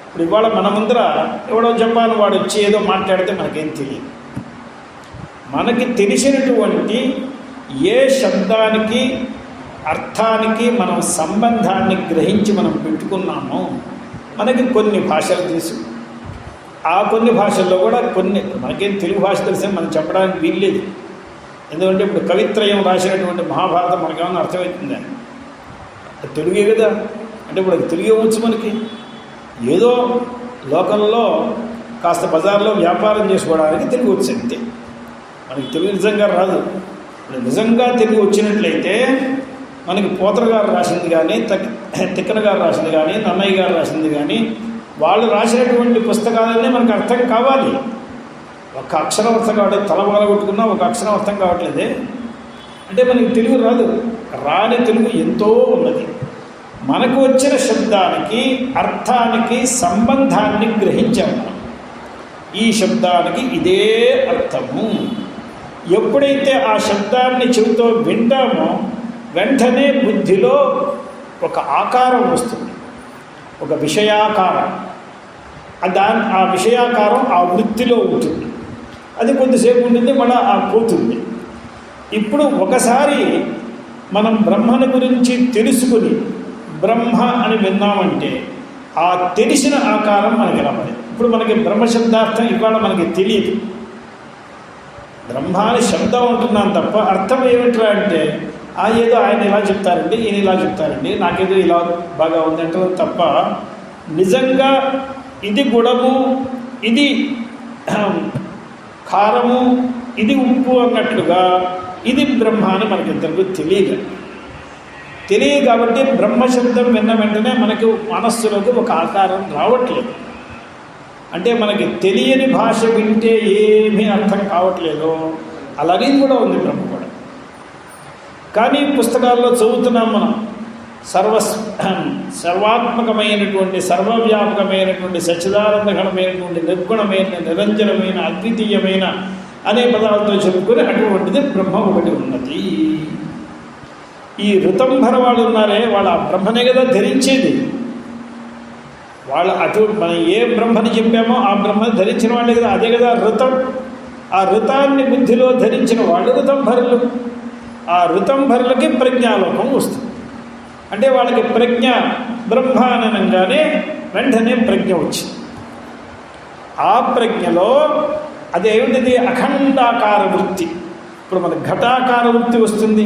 ఇప్పుడు ఇవాళ మన ముందర ఎవడో జపాన్ వాడు వచ్చి ఏదో మాట్లాడితే మనకేం తెలియదు. మనకి తెలిసినటువంటి ఏ శబ్దానికి అర్థానికి మనం సంబంధాన్ని గ్రహించి మనం పెట్టుకున్నామో, మనకి కొన్ని భాషలు తెలుసు. ఆ కొన్ని భాషల్లో కూడా కొన్ని మనకేం తెలుగు భాష తెలిసి మనం చెప్పడానికి వీల్లేదు. ఎందుకంటే ఇప్పుడు కవిత్రయం రాసినటువంటి మహాభారతం మనకేమన్నా అర్థమవుతుందా? తెలుగే కదా. అంటే ఇప్పుడు అది తెలుగే వచ్చు మనకి. ఏదో లోకల్లో కాస్త బజార్లో వ్యాపారం చేసుకోవడానికి తెలుగు వచ్చు అంతే. మనకి తెలుగు నిజంగా రాదు. నిజంగా తెలుగు వచ్చినట్లయితే మనకి పోతర గారు రాసింది కానీ, తిక్కన గారు రాసింది కానీ, నన్నయ్య గారు రాసింది కానీ, వాళ్ళు రాసినటువంటి పుస్తకాలన్నీ మనకు అర్థం కావాలి. ఒక అక్షరం అర్థం కావట్లేదు, తలబాల కొట్టుకున్నా ఒక అక్షరం అర్థం కావట్లేదే అంటే మనకి తెలుగు రాదు. రాని తెలుగు ఎంతో ఉన్నది. మనకు వచ్చిన శబ్దానికి అర్థానికి సంబంధాన్ని గ్రహించాము. ఈ శబ్దానికి ఇదే అర్థము. ఎప్పుడైతే ఆ శబ్దాన్ని చెవితో వింటామో వెంటనే బుద్ధిలో ఒక ఆకారం వస్తుంది, ఒక విషయాకారం. ఆ విషయాకారం ఆ వృత్తిలో ఉంటుంది. అది కొద్దిసేపు ఉంటుంది, మళ్ళీ ఆ పోతుంది. ఇప్పుడు ఒకసారి మనం బ్రహ్మను గురించి తెలుసుకుని బ్రహ్మ అని విన్నామంటే ఆ తెలిసిన ఆకారం మనకి రావాలి. ఇప్పుడు మనకి బ్రహ్మశబ్దార్థం ఇవాళ మనకి తెలియదు. బ్రహ్మ అని శబ్దం అంటున్నాను తప్ప అర్థం ఏమిట్రా అంటే ఏదో ఆయన ఇలా చెప్తారండి, ఈయన ఇలా చెప్తారండి, నాకేదో ఇలా బాగా ఉందంటే తప్ప నిజంగా ఇది గుణము, ఇది కారము, ఇది ఉప్పు అన్నట్లుగా ఇది బ్రహ్మ అని మనకిద్దరికి తెలియదు కాబట్టి బ్రహ్మశబ్దం విన్న వెంటనే మనకి మనస్సులోకి ఒక ఆకారం రావట్లేదు. అంటే మనకి తెలియని భాష వింటే ఏమీ అర్థం కావట్లేదు. అలాగే కూడా ఉంది బ్రహ్మ కూడా. కానీ పుస్తకాల్లో చదువుతున్నాం మనం. సర్వాత్మకమైనటువంటి సర్వవ్యాపకమైనటువంటి సచ్చిదానందఘనమైనటువంటి నిర్గుణమైన నిరంజనమైన అద్వితీయమైన అనే పదాలతో చెప్పుకొని అటువంటిది బ్రహ్మ ఒకటి ఉన్నది. ఈ ఋతంభర వాళ్ళు ఉన్నారే, వాళ్ళ ఆ బ్రహ్మనే కదా ధరించేది. వాళ్ళు మనం ఏ బ్రహ్మని చెప్పామో ఆ బ్రహ్మని ధరించిన వాళ్ళే కదా. అదే కదా ఋతం. ఆ ఋతాన్ని బుద్ధిలో ధరించిన వాళ్ళు ఋతంభరులు. ఆ ఋతంభరులకి ప్రజ్ఞాలోకం వస్తుంది. అంటే వాళ్ళకి ప్రజ్ఞ బ్రహ్మానంగానే వెంటనే ప్రజ్ఞ వచ్చింది. ఆ ప్రజ్ఞలో అదేమిటిది అఖండాకార వృత్తి. ఇప్పుడు మనకు ఘటాకార వృత్తి వస్తుంది,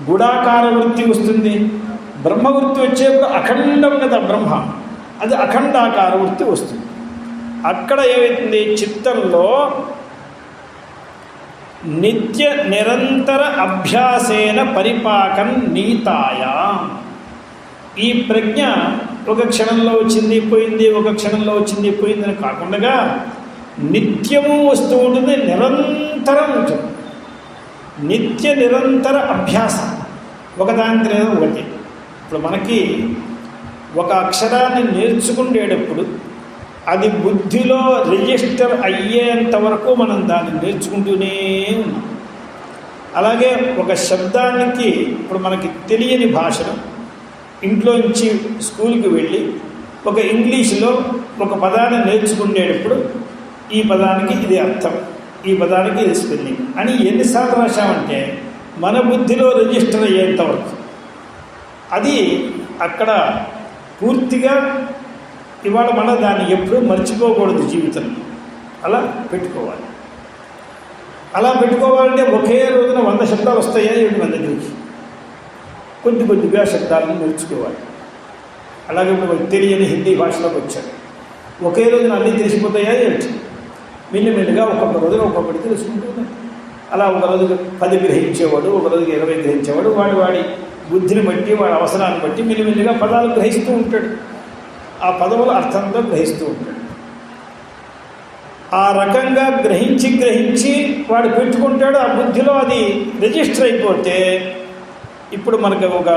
గుడాకార వృత్తి వస్తుంది. బ్రహ్మవృత్తి వచ్చేప్పుడు అఖండం కదా బ్రహ్మ, అది అఖండాకార వృత్తి వస్తుంది. అక్కడ ఏమవుతుంది, చిత్తంలో నిత్య నిరంతర అభ్యాసేన పరిపాకం నీతాయా. ఈ ప్రజ్ఞ ఒక క్షణంలో వచ్చింది పోయింది, ఒక క్షణంలో వచ్చింది పోయిందని కాకుండా నిత్యము వస్తూ ఉంటుంది, నిరంతరం ఉంటుంది. నిత్య నిరంతర అభ్యాసం, ఒకదాని తర్వాత ఒకటి. ఇప్పుడు మనకి ఒక అక్షరాన్ని నేర్చుకునేటప్పుడు అది బుద్ధిలో రిజిస్టర్ అయ్యేంత వరకు మనం దాన్ని నేర్చుకుంటూనే ఉన్నాం. అలాగే ఒక శబ్దానికి ఇప్పుడు మనకి తెలియని భాషను ఇంట్లో నుంచి స్కూల్కి వెళ్ళి ఒక ఇంగ్లీష్లో ఒక పదాన్ని నేర్చుకునేటప్పుడు ఈ పదానికి ఇది అర్థం, ఈ పదానికి ఇది స్పెల్లింగ్ అని ఎన్నిసార్లు రాశామంటే మన బుద్ధిలో రిజిస్టర్ అయ్యేంతవరకు అది అక్కడ పూర్తిగా ఇవాళ మనం దాన్ని ఎప్పుడూ మర్చిపోకూడదు జీవితంలో. అలా పెట్టుకోవాలి. అలా పెట్టుకోవాలంటే ఒకే రోజున 100 శబ్దాలు వస్తాయా ఏమిటి మన దగ్గరికి? కొద్దిగా శబ్దాలను నేర్చుకోవాలి. అలాగే తెలియని హిందీ భాషలోకి వచ్చారు, ఒకే రోజున అన్నీ తెలిసిపోతాయా ఏంటి? మెల్లిమెల్లిగా ఒక్కొక్క రోజున ఒక్కొక్కటి తెలుసుకుంటుంది. అలా ఒక రోజు 10 గ్రహించేవాడు, ఒక రోజుకి 20 గ్రహించేవాడు. వాడి బుద్ధిని బట్టి, వాడి అవసరాన్ని బట్టి మెల్లిమెల్లిగా పదాలు గ్రహిస్తూ ఉంటాడు. ఆ పదవుల అర్థంతో గ్రహిస్తూ ఉంటాడు. ఆ రకంగా గ్రహించి వాడు పెట్టుకుంటాడు. ఆ బుద్ధిలో అది రిజిస్టర్ అయిపోతే ఇప్పుడు మనకు ఒక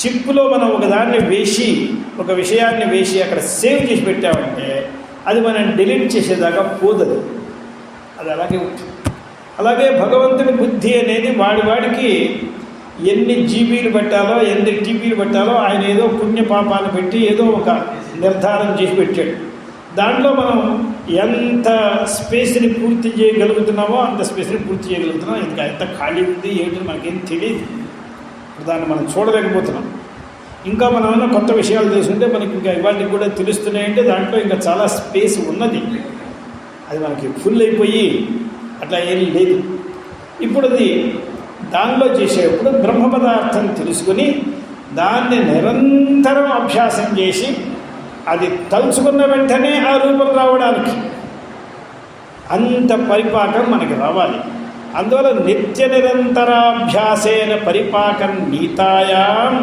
చిప్పులో మనం ఒక దాన్ని వేసి, ఒక విషయాన్ని వేసి అక్కడ సేవ్ చేసి పెట్టామంటే అది మనం డిలీట్ చేసేదాకా పోదదు, అది అలాగే ఉంటుంది. అలాగే భగవంతుని బుద్ధి అనేది వాడికి ఎన్ని జీబీలు పెట్టాలో, ఎన్ని టీబీలు పెట్టాలో ఆయన ఏదో పుణ్యపాపాలు పెట్టి ఏదో ఒక నిర్ధారణ చేసి పెట్టాడు. దాంట్లో మనం ఎంత స్పేస్ని పూర్తి చేయగలుగుతున్నామో అంత స్పేస్ని పూర్తి చేయగలుగుతున్నాం. ఇంకా ఎంత ఖాళీ ఉంది ఏంటి మనకేం తెలియదు, దాన్ని మనం చూడలేకపోతున్నాం. ఇంకా మనం ఏమైనా కొత్త విషయాలు తెలుసుకుంటే మనకి ఇంకా ఇవాళకి కూడా తెలుస్తున్నాయంటే దాంట్లో ఇంకా చాలా స్పేస్ ఉన్నది. అది మనకి ఫుల్ అయిపోయి అట్లా ఏం లేదు. ఇప్పుడు అది దానిలో చేసేటప్పుడు బ్రహ్మ పదార్థం తెలుసుకొని దాన్ని నిరంతరం అభ్యాసం చేసి అది తలుచుకున్న వెంటనే ఆ రూపం రావడానికి అంత పరిపాకం మనకి రావాలి. అందువల్ల నిత్య నిరంతరాభ్యాసేన పరిపాకం నీతాయాం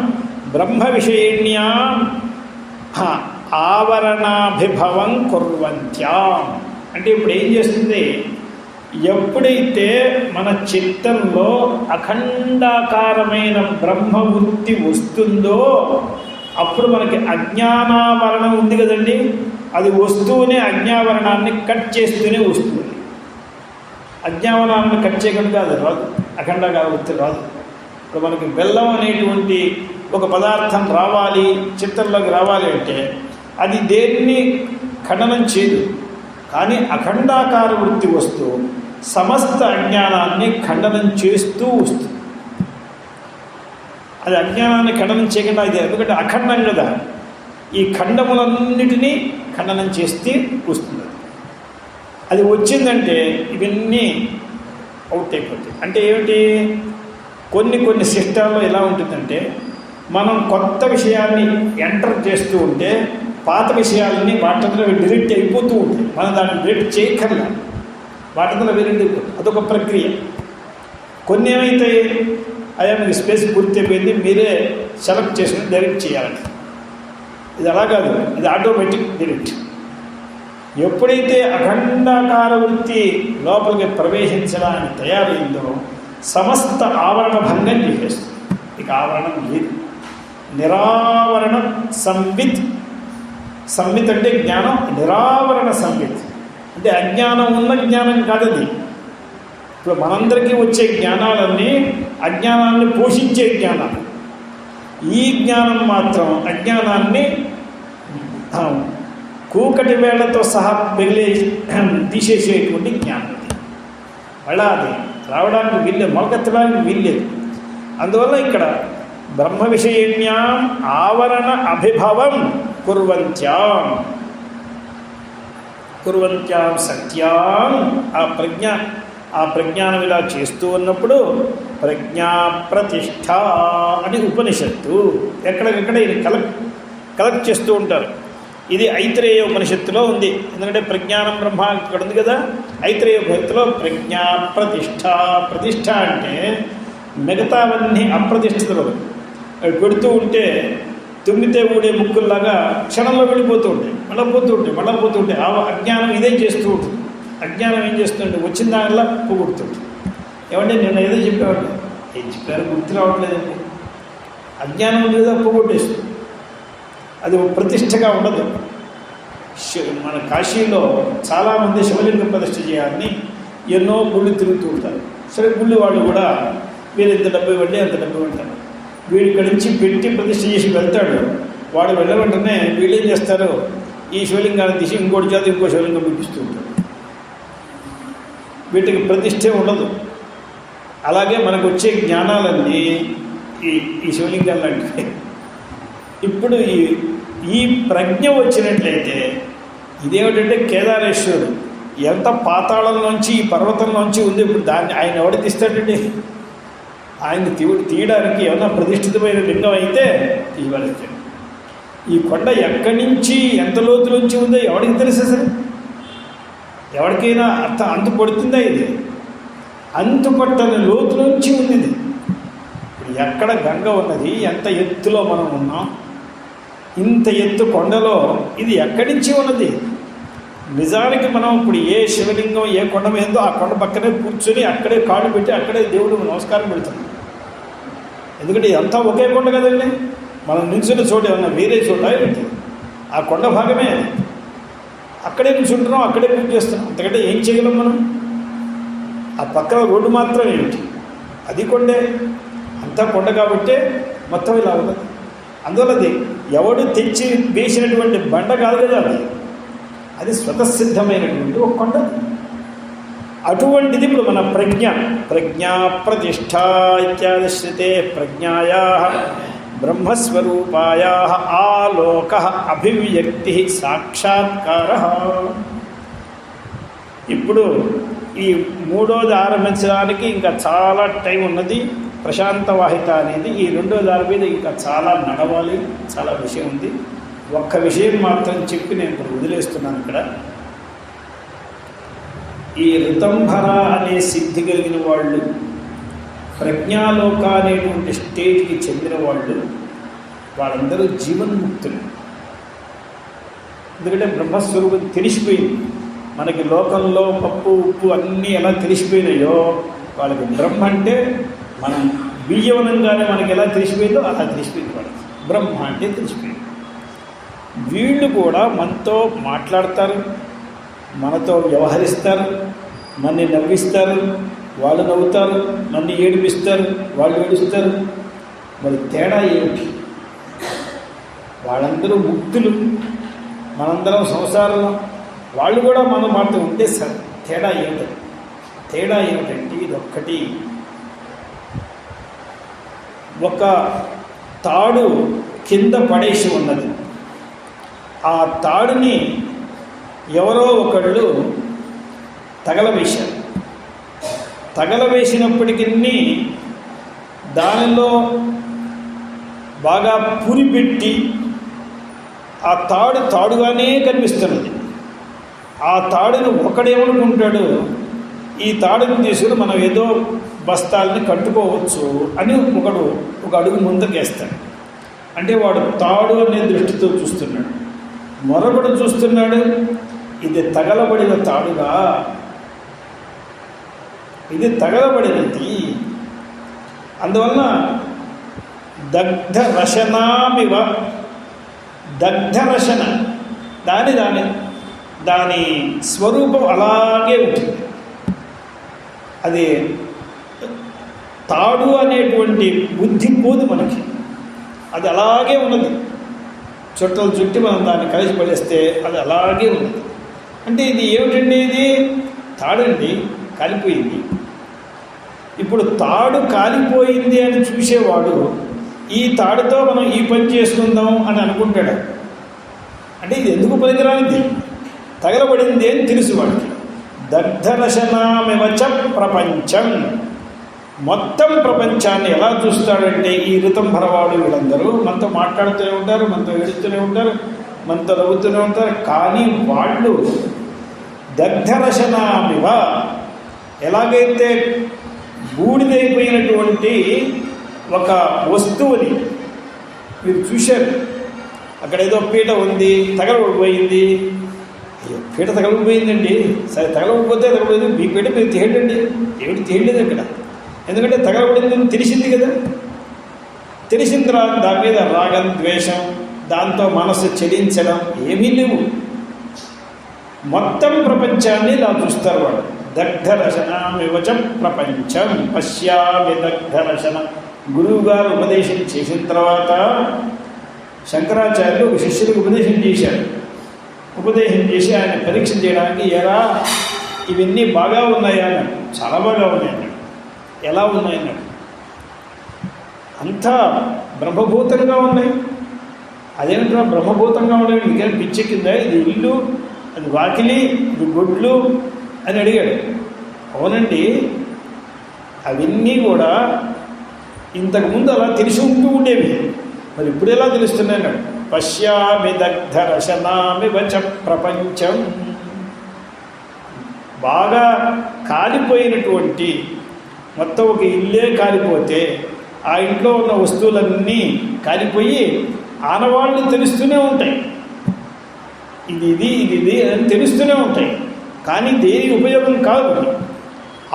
బ్రహ్మ విషయిణ్యాం ఆవరణాభిభవం కుర్వంత్యాం. అంటే ఇప్పుడు ఏం చేస్తుంది, ఎప్పుడైతే మన చిత్తంలో అఖండాకారమైన బ్రహ్మవృత్తి వస్తుందో అప్పుడు మనకి అజ్ఞానావరణం ఉంది కదండి, అది వస్తూనే అజ్ఞావరణాన్ని కట్ చేస్తూనే వస్తుంది. అజ్ఞావరణాన్ని కట్ చేయకుండా అది రాదు, అఖండాకార వృత్తి రాదు. ఇప్పుడు మనకి బెల్లం అనేటువంటి ఒక పదార్థం రావాలి, చిత్తంలోకి రావాలి అంటే అది దేన్ని ఖండనం చేయదు, కానీ అఖండాకార వృత్తి వస్తూ సమస్త అజ్ఞానాన్ని ఖండనం చేస్తూ వస్తుంది. అది అజ్ఞానాన్ని ఖండనం చేయకుండా ఇది, ఎందుకంటే అఖండం కదా, ఈ ఖండములన్నిటినీ ఖండనం చేస్తే వస్తుంది. అది వచ్చిందంటే ఇవన్నీ అవుట్ అయిపోతాయి. అంటే ఏమిటి, కొన్ని సిస్టాల్లో ఎలా ఉంటుందంటే మనం కొత్త విషయాన్ని ఎంటర్ చేస్తూ ఉంటే పాత విషయాలని వాటిలో డిలీట్ అయిపోతూ ఉంటాయి. మనం దాన్ని డిలీట్ చేయక్కర్లా, వాటిలో డిలీట్ అయిపోతుంది. అదొక ప్రక్రియ. కొన్ని ఏమైతే అయ్యా మీకు స్పేస్ పూర్తి అయిపోయింది, మీరే సెలెక్ట్ చేసుకుని డిలీట్ చేయాలి. ఇది అలా కాదు, ఇది ఆటోమేటిక్ డిలీట్. ఎప్పుడైతే అఖండాకార వృత్తి లోపలికి ప్రవేశించడానికి తయారైందో సమస్త ఆవరణ భంగం చేసేస్తుంది. ఇక ఆవరణం లేదు. నిరావరణ సంవిత్. సంవిత్ అంటే జ్ఞానం, నిరావరణ సంవిత్ అంటే అజ్ఞానం ఉన్న జ్ఞానం కాదది. ఇప్పుడు మనందరికీ వచ్చే జ్ఞానాలన్నీ అజ్ఞానాన్ని పోషించే జ్ఞానాలు. ఈ జ్ఞానం మాత్రం అజ్ఞానాన్ని కూకటి వేళ్లతో సహా తీసేసేటువంటి జ్ఞానం. మళ్ళా అది రావడానికి వీల్లేదు, మొలకెత్తడానికి వీల్లేదు. అందువల్ల ఇక్కడ బ్రహ్మ విషయిణ్యాం ఆవరణ అభిభవం కుర్వంత్యాం సత్యాం. ఆ ప్రజ్ఞానం ఇలా చేస్తూ ఉన్నప్పుడు ప్రజ్ఞా ప్రతిష్ఠ అని ఉపనిషత్తు ఎక్కడికక్కడ ఇది కలెక్ట్ చేస్తూ ఉంటారు. ఇది ఐత్రేయ ఉపనిషత్తులో ఉంది. ఎందుకంటే ప్రజ్ఞానం బ్రహ్మ ఇక్కడ ఉంది కదా. ఐత్రేయ ఉపనిషత్తులో ప్రజ్ఞా ప్రతిష్ఠ. ప్రతిష్ఠ అంటే మిగతావన్నీ అప్రతిష్ఠితులు. అవి పెడుతూ ఉంటే తుమ్మితే ఊడే ముక్కుల్లాగా క్షణంలో వెళ్ళిపోతూ ఉంటాయి, మళ్ళీ పోతూ ఉంటాయి. ఆ అజ్ఞానం ఇదే చేస్తూ ఉంటుంది. అజ్ఞానం ఏం చేస్తుంటే వచ్చిన దానిలా పోగొడుతుంది. ఏమంటే నిన్న ఏదో చెప్పేవాడు, ఏం చెప్పారు గుర్తు రావట్లేదండి. అజ్ఞానం లేదా పోగొట్టేస్తుంది. అది ప్రతిష్టగా ఉండదు. మన కాశీలో చాలామంది శివలింగ ప్రతిష్ఠ చేయాలని ఎన్నో గుళ్ళు తిరుగుతూ ఉంటారు. సరే గుళ్ళు వాళ్ళు కూడా వీళ్ళు ఇంత డబ్బు ఇవ్వండి అంత డబ్బు ఇవ్వంటారు. వీడి ఇక్కడి నుంచి పెట్టి ప్రతిష్ఠ చేసి వెళ్తాడు. వాడు వెళ్ళ వెంటనే వీళ్ళు ఏం చేస్తారు, ఈ శివలింగాన్ని తీసి ఇంకోటి చేత ఇంకో శివలింగం పిలిపిస్తూ ఉంటాడు. వీటికి ప్రతిష్ఠే ఉండదు. అలాగే మనకు వచ్చే జ్ఞానాలన్నీ ఈ శివలింగాలు లాంటివి. ఇప్పుడు ఈ ప్రజ్ఞ వచ్చినట్లయితే ఇదేమిటంటే కేదారేశ్వరుడు ఎంత పాతాళంలోంచి ఈ పర్వతంలోంచి ఉంది. ఇప్పుడు దాన్ని ఆయన ఎవడు తీస్తాడండి? ఆయన తీయడానికి ఏమన్నా ప్రతిష్ఠితమైన లింగం అయితే తీయవలసింది. ఈ కొండ ఎక్కడి నుంచి ఎంత లోతులోంచి ఉందో ఎవరికి తెలుసు? అసలు ఎవరికైనా అంతు పడుతుందా? ఇది అంతు పట్టని లోతులోంచి ఉంది. ఇది ఎక్కడ గంగ ఉన్నది, ఎంత ఎత్తులో మనం ఉన్నాం, ఇంత ఎత్తు కొండలో ఇది ఎక్కడి నుంచి ఉన్నది? నిజానికి మనం ఇప్పుడు ఏ శివలింగం ఏ కొండ మీదో ఆ కొండ పక్కనే కూర్చొని అక్కడే కాళ్ళు పెట్టి అక్కడే దేవుడికి నమస్కారం పెడతాం. ఎందుకంటే ఇదంతా ఒకే కొండ కదండి. మనం నిల్చున్న చోటు ఏమన్నా వేరే చోట ఏంటి? ఆ కొండ భాగమే. అక్కడే నిల్చుంటున్నాం, అక్కడే పూజ చేస్తున్నాం. అంతకంటే ఏం చేయగలం మనం? ఆ పక్కన రోడ్డు మాత్రం ఏమిటి? అది కొండే. అంతా కొండ కాబట్టే మొత్తం ఇలా ఉన్నది. అందువల్ల ఎవడు తెచ్చి వేసినటువంటి బండ కాదు కదా, అది స్వతసిద్ధమైనటువంటి ఒక కొండ. అటువంటిది ఇప్పుడు మన ప్రజ్ఞా ప్రతిష్ట ఇత్యాదిశ్రితే ప్రజ్ఞాయా బ్రహ్మస్వరూపాయా ఆలోక అభివ్యక్తి సాక్షాత్కార. ఇప్పుడు ఈ మూడోది ఆరంభించడానికి ఇంకా చాలా టైం ఉన్నది. ప్రశాంత వాహిత అనేది ఈ రెండో దాని మీద ఇంకా చాలా నడవాలి, చాలా విషయం ఉంది. ఒక్క విషయం మాత్రం చెప్పి నేను ఇప్పుడు వదిలేస్తున్నాను. ఇక్కడ ఈ ఋతంభర అనే సిద్ధి కలిగిన వాళ్ళు, ప్రజ్ఞాలోక అనేటువంటి స్టేట్కి చెందిన వాళ్ళందరూ జీవన్ముక్తులు. ఎందుకంటే బ్రహ్మస్వరూపం తెలిసిపోయింది. మనకి లోకంలో పప్పు ఉప్పు అన్నీ ఎలా తెలిసిపోయినాయో వాళ్ళకి బ్రహ్మ అంటే మనం బియ్యవనంగానే మనకి ఎలా తెలిసిపోయిందో అలా తెలిసిపోయింది వాళ్ళకి. బ్రహ్మ అంటే తెలిసిపోయింది. వీళ్ళు కూడా మనతో మాట్లాడతారు, మనతో వ్యవహరిస్తారు, మనని నవ్విస్తారు, వాళ్ళు నవ్వుతారు, నన్ను ఏడిపిస్తారు, వాళ్ళు ఏడుస్తారు. మరి తేడా ఏమిటి? వాళ్ళందరూ ముక్తులు, మనందరం సంసారంలో, వాళ్ళు కూడా మనం మాతో ఉంటే సార్ తేడా ఏమిటంటే ఇదొక్కటి. ఒక తాడు కింద పడేసి ఉన్నది. ఆ తాడుని ఎవరో ఒకళ్ళు తగలవేశారు. తగలవేసినప్పటికీ దానిలో బాగా పురిపెట్టి ఆ తాడుగానే కనిపిస్తున్నది. ఆ తాడును ఒకడేమనుకుంటాడు, ఈ తాడుని తీసుకుని మనం ఏదో బస్తాలని కట్టుకోవచ్చు అని ఒక అడుగు ముందుకేస్తాడు. అంటే వాడు తాడు అనే దృష్టితో చూస్తున్నాడు. మరొకడు చూస్తున్నాడు, ఇది తగలబడిన తాడుగా, ఇది తగలబడినది. అందువలన దగ్ధరశనామివ, దగ్ధరశన దాని స్వరూపం అలాగే ఉంటుంది. అది తాడు అనేటువంటి బుద్ధి పోదు మనకి, అది అలాగే ఉన్నది. చుట్టలు చుట్టి మనం దాన్ని కలిసి పడేస్తే అది అలాగే ఉన్నది. అంటే ఇది ఏమిటండి? ఇది తాడండి, కాలిపోయింది. ఇప్పుడు తాడు కాలిపోయింది అని చూసేవాడు ఈ తాడుతో మనం ఈ పని చేసుకుందాం అని అనుకుంటాడు. అంటే ఇది ఎందుకు పనికిరానిది, తగలబడింది అని తెలుసు వాడికి. దగ్ధరశనామివచ ప్రపంచం, మొత్తం ప్రపంచాన్ని ఎలా చూస్తాడంటే ఈ ఋతంభరవాడు వీళ్ళందరూ మనతో మాట్లాడుతూనే ఉంటారు, మనతో ఏడుస్తూనే ఉంటారు, మనతో నవ్వుతూనే ఉంటారు. కానీ వాళ్ళు దగ్ధరశనామివ, ఎలాగైతే బూడిదైపోయినటువంటి ఒక వస్తువుని మీరు చూశారు, అక్కడ ఏదో పీట ఉంది, తగలబడిపోయింది. అయ్యో పీట తగలబడిపోయిందండి, సరే తగలబడిపోతే తగలబడింది, మీ పీట మీరు తీయండి. ఏమిటి తీయలేదు అక్కడ, ఎందుకంటే తగలబడిందని తెలిసింది కదా. తెలిసిన తర్వాత దాని మీద రాగం, ద్వేషం, దాంతో మనసు చెలించడం ఏమీ లేవు. మొత్తం ప్రపంచాన్ని ఇలా చూస్తారు వాళ్ళు. దగ్ధరశనామివచ ప్రపంచం పశ్యామి దగ్ధరశన. గురువు గారు ఉపదేశం చేసిన తర్వాత శంకరాచార్యులు ఒక శిష్యులకు ఉపదేశం చేశారు. ఉపదేశం చేసి ఆయన పరీక్ష చేయడానికి ఎరా ఇవన్నీ బాగా ఉన్నాయా అన్నాడు. చాలా బాగా ఉన్నాయన్నాడు. ఎలా ఉన్నాయన్నాడు. అంతా బ్రహ్మభూతంగా ఉన్నాయి. అదేంటో బ్రహ్మభూతంగా ఉన్నాయి, మీకేం పిచ్చి కింద, ఇది ఇల్లు, అది వాకిలి, ఇది గొడ్లు అని అడిగాడు. అవునండి, అవన్నీ కూడా ఇంతకుముందు అలా తెలిసి ఉంటూ ఉండేవి, మరి ఇప్పుడు ఎలా తెలుస్తున్నాయి అన్నాడు. పశ్యామి దగ్ధరశనామి వచ ప్రపంచం. బాగా కాలిపోయినటువంటి మొత్తం ఒక ఇల్లే కాలిపోతే ఆ ఇంట్లో ఉన్న వస్తువులన్నీ కాలిపోయి ఆనవాళ్ళు తెలుస్తూనే ఉంటాయి. ఇది అని తెలుస్తూనే ఉంటాయి, కానీ దేని ఉపయోగం కాదు.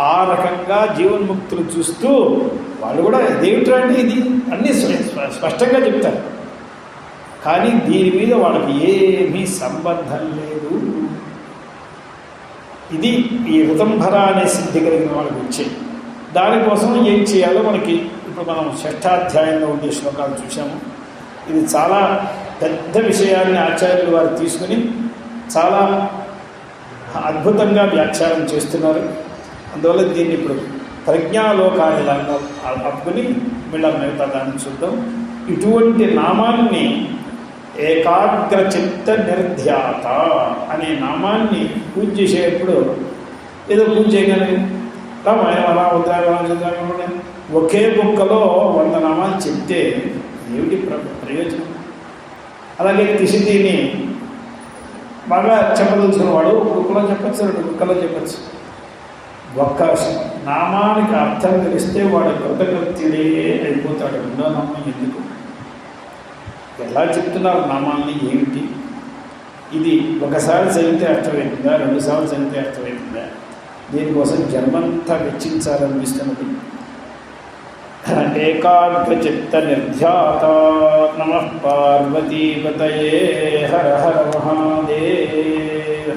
ఆ రకంగా జీవన్ముక్తులు చూస్తూ వాళ్ళు కూడా ఇదేమిట్రా అంటే ఇది అన్నీ స్పష్టంగా చెప్తారు, కానీ దీని మీద వాళ్ళకి ఏమీ సంబంధం లేదు. ఇది ఈ ఋతంభర అనే సిద్ధి కలిగిన వాళ్ళకి వచ్చేది. దానికోసం ఏం చేయాలో మనకి ఇప్పుడు మనం 6వ అధ్యాయంలో ఉండే శ్లోకాలు చూసాము. ఇది చాలా పెద్ద విషయాన్ని ఆచార్యులు వారు తీసుకుని చాలా అద్భుతంగా వ్యాఖ్యానం చేస్తున్నారు. అందువల్ల దీన్ని ఇప్పుడు ప్రజ్ఞాలోకాన్ని అప్పుకుని వీళ్ళ మిగతా దాన్ని చూద్దాం. ఇటువంటి నామాన్ని ఏకాగ్రచిత్త నిర్ధ్యాత అనే నామాన్ని పూజ చేసేటప్పుడు ఏదో పూజ చేయగానే రామాయణం అలా ఉద్రాగం ఒకే బుక్కలో 100 నామాలు చెప్తే ఏమిటి ప్రయోజనం? అలాగే తిసితిని బాగా చెప్పదలుచుకున్న వాడు బుక్కలో చెప్పచ్చు, 2 బుక్కలో చెప్పచ్చు. ఒక్క నామానికి అర్థం తెలిస్తే వాడు కృతకృత్యుడే అయిపోతాడు. 2వ నామం ఎందుకు, ఎలా చెప్తున్నారు నామాన్ని, ఏమిటి? ఇది ఒకసారి చదివితే అర్థమవుతుందా, 2 సార్లు చదివితే అర్థమవుతుందా? దీనికోసం జన్మంతా వెచ్చించాలనిపిస్తున్నది. ఏకాగ్రచిత్త నిర్ధ్యాత. నమః పార్వతీపతయే. హర హర మహాదేవ.